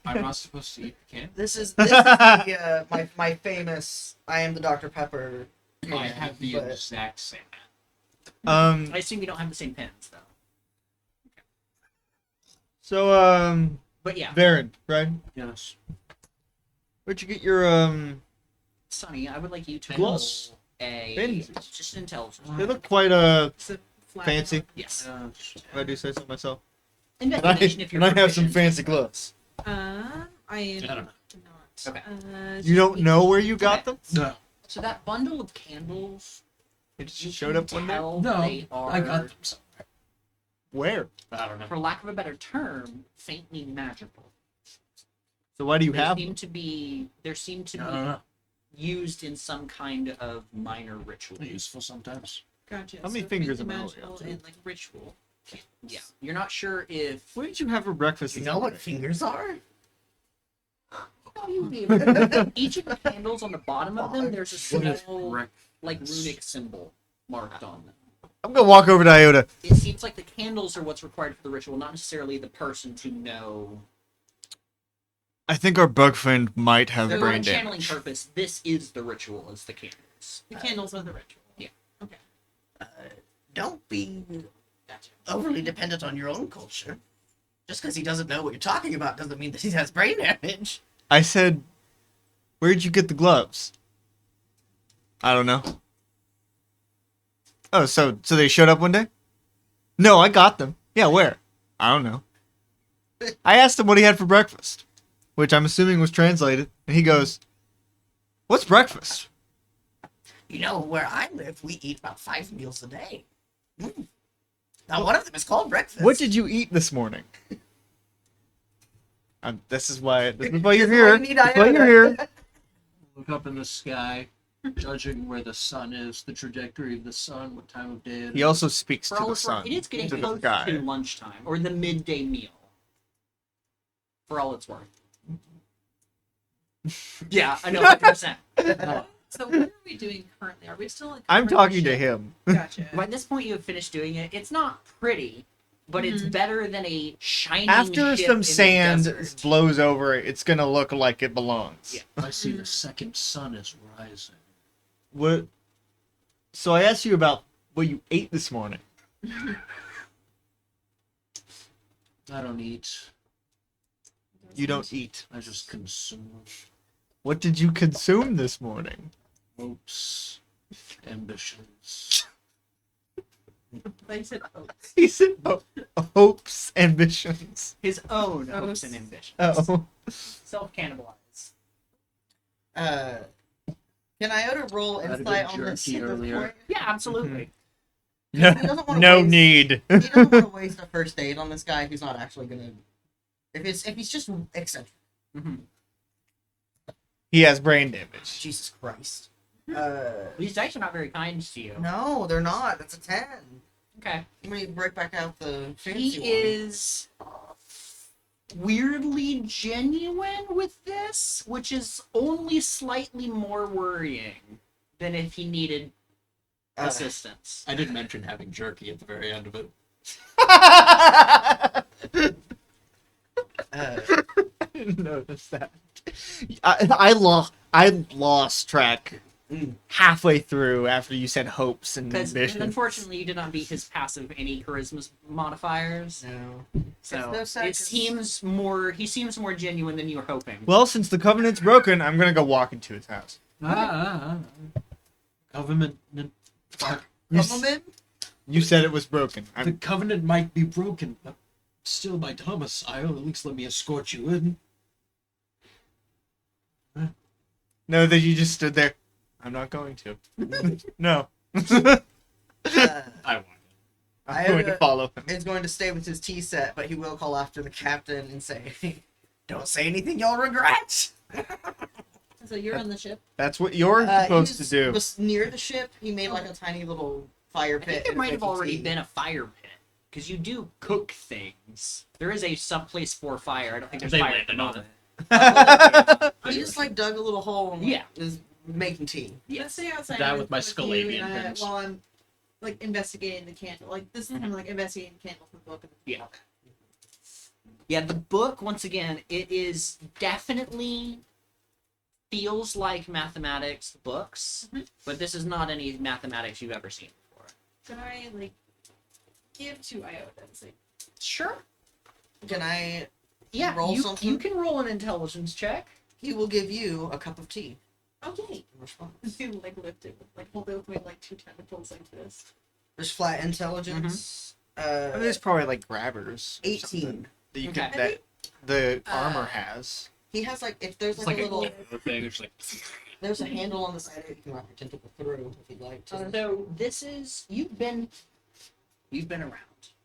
I'm not supposed to eat candy. This is the, my famous I am the Dr. Pepper. I have the but- exact same. Um. I assume you don't have the same pens, though. So But yeah, Varen, right? Yes. Where'd you get your Sonny, I would like you to Gloves? roll a Pens. just an intelligence. They look quite It's a flat fancy. one. Yes. If I do say so myself. And Investigation if you're I have some proficient. fancy gloves. I am I don't know. not. Okay. You don't know where you got them? No. So that bundle of candles It just showed up one day. Tell No, they are, I got them somewhere. Where? I don't know. for lack of a better term, faintly magical. So why do you They have? seem to be. They seem to I don't know. be used in some kind of minor ritual. Useful sometimes. Gotcha. How many so fingers faintly am I holding magical up to? and like ritual. Yeah, you're not sure if. What did you have for breakfast? You this know what morning? fingers are? Oh, you'd be able to- Each of the candles on the bottom of them, there's a What is small, rec- like runic symbol marked on them. I'm gonna walk over to Iota. It seems like the candles are what's required for the ritual, not necessarily the person to know. I think our bug friend might have So, for brain a channeling damage. purpose, this is the ritual, is the candles. The candles are the ritual. Yeah. Okay. Don't be Gotcha. overly dependent on your own culture. Just because he doesn't know what you're talking about doesn't mean that he has brain damage. I said, "Where'd you get the gloves?" I don't know. Oh, so they showed up one day? No, I got them. Yeah, where? I don't know. I asked him what he had for breakfast, which I'm assuming was translated, and he goes, "What's breakfast?" You know, where I live, we eat about 5 meals a day. Now, one of them is called breakfast. What did you eat this morning? This is why you're This is here. why you need That's why Iota. you're here. Look up in the sky, judging where the sun is, the trajectory of the sun, what time of day it is. He also speaks For to all the it's worth, sun, it is getting to the close sky. to lunchtime, or the midday meal. For all it's worth. Yeah, I know, 100%. So what are we doing currently? Are we still like I'm talking to ship? him. Gotcha. By this point, you have finished doing it. It's not pretty, but it's better than a shining After ship some in the sand desert. blows over it, it's gonna look like it belongs. Yeah. I see the second sun is rising. What? So I asked you about what you ate this morning. I don't eat. You don't eat. I just consume What did you consume this morning? hopes, ambitions. They said oats. He said hopes, ambitions. His own Oh, hopes and ambitions. Oh. Self-cannibalize. Can Iota roll I'd have insight been on this jerky at this earlier. point? Yeah, absolutely. No, He doesn't wanna no waste- need. He doesn't want to waste a first aid on this guy who's not actually gonna. If he's just eccentric, Mm-hmm. He has brain damage. Jesus Christ. These dice are not very kind to you. No, they're not. That's a 10. Okay. Let me break back out the fancy He one. is weirdly genuine with this, which is only slightly more worrying than if he needed assistance. I did mention having jerky at the very end of it. Uh, I didn't notice that. I lost track halfway through after you said hopes and Because ambitions. unfortunately, you did not beat his passive any charisma modifiers, no. so no sense. it seems more. He seems more genuine than you were hoping. Well, since the covenant's broken, I'm gonna go walk into his house. Government. Fuck. You said it was broken. The covenant might be broken, but still my domicile. At least let me escort you in. No, that you just stood there. I'm not going to. No. Uh, I want I'm going to follow him. is going to stay with his tea set, but he will call after the captain and say, "Don't say anything you'll regret." So you're on the ship. That's what you're supposed to do. Was near the ship. He made like a tiny little fire I pit. think there and might have making already tea. been a fire pit because you do cook things. There is a someplace for fire. I don't think there's They fire at the landed on moment. He just like dug a little hole and Yeah. is making tea. Let's stay outside. That with my you, Scalavian pins. while I'm like investigating the candle. Like this is kind of like investigating the candle from the book. Yeah. Yeah, the book, once again, it is definitely feels like mathematics books, but this is not any mathematics you've ever seen before. Can I like give to Iota? It's like, Sure. Can I? Yeah, Roll you something? can roll an intelligence check. He will give you a cup of tea okay. in response. To like lift it, like hold it with my like two tentacles like this. There's flat intelligence. There's probably like grabbers. or 18. something that you Okay. can, that the armor has. He has like if there's It's like, like a little. a thing. It's like There's a handle on the side of it you can wrap your tentacle through if you'd like to. So this is you've been around.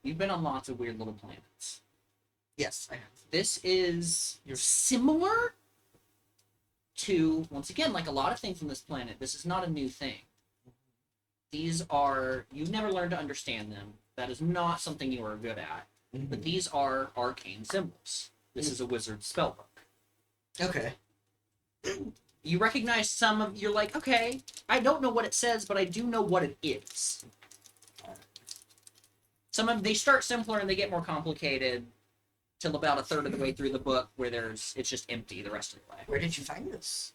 You've been on lots of weird little planets. Yes, I have. This is similar to, once again, like a lot of things on this planet. This is not a new thing. These are, you've never learned to understand them. That is not something you are good at. But these are arcane symbols. This is a wizard's spellbook. Okay. You recognize some of, you're like, okay, I don't know what it says, but I do know what it is. Some of, they start simpler and they get more complicated till about a third of the way through the book where it's just empty the rest of the way. Where did you find this?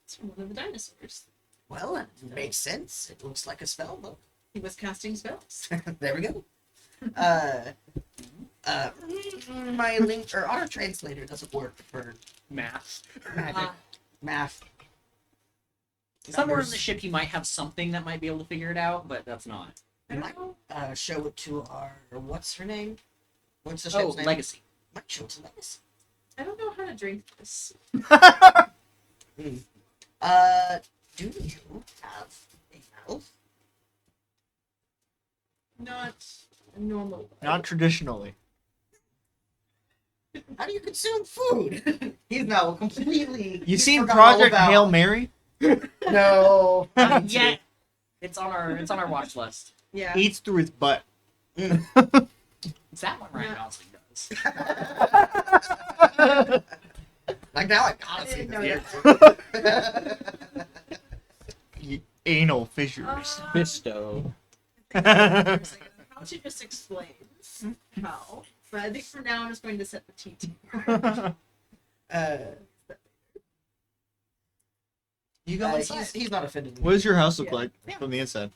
It's from one of the dinosaurs. Well, it makes sense. It looks like a spell book. He was casting spells. There we go. My link or auto translator doesn't work for Math. magic, math. Somewhere in Numbers. the ship you might have something that might be able to figure it out, but that's not. I don't know. Show it to our what's her name? What's the Oh, ship's name? Legacy. Might show it to Legacy. I don't know how to drink this. Do you have a mouth? Not a normal. Not traditionally. How do you consume food? He's now completely. You seen forgot all Project about- Hail Mary? No. Yeah, it's on our watch list. Yeah. Eats through his butt. It's that one Ryan Yeah. Gosling does. Like now I I gotta see didn't know this. that. Anal fissures. Fisto. How to just explain how. But I think for now I'm just going to set the T table. You go inside. He's not offended. What does your house look Yeah. like Yeah. from the inside?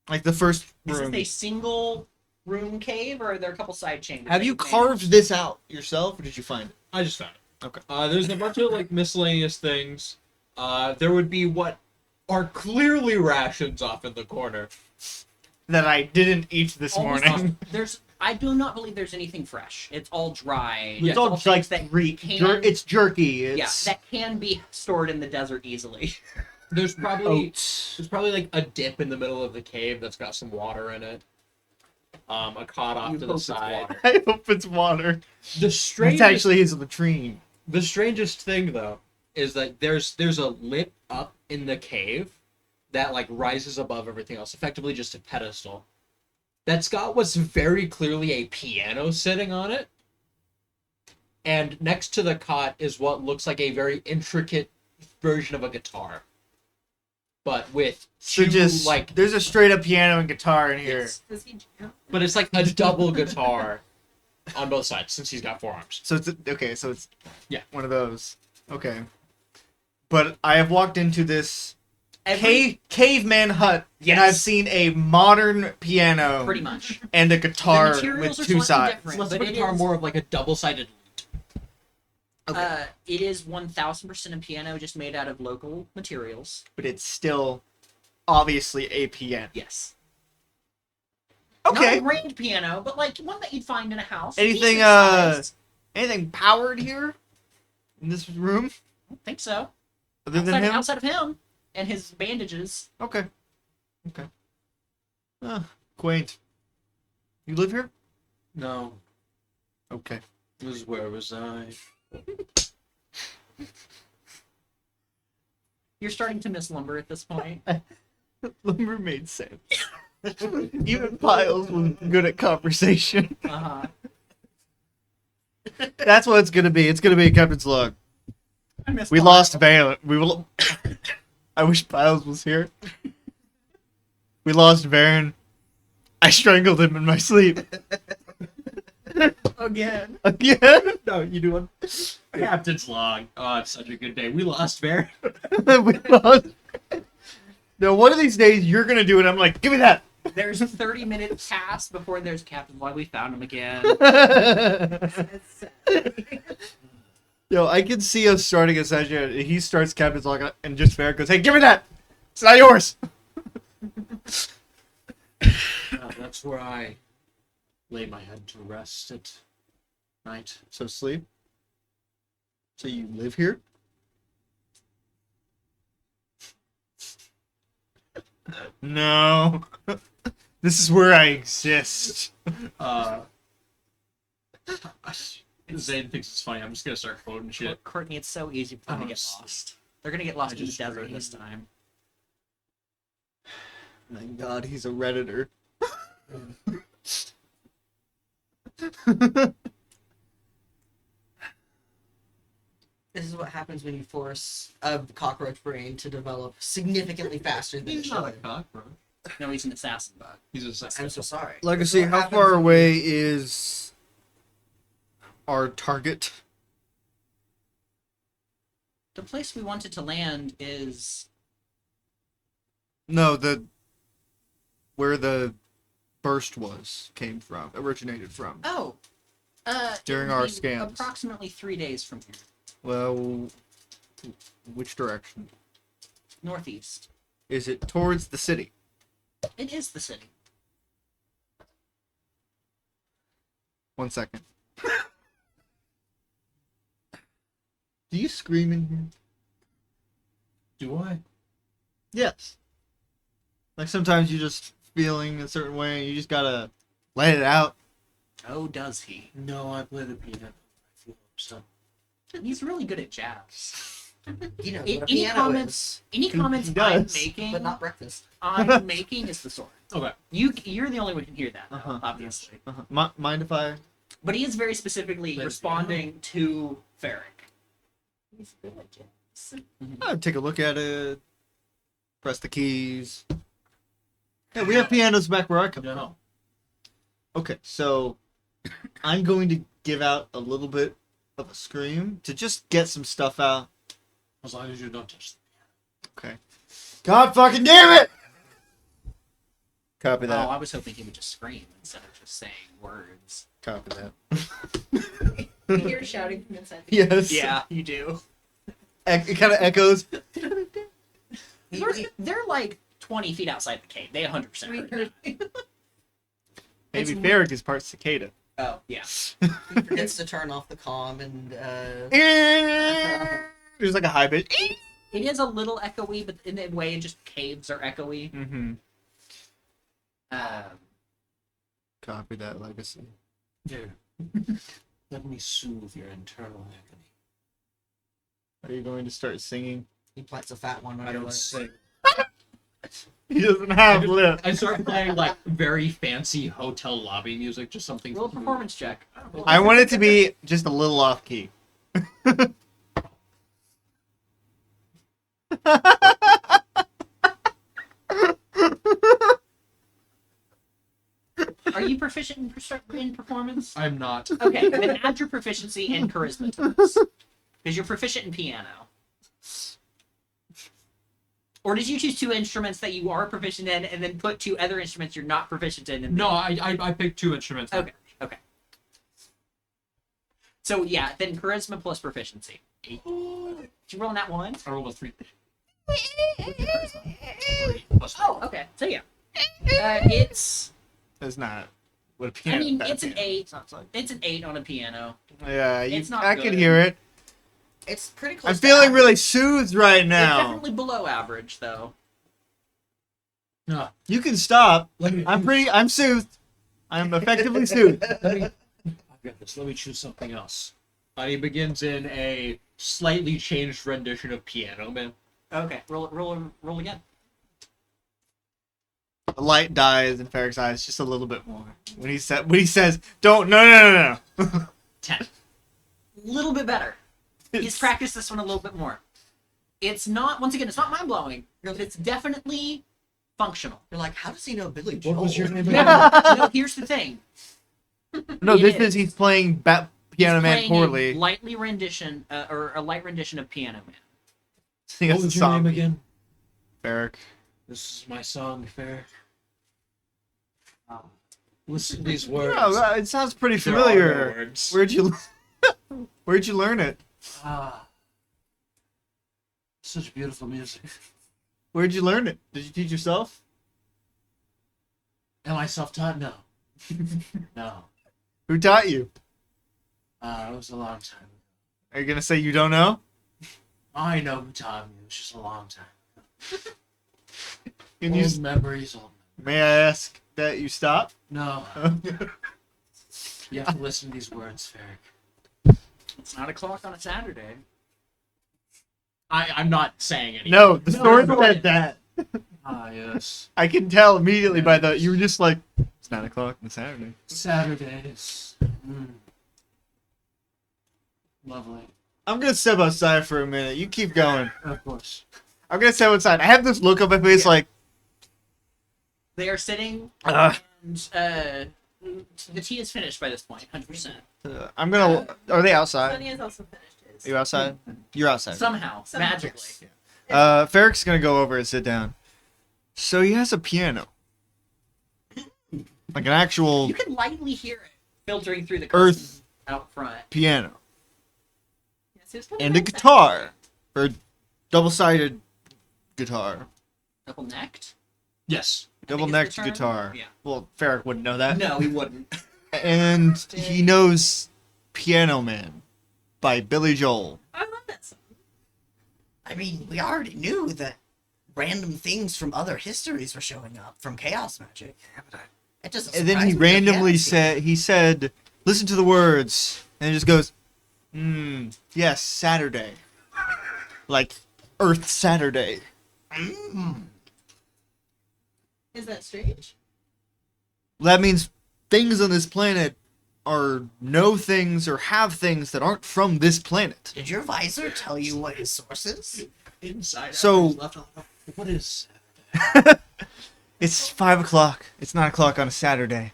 Like the first Is room. this a single room cave, or are there a couple side chambers? Have that you you've made? carved this out yourself, or did you find it? I just found it. Okay. There's a bunch of like miscellaneous things. There would be what are clearly rations off in the corner. That I didn't eat this Almost morning. I do not believe there's anything fresh. It's all dry. It's all things like that jerky. It's jerky. It's that can be stored in the desert easily. There's probably oats. there's probably like a dip in the middle of the cave that's got some water in it. A cot off You to hope the it's side. water. I hope it's water. The It's strangest actually his latrine. The strangest thing, though, is that there's a lip up in the cave that like rises above everything else, effectively just a pedestal. That's got what's very clearly a piano sitting on it, and next to the cot is what looks like a very intricate version of a guitar, but with So two just like, there's a straight up piano and guitar in here. Yes. Does he jam? but it's like a double guitar on both sides since he's got four arms. So it's okay. So it's Yeah. one of those. Okay. But I have walked into this caveman hut, and I've Yes. seen a modern piano Pretty much. and a guitar The materials with are two slightly sides. different, Less of but a it guitar, is- more of like a double-sided. It is 1000% a piano, just made out of local materials. But it's still obviously a piano. Yes. Okay. Not a grand piano, but like one that you'd find in a house. Anything, decent sized. Anything powered here in this room I don't think so. other than him? Outside of him and his bandages. Okay. Okay. Quaint. You live here? No, Okay. this is where was I? You're starting to miss lumber at this point. Lumber made sense. Even Piles was good at conversation. Uh-huh. That's what it's gonna be. It's gonna be a captain's log. I missed We the lost line. Valen. We will. I wish Piles was here. We lost Varen. I strangled him in my sleep. Again. Again? No, you do one. Captain's log. Oh, it's such a good day. We lost Bear. We lost. No, one of these days you're gonna do it. I'm like, give me that. There's 30 minutes past before there's Captain Log. We found him again. That's sad. Yo, I can see us starting a session. He starts captain's log, and just Fair goes, "Hey, give me that. It's not yours." That's where I lay my head to rest at night. So sleep. So you live here? No. This is where I exist. Zane thinks it's funny. I'm just gonna start quoting shit. Courtney, it's so easy for them to get lost. They're gonna get lost in the just desert read this it. time. Thank God he's a Redditor. This is what happens when you force a cockroach brain to develop significantly faster than it He's not a should. cockroach. No, he's an assassin bug. He's a I'm so sorry. Legacy, What how happens far when away is our target? The place we wanted to land is No, where the burst came from, originated from. it During would our be scans. approximately 3 days from here, Well, which direction? northeast. Is it towards the city? It is the city. 1 second. Do you scream in here? Do I? Yes. Like sometimes you're just feeling a certain way and you just gotta let it out. Oh, does he? No, I play the piano. I feel upset. He's really good at jazz. He knows Any what a piano comments? Any comments He I'm does, making? but not breakfast. I'm making is the sword. Okay. You're the only one who can hear that, though, Uh-huh. obviously. Mind if I? But he is very specifically Let's responding to Ferric. He's good at jazz. I'd take a look at it. Press the keys. Yeah, we have pianos back where I come from. No. Okay, so I'm going to give out a little bit of a scream to just get some stuff out. As long as you don't touch the Okay. God fucking damn it! Copy Oh, that. I was hoping he would just scream instead of just saying words. Copy that. You hear shouting from inside. Yes. Yeah, you do. It kind of echoes. They're like 20 feet outside the cave. They 100% heard it. Maybe It's- Ferric is part cicada. Oh, yeah. He forgets to turn off the comm and There's like a high pitch. It is a little echoey, but in a way, just caves are echoey. Mm-hmm. Um, Copy that, Legacy. Here. Let me soothe your internal agony. Are you going to start singing? he plants a fat one on I your don't lip. sing. He doesn't have lips. I start playing like very fancy hotel lobby music, just something. roll a performance check. I want it to be just a little off key. Are you proficient in performance? I'm not. Okay, then add your proficiency and charisma to this. Because you're proficient in piano. Or did you choose 2 instruments that you are proficient in and then put 2 other instruments you're not proficient in? And No, I picked 2 instruments. Okay. So yeah, then charisma plus proficiency. 8. Did you roll that one? I rolled a 3. Oh, okay. So yeah. It's That's not what a I piano. mean bad it's an piano 8. sounds like. It's an 8 on a piano. Yeah, It's not I good. can hear it. It's pretty close. I'm to feeling average. really soothed right It's now. definitely below average though. No. You can stop. Let me. I'm soothed. I'm effectively soothed. I've got this. Let me choose something else. He begins in a slightly changed rendition of Piano Man. Okay, roll again. The light dies in Ferric's eyes just a little bit more when he says, "Don't no." 10. A little bit better. He's practiced this one a little bit more. It's not, once again, it's not mind blowing, but it's definitely functional. You're like, how does he know Billy Joel? What was your name? No, here's the thing. No, It this is. is he's playing Piano He's Man playing poorly. A lightly rendition, or a light rendition of Piano Man. Sing What us a was your name song, again? Ferric. This is my song, Fair. Listen to these words. Yeah, it sounds pretty There are no familiar. words. Where'd you learn it? Such beautiful music. Where'd you learn it? Did you teach yourself? Am I self-taught? No. No. Who taught you? It was a long time ago. Are you gonna say you don't know? I know who taught me. It was just a long time. Can you, Old memories. Old may I ask that you stop? No, you have to listen to these words, Ferric. It's 9 o'clock on a Saturday. I'm not saying anything. No, the story no, said that. Ah, yes. I can tell immediately by the. You were just like, it's 9 o'clock on Saturday. Saturdays. Lovely. I'm gonna step outside for a minute. You keep going. Of course. I'm gonna step outside. I have this look on my face like, They are sitting, uh, and the tea is finished by this point, 100%. I'm gonna. Are they outside? Sunny has also finished his. Are you outside? You're outside. Somehow, Somehow. magically. Ferric's gonna go over and sit down. So he has a piano. Like an actual You can lightly hear it filtering through the Earth. curtain out front. piano. Yes, he was kind of And a bad at that. guitar. Or double-sided guitar. Double necked? Yes. Double-necked guitar. Yeah. Well, Ferric wouldn't know that. No, he wouldn't. And he knows Piano Man by Billy Joel. I love that song. I mean, we already knew that random things from other histories were showing up from chaos magic. It doesn't And then he surprise me that randomly chaos said, listen to the words. And it just goes, yes, Saturday. Like, Earth Saturday. Is that strange? That means things on this planet are know things or have things that aren't from this planet. Did your visor tell you what his source is? Inside. So- Left on. What is? It's 5 o'clock. It's 9 o'clock on a Saturday.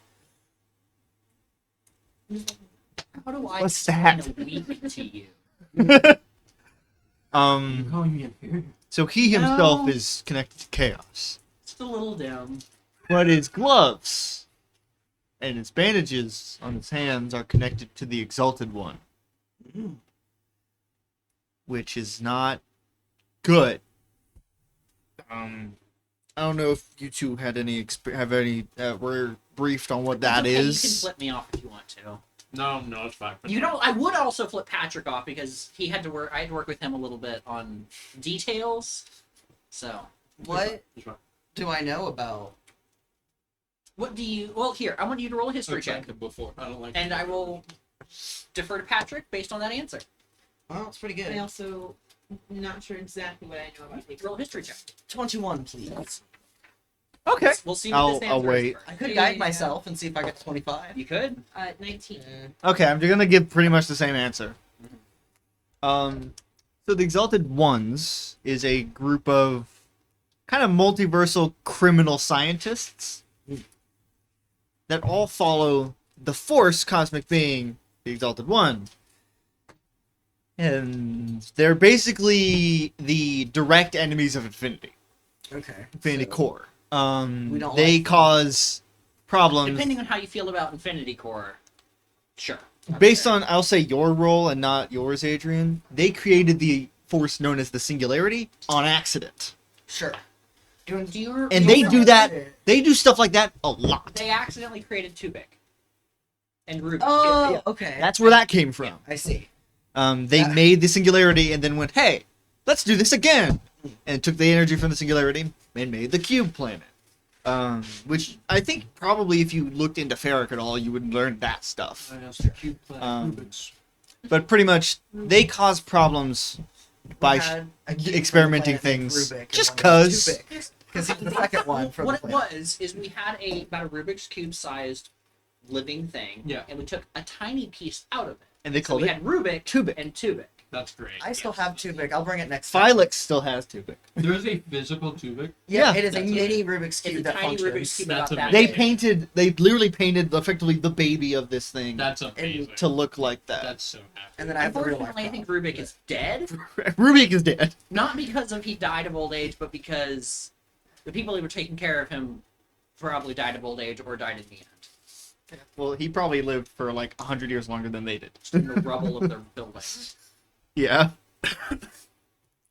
How do I What's explain that? a week to you? Calling me inferior. So he himself No. is connected to chaos. Just a little dim. But his gloves and his bandages on his hands are connected to the Exalted One. Which is not good. I don't know if you two had any were briefed on what that It's okay, is. You can flip me off if you want to. No, it's fine. You know, I would also flip Patrick off because he had to work. I had to work with him a little bit on details. So, What It's fine. do I know about? what do you? Well, here I want you to roll a history I've check, tried them before. I don't like. and I will defer to Patrick based on that answer. Well, it's pretty I good. also not sure exactly what I know about people. Roll a history check. 21, please. Okay. We'll see what this I'll answer wait. is. I could Yeah, guide yeah. myself and see if I get 25. You could. 19. Okay, I'm gonna give pretty much the same answer. So the Exalted Ones is a group of kind of multiversal criminal scientists that all follow the Force cosmic being, the Exalted One. And they're basically the direct enemies of Infinity. Okay. Infinity so- Core. We don't They like- cause problems. Depending on how you feel about Infinity Core, sure. Based on, I'll say, your role and not yours, Adrian, they created the force known as the Singularity on accident. Sure. Do you? And you they know- do that, they do stuff like that a lot. They accidentally created Tubik and Rubik. Oh, Yeah. okay. That's where that came from. I see. They Yeah. made the Singularity and then went, hey, let's do this again. And took the energy from the Singularity and made the Cube Planet. Which I think probably if you looked into Ferric at all, you would learn that stuff. I asked the cube planet Rubik's. But pretty much, they cause problems by Had a cube experimenting planet named things Rubik, and just one was 'cause. too big. Because he's the second one from What the it planet. was is we had about a Rubik's Cube sized living thing. Yeah. And we took a tiny piece out of it. And they So called we it had Rubik Tubik. and Tubik. That's great. I still have Tubik. I'll bring it next Filix still has Tubik. There's a physical Tubik. Yeah, Yeah. it is a That's mini Rubik's It's Cube a that tiny functions. Rubik's Cube That's about that amazing. big. They literally painted effectively the baby of this thing That's amazing. to look like that. That's so happy. And then I have the real life Unfortunately, I think copy. Rubik is dead. Rubik is dead. Not because of he died of old age, but because the people who were taking care of him probably died of old age or died in the end. Well, he probably lived for like 100 years longer than they did. Just in the rubble of their building. Yeah.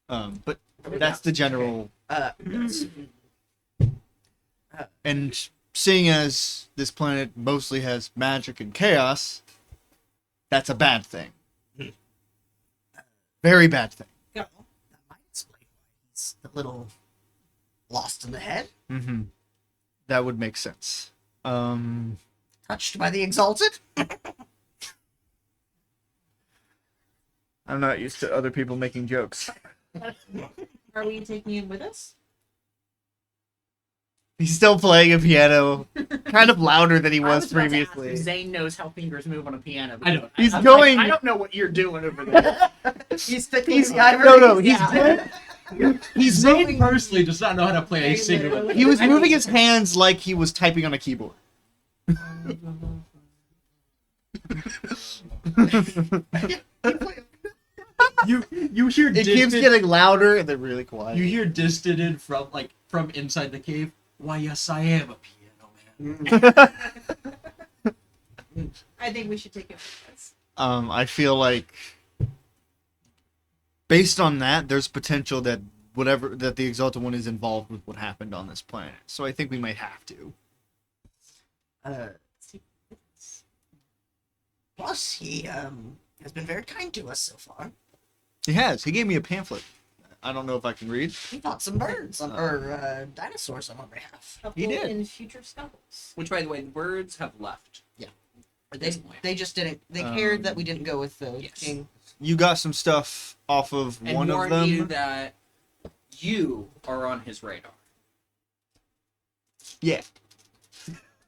But that's the general. Yes. And seeing as this planet mostly has magic and chaos, that's a bad thing. Very bad thing. That might explain why he's a little Lost in the head? Mm-hmm. That would make sense. Touched by the exalted? I'm not used to other people making jokes. Are we taking him with us? He's still playing a piano, kind of louder than he I was about to ask previously. if Zane knows how fingers move on a piano. I don't. He's I'm going. Like, I don't know what you're doing over there. He's tickling the ivory. No, he's Yeah. he's Zane moving. personally does not know how to play a single. He was moving his hands like he was typing on a keyboard. You hear It keeps distant, getting louder and then really quiet. you hear distant from inside the cave. Why, yes, I am a piano man. I think we should take him with us. I feel like based on that, there's potential that the Exalted One is involved with what happened on this planet. So I think we might have to. Plus, he has been very kind to us so far. He has. He gave me a pamphlet. I don't know if I can read. He fought some birds or dinosaurs on our behalf. He did. In future scuffles. Which, by the way, the birds have left. At this point. They just didn't. They cared that we didn't go with the Yes. king. You got some stuff off of And one of warned them. you that you are on his radar. Yeah.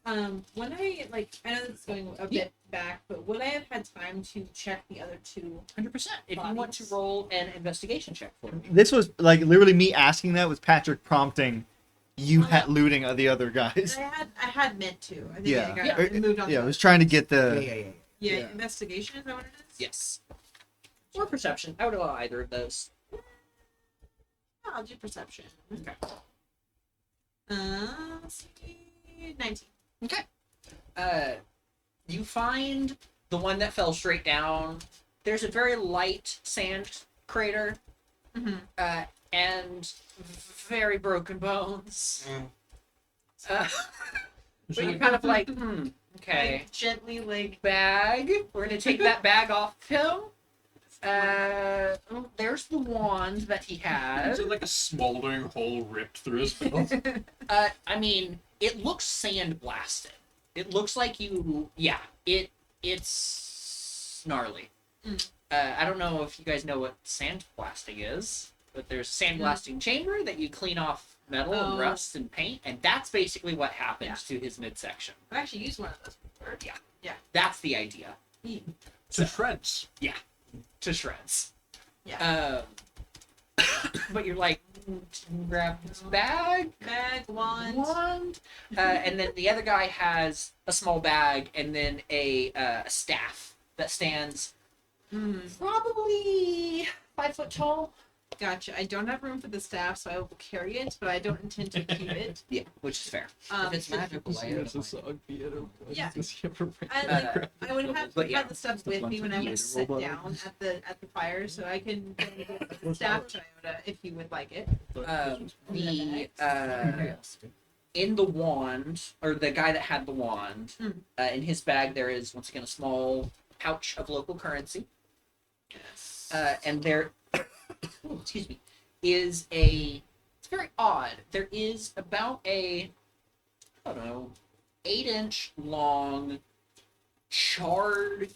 When I know this is going a bit back, but would I have had time to check the other two? 100%. If you want to Bodies. roll an investigation check for me. This was like literally me asking that with Patrick prompting you looting the other guys. I had meant to. I think Yeah. I got Yeah. it moved on. Yeah, I to was trying to get the. Yeah. yeah, investigation. Is that what it is? Yes. Or perception. I would allow either of those. Yeah, I'll do perception. Okay. Let's see, 19. You find the one that fell straight down. There's a very light sand crater, and very broken bones. But you're kind of like, okay. I gently Bag. We're gonna take that bag off him. There's the wand that he Is has. it like a smoldering hole ripped through his mouth? I mean, it looks sandblasted. It looks like it's gnarly. I don't know if you guys know what sandblasting is, but there's a sandblasting chamber that you clean off metal and rust and paint, and that's basically what happens to his midsection. I've actually used one of those before. That's the idea. To shreds. To shreds. Yeah. But you're like, grab this bag, Wand. and then the other guy has a small bag and then a staff that stands probably 5 foot tall. Gotcha. I don't have room for the staff, so I will carry it, but I don't intend to keep it. Yeah, which is fair. If it's magical, I It's a song piano. Yeah. And And I would have but yeah. had the stuff with me when I would sit down at the fire, so I can give the staff to Iota if you would like it. In the wand, or the guy that had the wand, in his bag there is once again a small pouch of local currency. Yes. And there, excuse me, is it's very odd. There is about I don't know, 8-inch long charred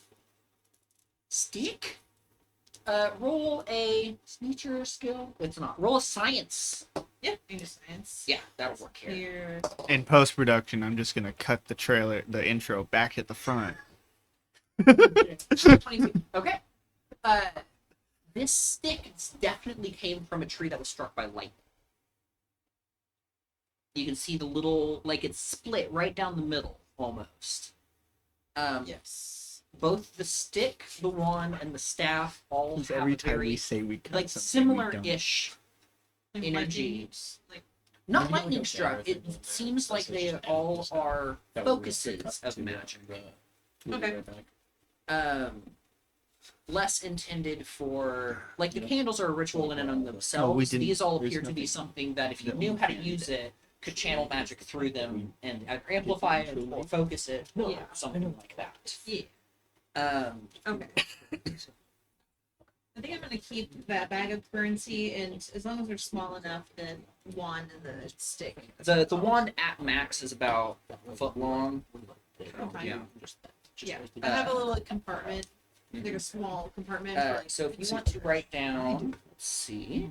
stick. Roll a nature skill. It's not. Roll a science. Yeah, into science. Yeah, that'll work here. Here. In post production, I'm just gonna cut the intro back at the front. 22. Okay. This stick definitely came from a tree that was struck by lightning. You can see the little, like it's split right down the middle, almost. Yes. Both the stick, the wand, and the staff all have Every a time very, we say we cut like, something, we don't. similar-ish Like energy. lightning, like Not lightning struck. It seems like they all are focuses of magic. Okay. Less intended for, like, the candles are a ritual in and of themselves. didn't- These all there's appear to be nothing something that if you knew how to use it, could channel magic through them and either amplify it or focus it or Yeah. something like that. Yeah. Um, Okay. I think I'm gonna keep that bag of currency, and as long as they're small enough, the wand and the stick. The wand at max is about a foot long. Okay. Yeah. Yeah. I have a little compartment, like a small compartment. for, like, So if you want to write down, let's see,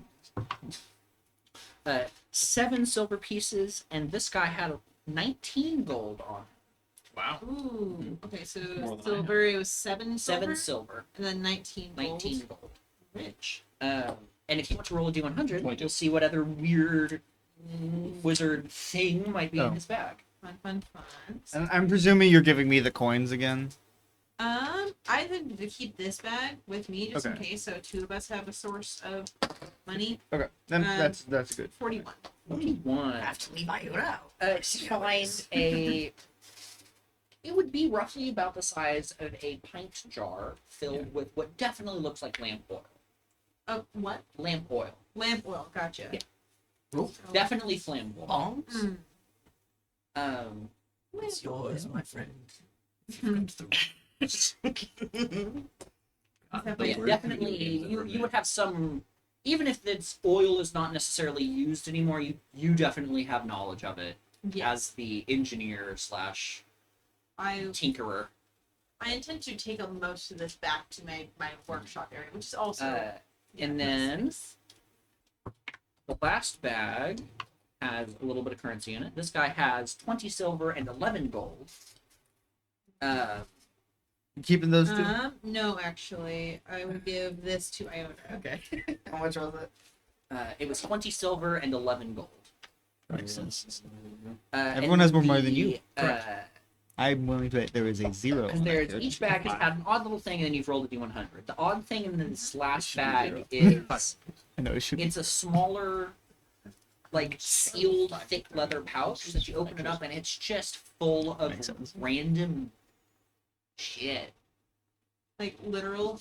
7 silver pieces, and this guy had 19 gold on it. Wow. Ooh. Okay, so More than I silver. It was 7 silver, 7 silver, and then 19 gold. 19 gold. Rich. And if you want to roll a d100, Wait. you'll see what other weird wizard thing might be Oh. in his bag. Fun. And I'm presuming you're giving me the coins again. I think to keep this bag with me just in Okay. case, so 2 of us have a source of money. Okay, then that's good. 41. 41. I have to leave Iota out. You find a. It would be roughly about the size of a pint jar filled with what definitely looks like lamp oil. What? Lamp oil. Lamp oil. Gotcha. Yeah. Cool. Definitely flammable. Bongs? Um, It's yours, my friend. but yeah, definitely you would have some. Even if this oil is not necessarily used anymore, you definitely have knowledge of it Yeah. as the engineer slash I tinkerer. intend to take most of this back to my workshop area, which is also. And then the last bag has a little bit of currency in it. This guy has 20 silver and 11 gold. You keeping those two? No, actually, I will give this to Iota. Okay. How much was it? It was 20 silver and 11 gold. Makes sense. Everyone Everyone has more money than you. Because I'm willing to bet there is a 0. on there's that each bag has had an odd little thing, and then you've rolled a d100. The odd thing in this last bag is I know it should be. it's a smaller, like sealed, thick leather pouch that you open it up, and it's just full of Makes sense. random shit. Like literal.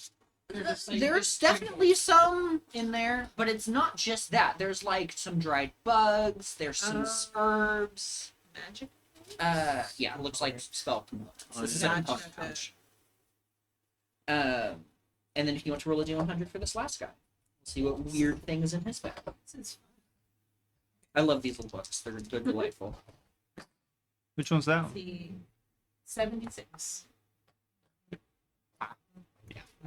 They're just, like, There's definitely some in there, but it's not just that. There's like some dried bugs. There's some herbs. magic. Yeah, it looks like spell components. This is Gotcha, a puff pouch. And then if you want to roll a d100 for this last guy, see what weird thing is in his bag. This is I love these little books. They're delightful. Which one's that? fun. The 76.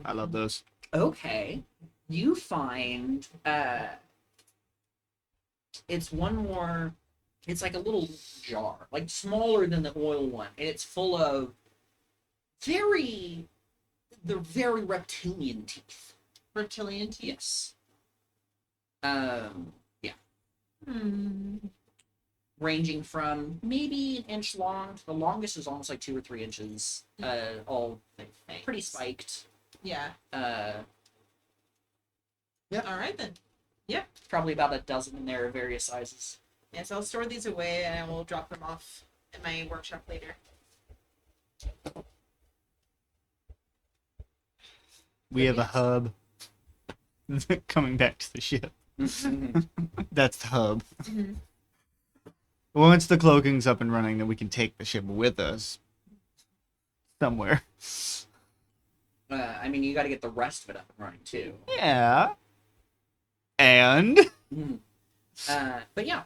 I love those. Okay, you find it's one more. It's like a little jar, like smaller than the oil one, and it's full of very reptilian teeth. Reptilian teeth. Yes. Yeah, Hmm. ranging from maybe an inch long. The longest is almost like 2 or 3 inches. All pretty spiked. Yeah. Yeah. All right then. Probably about a dozen in there of various sizes. Yes, I'll store these away and I will drop them off in my workshop later. We have a hub. Coming back to the ship. That's the hub. Mhm. Once the cloaking's up and running, then we can take the ship with us. Somewhere. I mean, you got to get the rest of it up and running too. Yeah. And But yeah,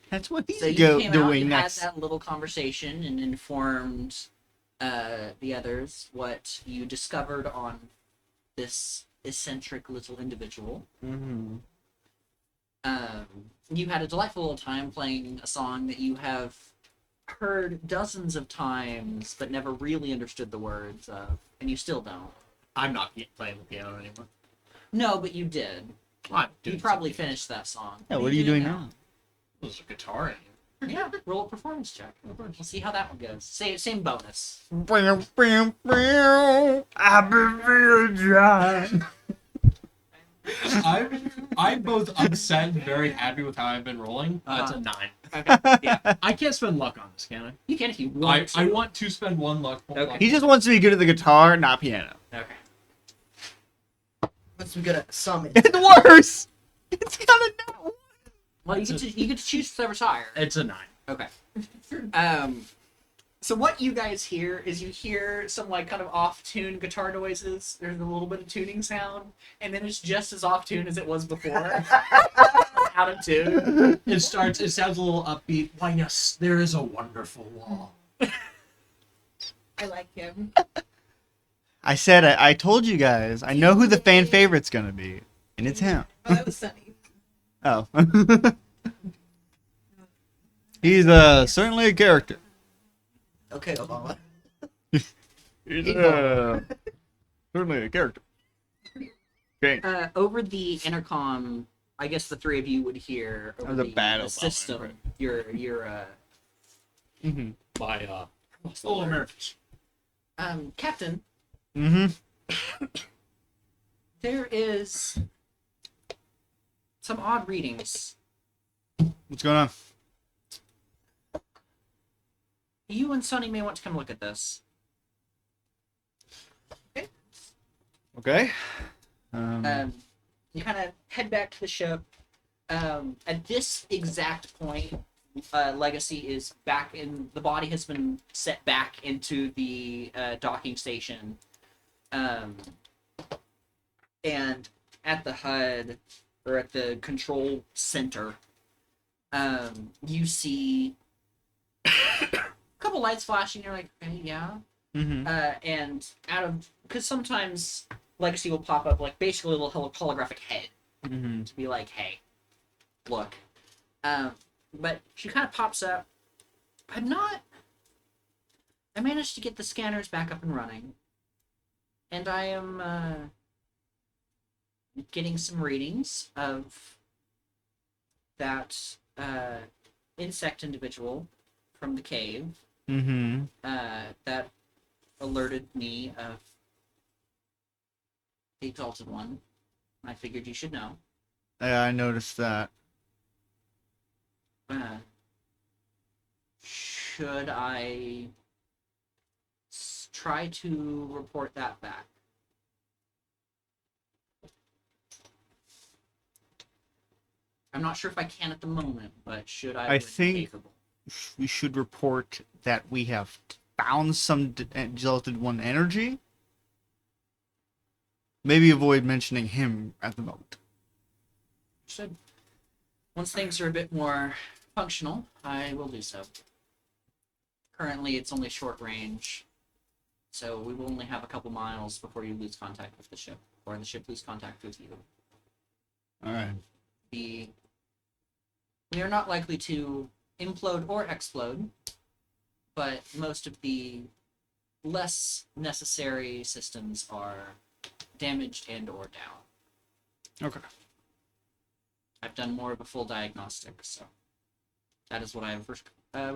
that's what he's so you came out, doing you next. had that little conversation and informed the others what you discovered on this eccentric little individual. Mm-hmm. You had a delightful little time playing a song that you have heard dozens of times but never really understood the words of, and you still don't. I'm not playing the piano anymore. No, but you did. I'm You doing probably finished that song. Yeah, what are you doing now? There's a guitar in here. Yeah, roll a performance check. We'll see how that one goes. Same bonus. I've been real dry. I'm both upset and very happy with how I've been rolling. It's a 9. Okay. Yeah, I can't spend luck on this, can you can if you I? want to. I want to spend one luck. Okay. He just wants to be good at the guitar, not piano. Okay. Let's be good at summon. It's worse. It's gonna know. Well, you get to choose whatever's higher. It's a 9. Okay. So what you guys hear is you hear some like kind of off-tune guitar noises. There's a little bit of tuning sound, and then it's just as off-tune as it was before. Out of tune. It sounds a little upbeat. Why, yes, there is a wonderful wall. I like him. I said I told you guys. I know who the fan favorite's gonna be, and it's him. Oh, that was Sunny. Oh. He's certainly a character. Okay, Obama. He's certainly a character. Okay. Over the intercom, I guess the three of you would hear over That was a bad the Obama system. impression. Your Mm-hmm. By All Americans. Captain, Mm-hmm. there is some odd readings. What's going on? You and Sonny may want to come look at this. Okay. You kind of head back to the ship. At this exact point, Legacy is back in. The body has been set back into the docking station. And at the HUD, or at the control center, you see a couple lights flashing. You're like, okay, yeah. Mm-hmm. And because sometimes Legacy will pop up like basically a little holographic head Mm-hmm. to be like, hey, look. But she kind of pops up. I managed to get the scanners back up and running. And I am getting some readings of that insect individual from the cave Mm-hmm. that alerted me of the Exalted One. I figured you should know. Yeah, I noticed that. Should I try to report that back? I'm not sure if I can at the moment, but should I? I when think- capable? We should report that we have found some Exalted One energy. Maybe avoid mentioning him at the moment. Should. Once things are a bit more functional, I will do so. Currently, it's only short range, so we will only have a couple miles before you lose contact with the ship, or the ship lose contact with you. All right. We are not likely to implode or explode, but most of the less necessary systems are damaged and or down. Okay. I've done more of a full diagnostic, so that is what I have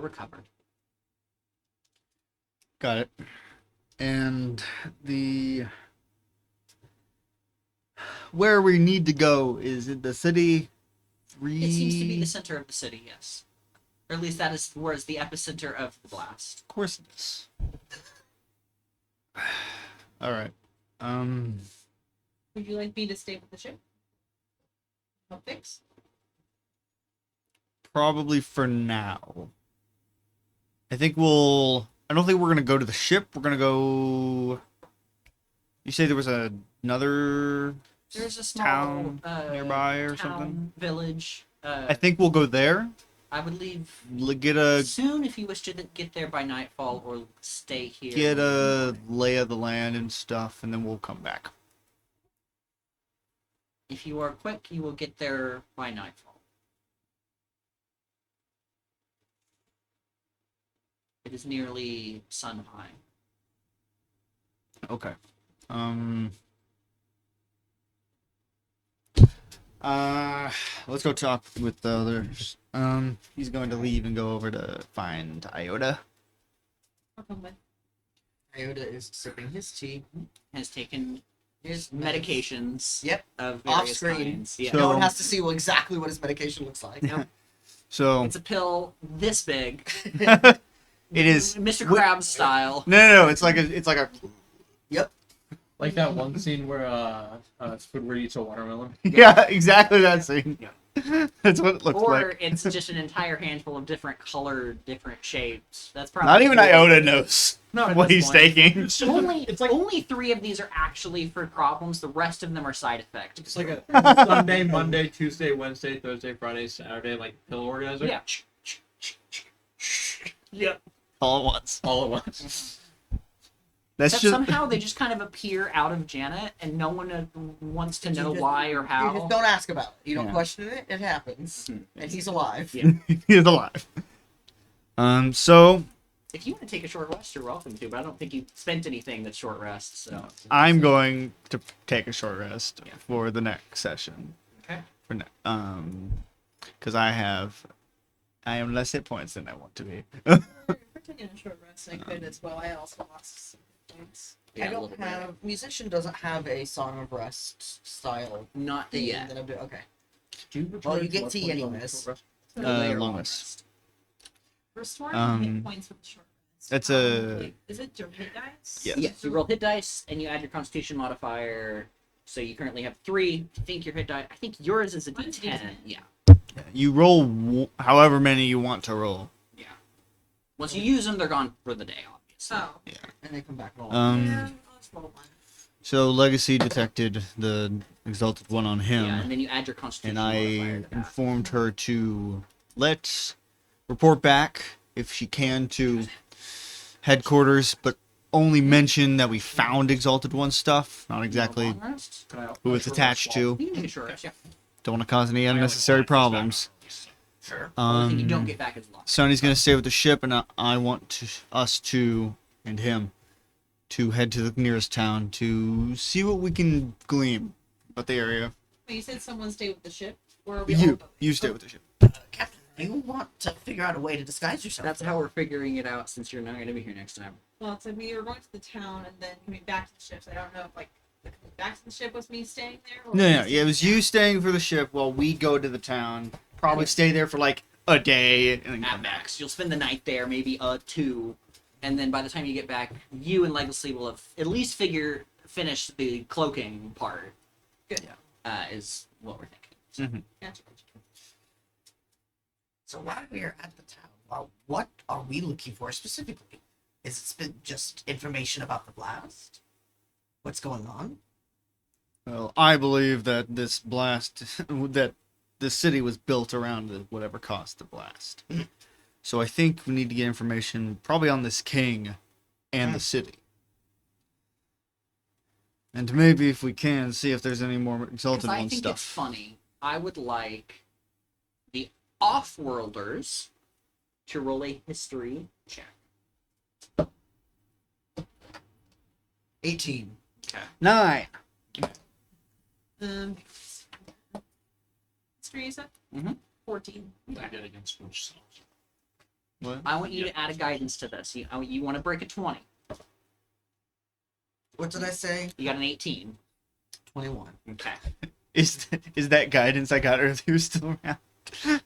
recovered. Got it. And where we need to go is in the city. It seems to be the center of the city, yes. Or at least that is where is the epicenter of the blast. Of course it is. All right. Would you like me to stay with the ship? Help fix? Probably for now. I don't think we're gonna go to the ship. We're gonna go. You say there was another There's a small town nearby or something? village. I think we'll go there. I would leave Get a soon if you wish to get there by nightfall, or stay here. get a lay of the land and stuff, and then we'll come back. If you are quick, you will get there by nightfall. It is nearly sun high. Okay. Let's go talk with the others. He's going to leave and go over to find Iota. I'll come with. Iota is sipping his tea. Has taken His medications. Yep. Of Off various screen. kinds. Yeah. So- No one has to see exactly what his medication looks like. So It's a pill this big, it is. Mr. Krabs style. No. It's like a. Like that one scene where Squidward eats a watermelon. Yeah, exactly that scene. That's what it looks or like. it's just an entire handful of different colored, different shapes. That's probably Not even more. Iota knows Not at what this he's point. taking. Only, It's like- only 3 of these are actually for problems. The rest of them are side effects. It's like a Sunday, Monday, Tuesday, Wednesday, Thursday, Friday, Saturday, like pill organizer. Yeah. Yep. All at once. All at once. That's But just somehow they just kind of appear out of Janet, and no one wants to You know just- why or You how. just don't ask about it. You don't Yeah. question it. It happens, and he's alive. Yeah. he's alive. So If you want to take a short rest, you're welcome to, but I don't think you spent anything that's short rest, so. I'm going to take a short rest Yeah. for the next session. Okay. Because I am less hit points than I want to be. For taking a short rest, I could as well. I also lost some points. Yeah, I a don't little bit. have musician doesn't have a song of rest style Not thing yet. that I'm doing. Okay. Do Well, you get tea anyways. Later long on. rest. Restoring Um, hit points from the short rest. That's a Is it your hit dice? Yes. Yes, you roll hit dice and you add your Constitution modifier. So you currently have 3. I think your hit die. I think yours is a Mine's a D10. D10. Yeah. you roll however many you want to roll. Once you use them, they're gone for the day, obviously. Oh. And they come back roll. Yeah, I'll just roll one. So Legacy detected the exalted one on him. Yeah, and then you add your Constitution And I modifier to that. informed her to report back if she can to headquarters, but only mention that we found Exalted One stuff, not exactly Long rest? who it's attached to. You can take a short rest, yeah. Don't want to cause any unnecessary problems. Sure. The only thing you don't get back is luck. Sonny's gonna stay with the ship, and I want us to and him to head to the nearest town to see what we can glean about the area. Wait, you said someone stay with the ship? Or are we all You going? stay with the ship. Captain, you want to figure out a way to disguise yourself? That's how we're figuring it out since you're not going to be here next time. Well, it's like we were going to the town and then coming back to the ship. So I don't know if like the coming back to the ship was me staying there. Or No, yeah, it was you staying for the ship while we go to the town. Probably stay there for like a day and then At come back. max. You'll spend the night there, maybe 2, and then by the time you get back, you and Legacy will have at least finished the cloaking part. Good. Is what we're thinking. Gotcha. So while we're at the town, well, what are we looking for specifically? Is it just information about the blast? What's going on? Well, I believe that this blast, that the city was built around whatever caused the blast. So I think we need to get information probably on this king and the city. And maybe if we can, see if there's any more Exalted Because I One think stuff. it's funny. I would like the off-worlders to roll a history check. 18. 9. History, you said? Mhm. 14. I get against which self. What? I want you to add a guidance to this. You want to break a 20. What did I say? You got an 18. 21. Okay. Is that guidance I got earlier still around?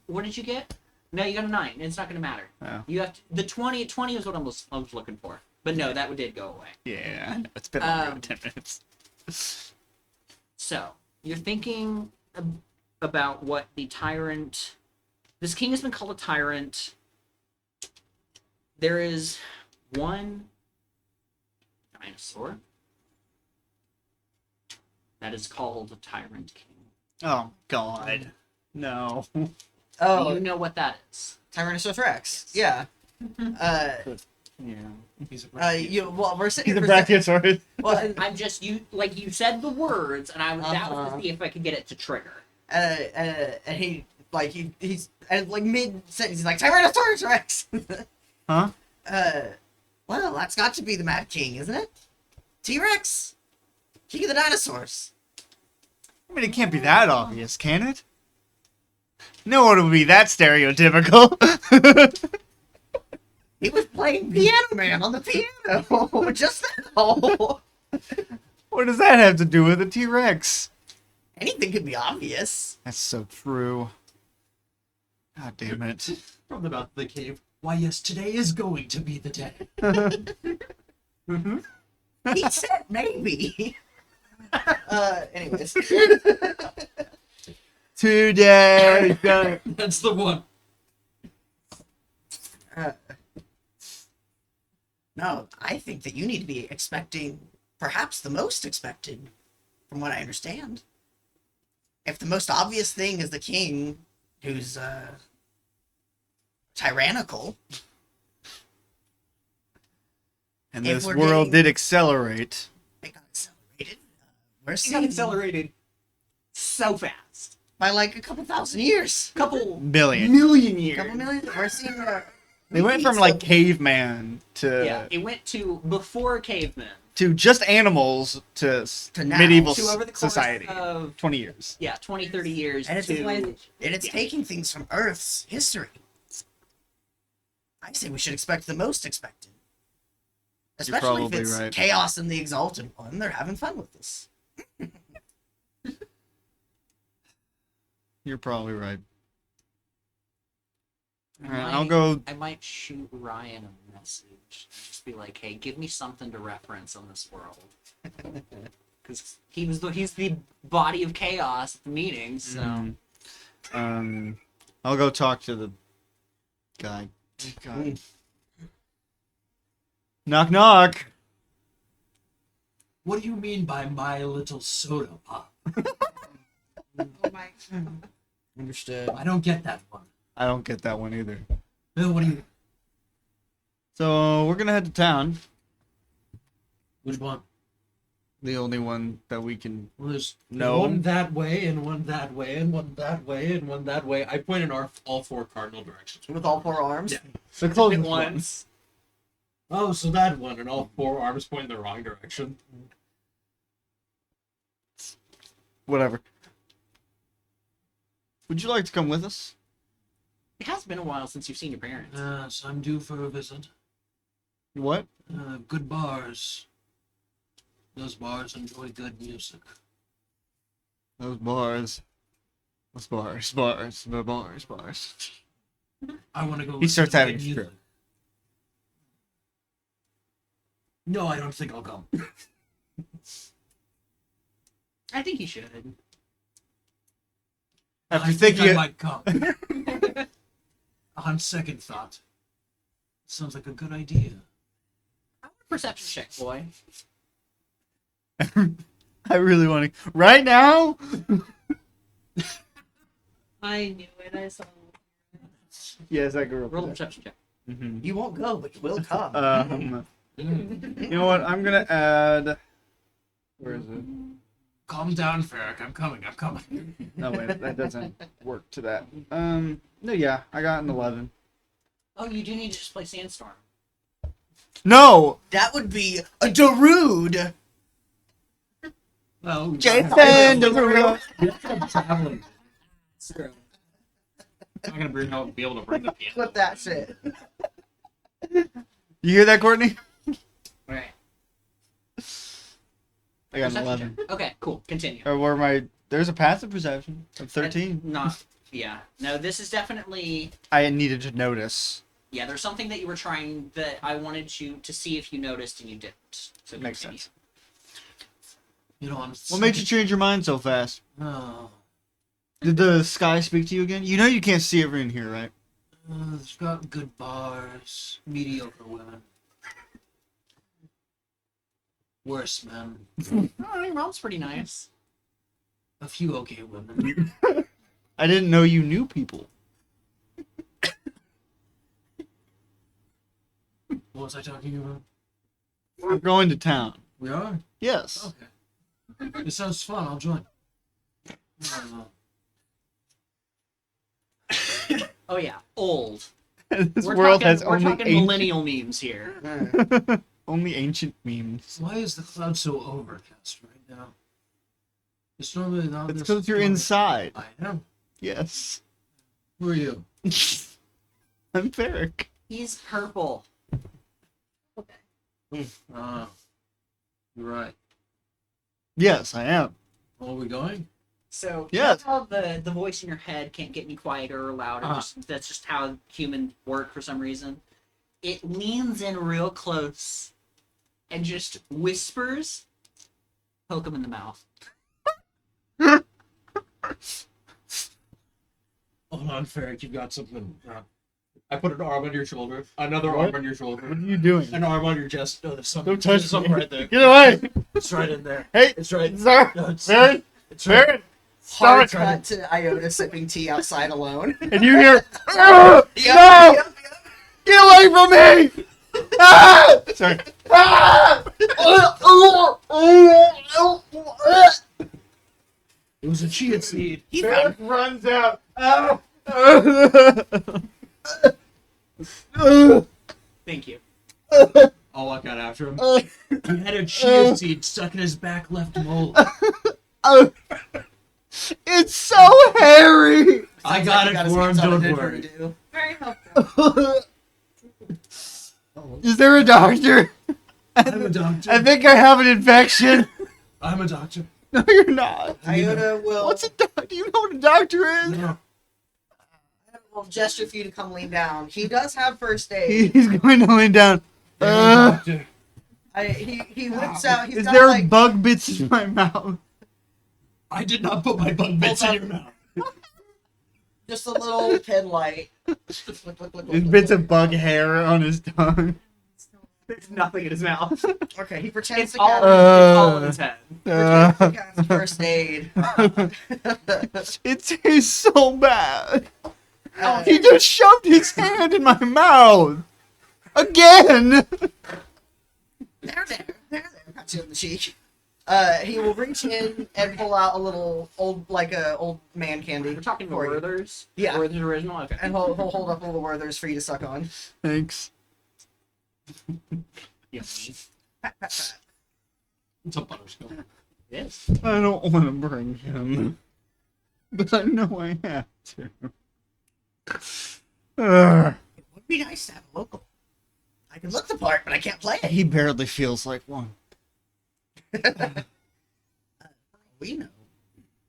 What did you get? No, you got a 9. It's not going to matter. Oh. You have to, the 20 is what I was looking for. But no, that did go away. Yeah, I know. It's been longer Um, than 10 minutes. So, you're thinking about what the tyrant... This king has been called a tyrant. There is one dinosaur that is called a tyrant king. Oh, God. No. Oh, You know what that is. Tyrannosaurus Rex. Yeah. Yeah. He's a Well, we're sitting He's a here for Brachiosaurus. well, I'm just you said the words, and that was Uh-huh. to see if I could get it to trigger. and he's like mid sentence. He's like Tyrannosaurus Rex. Huh? Well, that's got to be the Mad King, isn't it? T-Rex, King of the dinosaurs. I mean, it can't be that obvious, can it? No one would be that stereotypical. He was playing Piano Man on the piano just now. What does that have to do with a T-Rex? Anything could be obvious. That's so true. God damn it. from the mouth of the cave. Why, yes, today is going to be the day. He said maybe. Anyways. Today. That's the one. No, I think that you need to be expecting perhaps the most expected, from what I understand. If the most obvious thing is the king, who's tyrannical, And If this we're world getting- did accelerate. it got accelerated. We're It got seeing accelerated so fast. by like a couple thousand years. Couple Million. million A years. couple million. We're seeing. They went from like caveman to Yeah, it went to before cavemen just animals to To now. medieval to over the course society. of 20 years. 20, 30 years And it's to civilization. And it's Yeah. taking things from Earth's history. I say we should expect the most expected. Especially if probably it's right. Chaos and the Exalted One. They're having fun with this. You're probably right. I Alright, might- I'll go. I might shoot Ryan a message. Just be like, "Hey, give me something to reference on this world." Because he's the body of chaos at the meeting. So I'll go talk to the guy. God. Knock knock. What do you mean by my little soda pop? Oh my. Understood. I don't get that one. I don't get that one either. What do you? So we're gonna head to town. Which one? The only one that we can. Well, there's No. one that way, and one that way, and one that way, and one that way. I point in all four cardinal directions. With all four arms? Yeah. The at closest one. once. Oh, so that one, and all four arms point in the wrong direction. Whatever. Would you like to come with us? It has been a while since you've seen your parents. So I'm due for a visit. What? Good bars. Those bars enjoy good music. Those bars. Those bars. Bars. The bars. Bars. I want to go. He listen starts to having good a music. stroke. No, I don't think I'll come. I think you should. After I think I thinking, might come. On second thought, sounds like a good idea. Perception check, boy. I really want to. Right now? I knew it. I saw. Yes, I grew up. Roll a with that. perception check. Mhm. You won't go, but you will come. You know what? I'm gonna add. Where is it? Calm down, Ferric. I'm coming. I'm coming. No, wait, that doesn't work to that. No, yeah, I got an 11. Oh, you do need to just play Sandstorm. No, That would be a Darude. Well, Jason Derulo. Traveling. I'm not gonna be able to bring the piano. Flip that shit. You hear that, Courtney? Right. I got an Perception 11. check. Okay, cool. Continue. Or where my there's a passive perception of 13. Not. Yeah. No, this is definitely. I needed to notice. Yeah, there's something that you were trying that I wanted you to see if you noticed and you didn't. So Makes continue. sense. You know, on What made you change your mind so fast? Oh, Did the sky speak to you again? You know you can't see over in here, right? it's got good bars, mediocre women. Worse men. Oh, your mom's pretty nice. A few okay women. I didn't know you knew people. What was I talking about? We're going to town. We are? Yes. Okay. It sounds fun. I'll join. Oh yeah, old. This We're world talking, has we're only talking ancient, millennial memes here. only ancient memes. Why is the cloud so overcast right now? It's normally not It's this because you're stormy. inside. I am. Yes. Who are you? I'm Ferric. He's purple. Ah, you're right. Yes, I am. Where are we going? So Yes. you know how the voice in your head can't get any quieter or louder. Ah. That's just how humans work for some reason. It leans in real close and just whispers, "Poke him in the mouth." Hold on, Ferric, you've got something. I put an arm on your shoulder, another What? arm on your shoulder, What are you doing? an arm on your chest. No, there's something. Don't touch there's something me. right there. Get away! It's right in there. Hey, It's right. sir! No, it's, Baron! it's right. Baron! Hard Stop it! cut to Iota sipping tea outside alone. And you hear, Yep, no! yep, yep. Get away from me! Ah! Sorry. Ah! It was a chia seed. He Baron found runs out. Ah! Thank you. I'll walk out after him. He had a chia seed stuck in his back left mole. It's so hairy! I got it for him, don't worry. worry. Very helpful. Is there a doctor? I'm a doctor. I think I have an infection. I'm a doctor. No, you're not. Iota will, What's a doctor? Do you know what a doctor is? No. will gesture for you to come lean down. He does have first aid. He's going to lean down. I'm a doctor. He whips out. He's Is got there like bug bits in my mouth? I did not put my bug bits in your mouth. just a little pin light. There's bits of bug hair on his tongue. There's nothing in his mouth. Okay, he pretends It's to all, cast, it's all in his head. pretends to cast first aid. It tastes so bad. Uh, He just shoved his hand in my mouth. Again. there. Pat you on the cheek. He will reach in and pull out a little old man candy. We're talking for you. Werther's? Yeah. Werther's original? Okay. And he'll hold up a little Werther's for you to suck on. Thanks. Yes. It's a butterscotch. Yes. I don't want to bring him, but I know I have to. It would be nice to have a local. I can look the part, but I can't play it. He barely feels like one. We know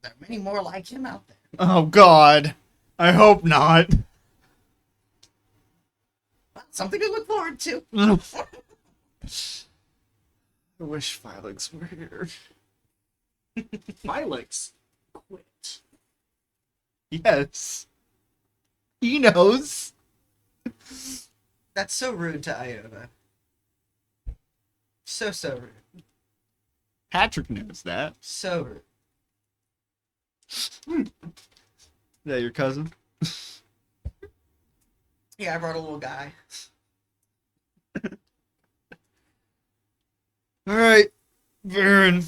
there are many more like him out there. Oh God, I hope not. Well, something to look forward to. I wish Felix were here. Felix quit. Yes, he knows. That's so rude to Iota. So rude. Patrick knows that. So rude. Is that your cousin? Yeah, I brought a little guy. All right, Baron.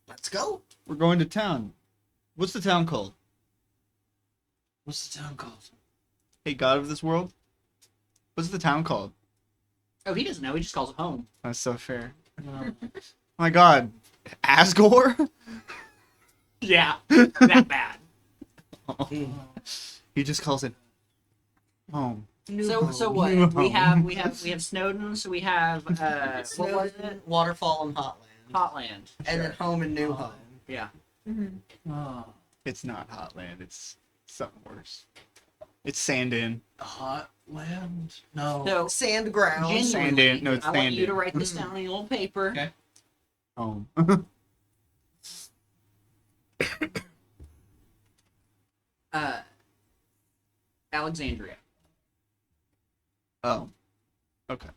Let's go. We're going to town. What's the town called? What's the town called? Hey, God of this world. What's the town called? Oh, he doesn't know. He just calls it home. That's so fair. My God, Asgore. Yeah. That bad. He just calls it home. So what? New We home. have Snowden's. We have what was Snowden, it? Waterfall, and Hotland. Hotland. And then home and new home. Yeah. Oh, It's not Hotland. It's something worse. It's Sandin. hot land? No. So Sand ground. genuinely, Sandin. No, it's I want you to Sandin. write this down on your little paper. Okay. Home. Alexandria. Oh. Okay.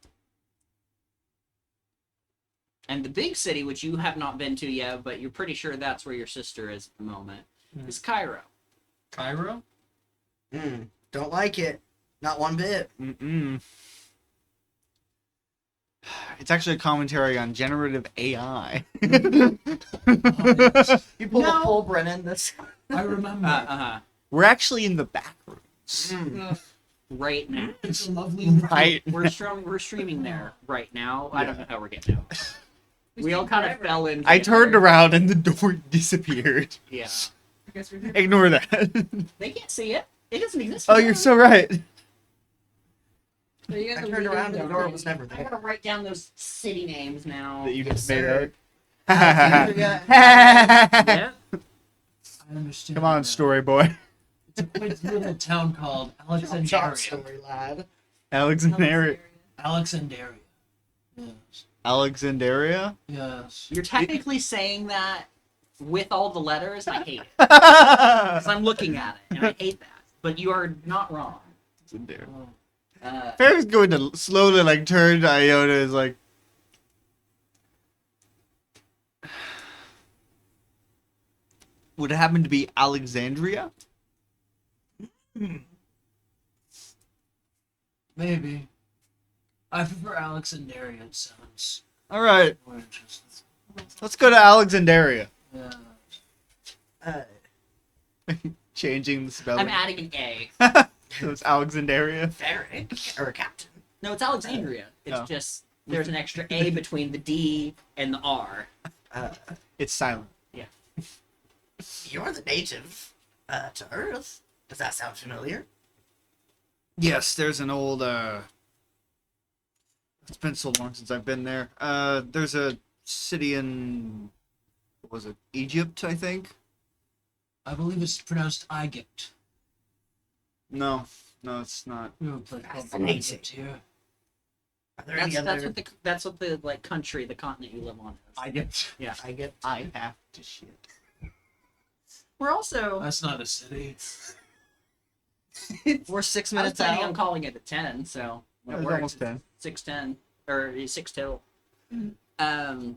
And the big city, which you have not been to yet, but you're pretty sure that's where your sister is at the moment, is Cairo. Cairo? Don't like it. Not one bit. Mm-mm. It's actually a commentary on generative AI. You pull No. a full Brennan. This. I remember. We're actually in the back rooms. Right now. It's a lovely Right. We're streaming there right now. I don't know how we're getting out. We all kind of fell into I it turned there. around and the door disappeared. Yeah. I guess we're here. Ignore that. They can't see it. It doesn't exist. Oh, for you're them. so right. So you I guys are turned leading around and the door way. was never I there. gotta write down those city names now. That you Yes, just made sir. up. Alexandria. Yeah. I understand. Come on, now. story boy. It's a quaint little town called Short Alexandria. story, lad. Alexandria. Alexandria. Yes. Alexandria? Yes. You're technically saying that with all the letters, and I hate it. Because I'm looking at it, and I hate that. But you are not wrong. Ferry's going to slowly like turn to Iota is like, would it happen to be Alexandria? Maybe. I prefer Alexandria. It sounds All right, more interesting. let's go to Alexandria. Yeah. Changing the spelling. I'm adding an A. So it's Alexandria. Ferric or Captain. No, it's Alexandria. It's Oh. just there's an extra A between the D and the R. It's silent. You're the native to Earth. Does that sound familiar? Yes, there's an old. It's been so long since I've been there. There's a city in. What was it? Egypt, I think. I believe it's pronounced Egypt. No, it's not. We would play Fascinating. Egypt here. Are there any other... That's what the like country, the continent you live on is. I have to shit. We're also That's not a city. We're 6 I was minutes planning on out. calling it a 10, so It it was works. almost 10. 6:10 or 6 till. Mhm.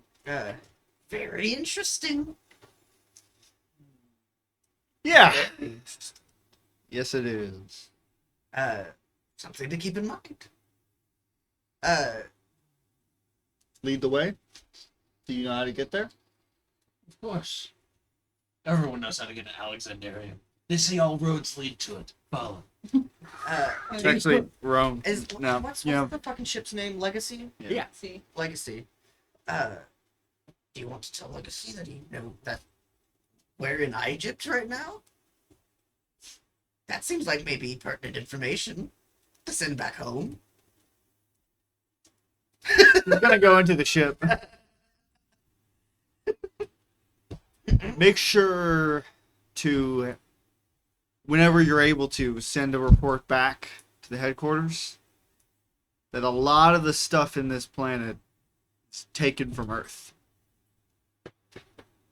Very interesting. Yeah. Yes, it is. Something to keep in mind. Lead the way. Do you know how to get there? Of course. Everyone knows how to get to Alexandria. They say all roads lead to it. Follow. It's actually Rome. Is No, what's yeah. the fucking ship's name? Legacy? Yeah. See. Legacy. Do you want to tell Legacy that you know that we're in Egypt right now? That seems like maybe pertinent information to send back home. He's gonna go into the ship. Make sure to, whenever you're able to, send a report back to the headquarters that a lot of the stuff in this planet is taken from Earth.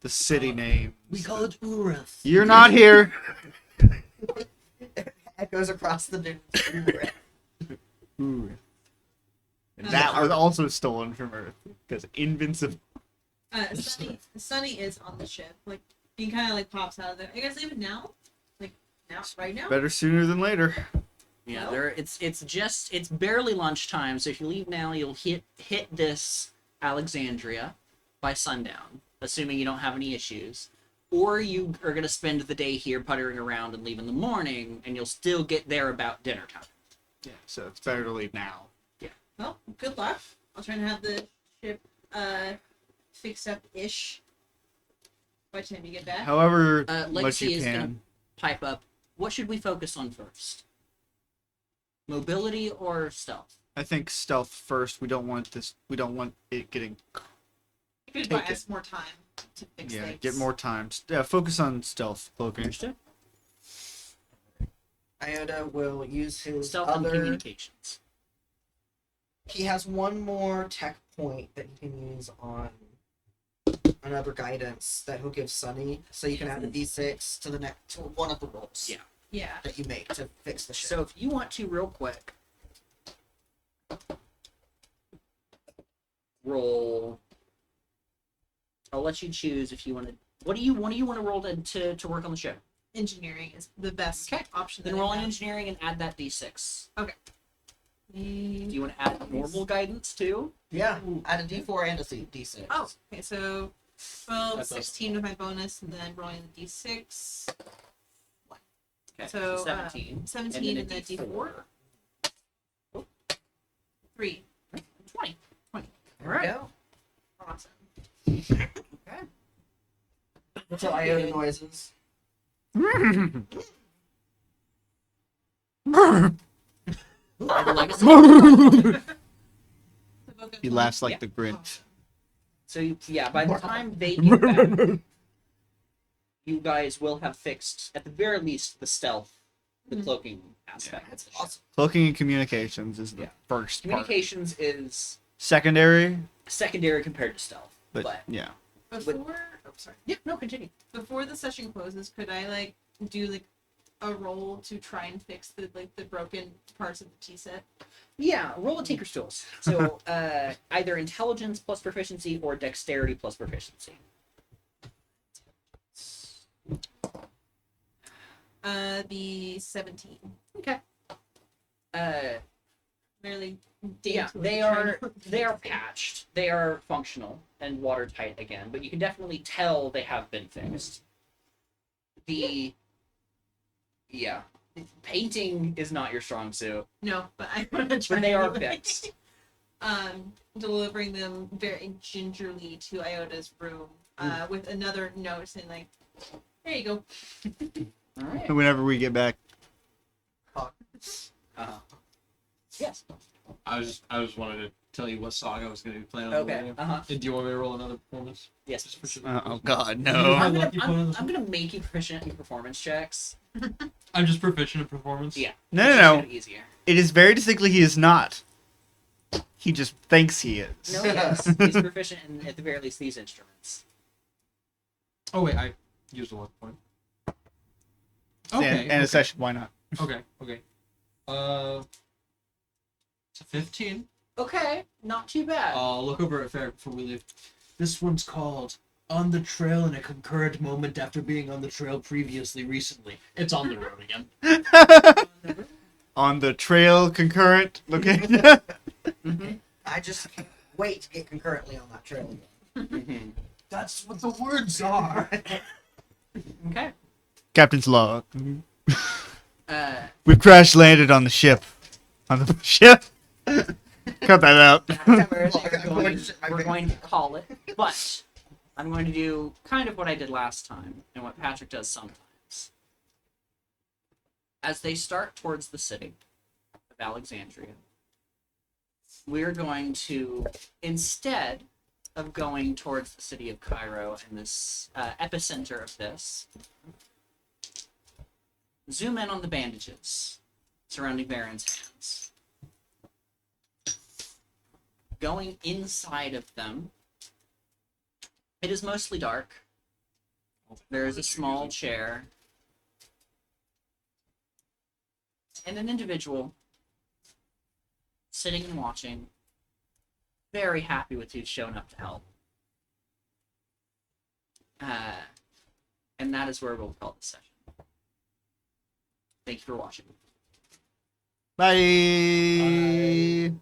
The city name. We call it Ureth. You're not here. Echoes across the dude. Ooh. And that was also stolen from Earth because invincible. Sunny is on the ship. Like he kind of like pops out of there. You guys leaving now? Like now, right now? Better sooner than later. Yeah, No? there. It's barely lunchtime, so if you leave now, you'll hit this Alexandria by sundown, assuming you don't have any issues. Or you are gonna spend the day here puttering around and leave in the morning, and you'll still get there about dinner time. Yeah, so it's better to leave now. Well, good luck. I'll try to have the ship fixed up ish by the time you get back. However much Legacy you is gonna can. pipe up. What should we focus on first? Mobility or stealth? I think stealth first. We don't want it getting. It could buy take us more time to fix Yeah, things. get more time. Focus on stealth. Cloaking. Understood. Iota will use his Stealth and other. communications. He has one more tech point that he can use on another guidance that he'll give Sunny, so you can add a d6 to the next to one of the rolls Yeah. Yeah. that you make to fix the ship. So if you want to, real quick, roll. I'll let you choose if you want to. What do you want to roll to work on the ship? Engineering is the best Okay. option. Then that I roll in have. engineering and add that d6. Do Mm, you want to add normal guidance too? Yeah, add a d4 and a d6. Oh, okay, so 12, That's awesome. 16 with my bonus, and then rolling the d6. Okay. So 17. 17 and then then a d4. 3. 20. There we Alright. go. Awesome. What's our Iota noises? Legacy. He laughs like Yeah. the Grinch. So yeah, by the time they get back, you guys will have fixed at the very least the stealth, the cloaking aspect. That's of the ship. awesome. Cloaking and communications is the Yeah. first part. Communications is Secondary, secondary compared to stealth, but but yeah. Before sorry. Yeah, no, continue. Before the session closes, could I like do like a roll to try and fix the broken parts of the tea set? Yeah, roll a Tinker's Tools. So either intelligence plus proficiency or dexterity plus proficiency. The 17. Okay. Really Yeah, they are patched. They are functional and watertight again, but you can definitely tell they have been fixed. Painting is not your strong suit, No, but I want to try. but they are anyway. fixed. Delivering them very gingerly to Iota's room, with another note saying like, "There you go." All right. Whenever we get back. Yes. I was wanted to tell you what song I was going to be playing on the Okay. radio. Uh-huh. And do you want me to roll another performance? Yes. Just for shit? Oh God, You no. have I'm gonna, lucky bonus. I'm gonna make you proficient in performance checks. I'm just proficient in performance. Yeah. No, It's no, just no. gonna be easier. It is very distinctly he is not. He just thinks he is. No, yes, he's proficient in at the very least these instruments. Oh wait, I used a luck point. Okay. And a session, why not? Okay. It's a 15. Okay, not too bad. I'll look over at Ferric before we leave. This one's called "On the Trail in a Concurrent Moment After Being on the Trail Previously Recently." It's on the road again. On the trail, concurrent location. Mhm. I just can't wait to get concurrently on that trail again. Mhm. That's what the words are. Okay. Captain's log. We We've crash landed on the ship. On the ship. Cut that out. we're going to call it, but I'm going to do kind of what I did last time and what Patrick does sometimes. As they start towards the city of Alexandria, we're going to, instead of going towards the city of Cairo and this epicenter of this, zoom in on the bandages surrounding Baron's hands. Going inside of them, it is mostly dark. There is a small chair and an individual sitting and watching, very happy with who's shown up to help. And that is where we'll call this session. Thank you for watching. Bye.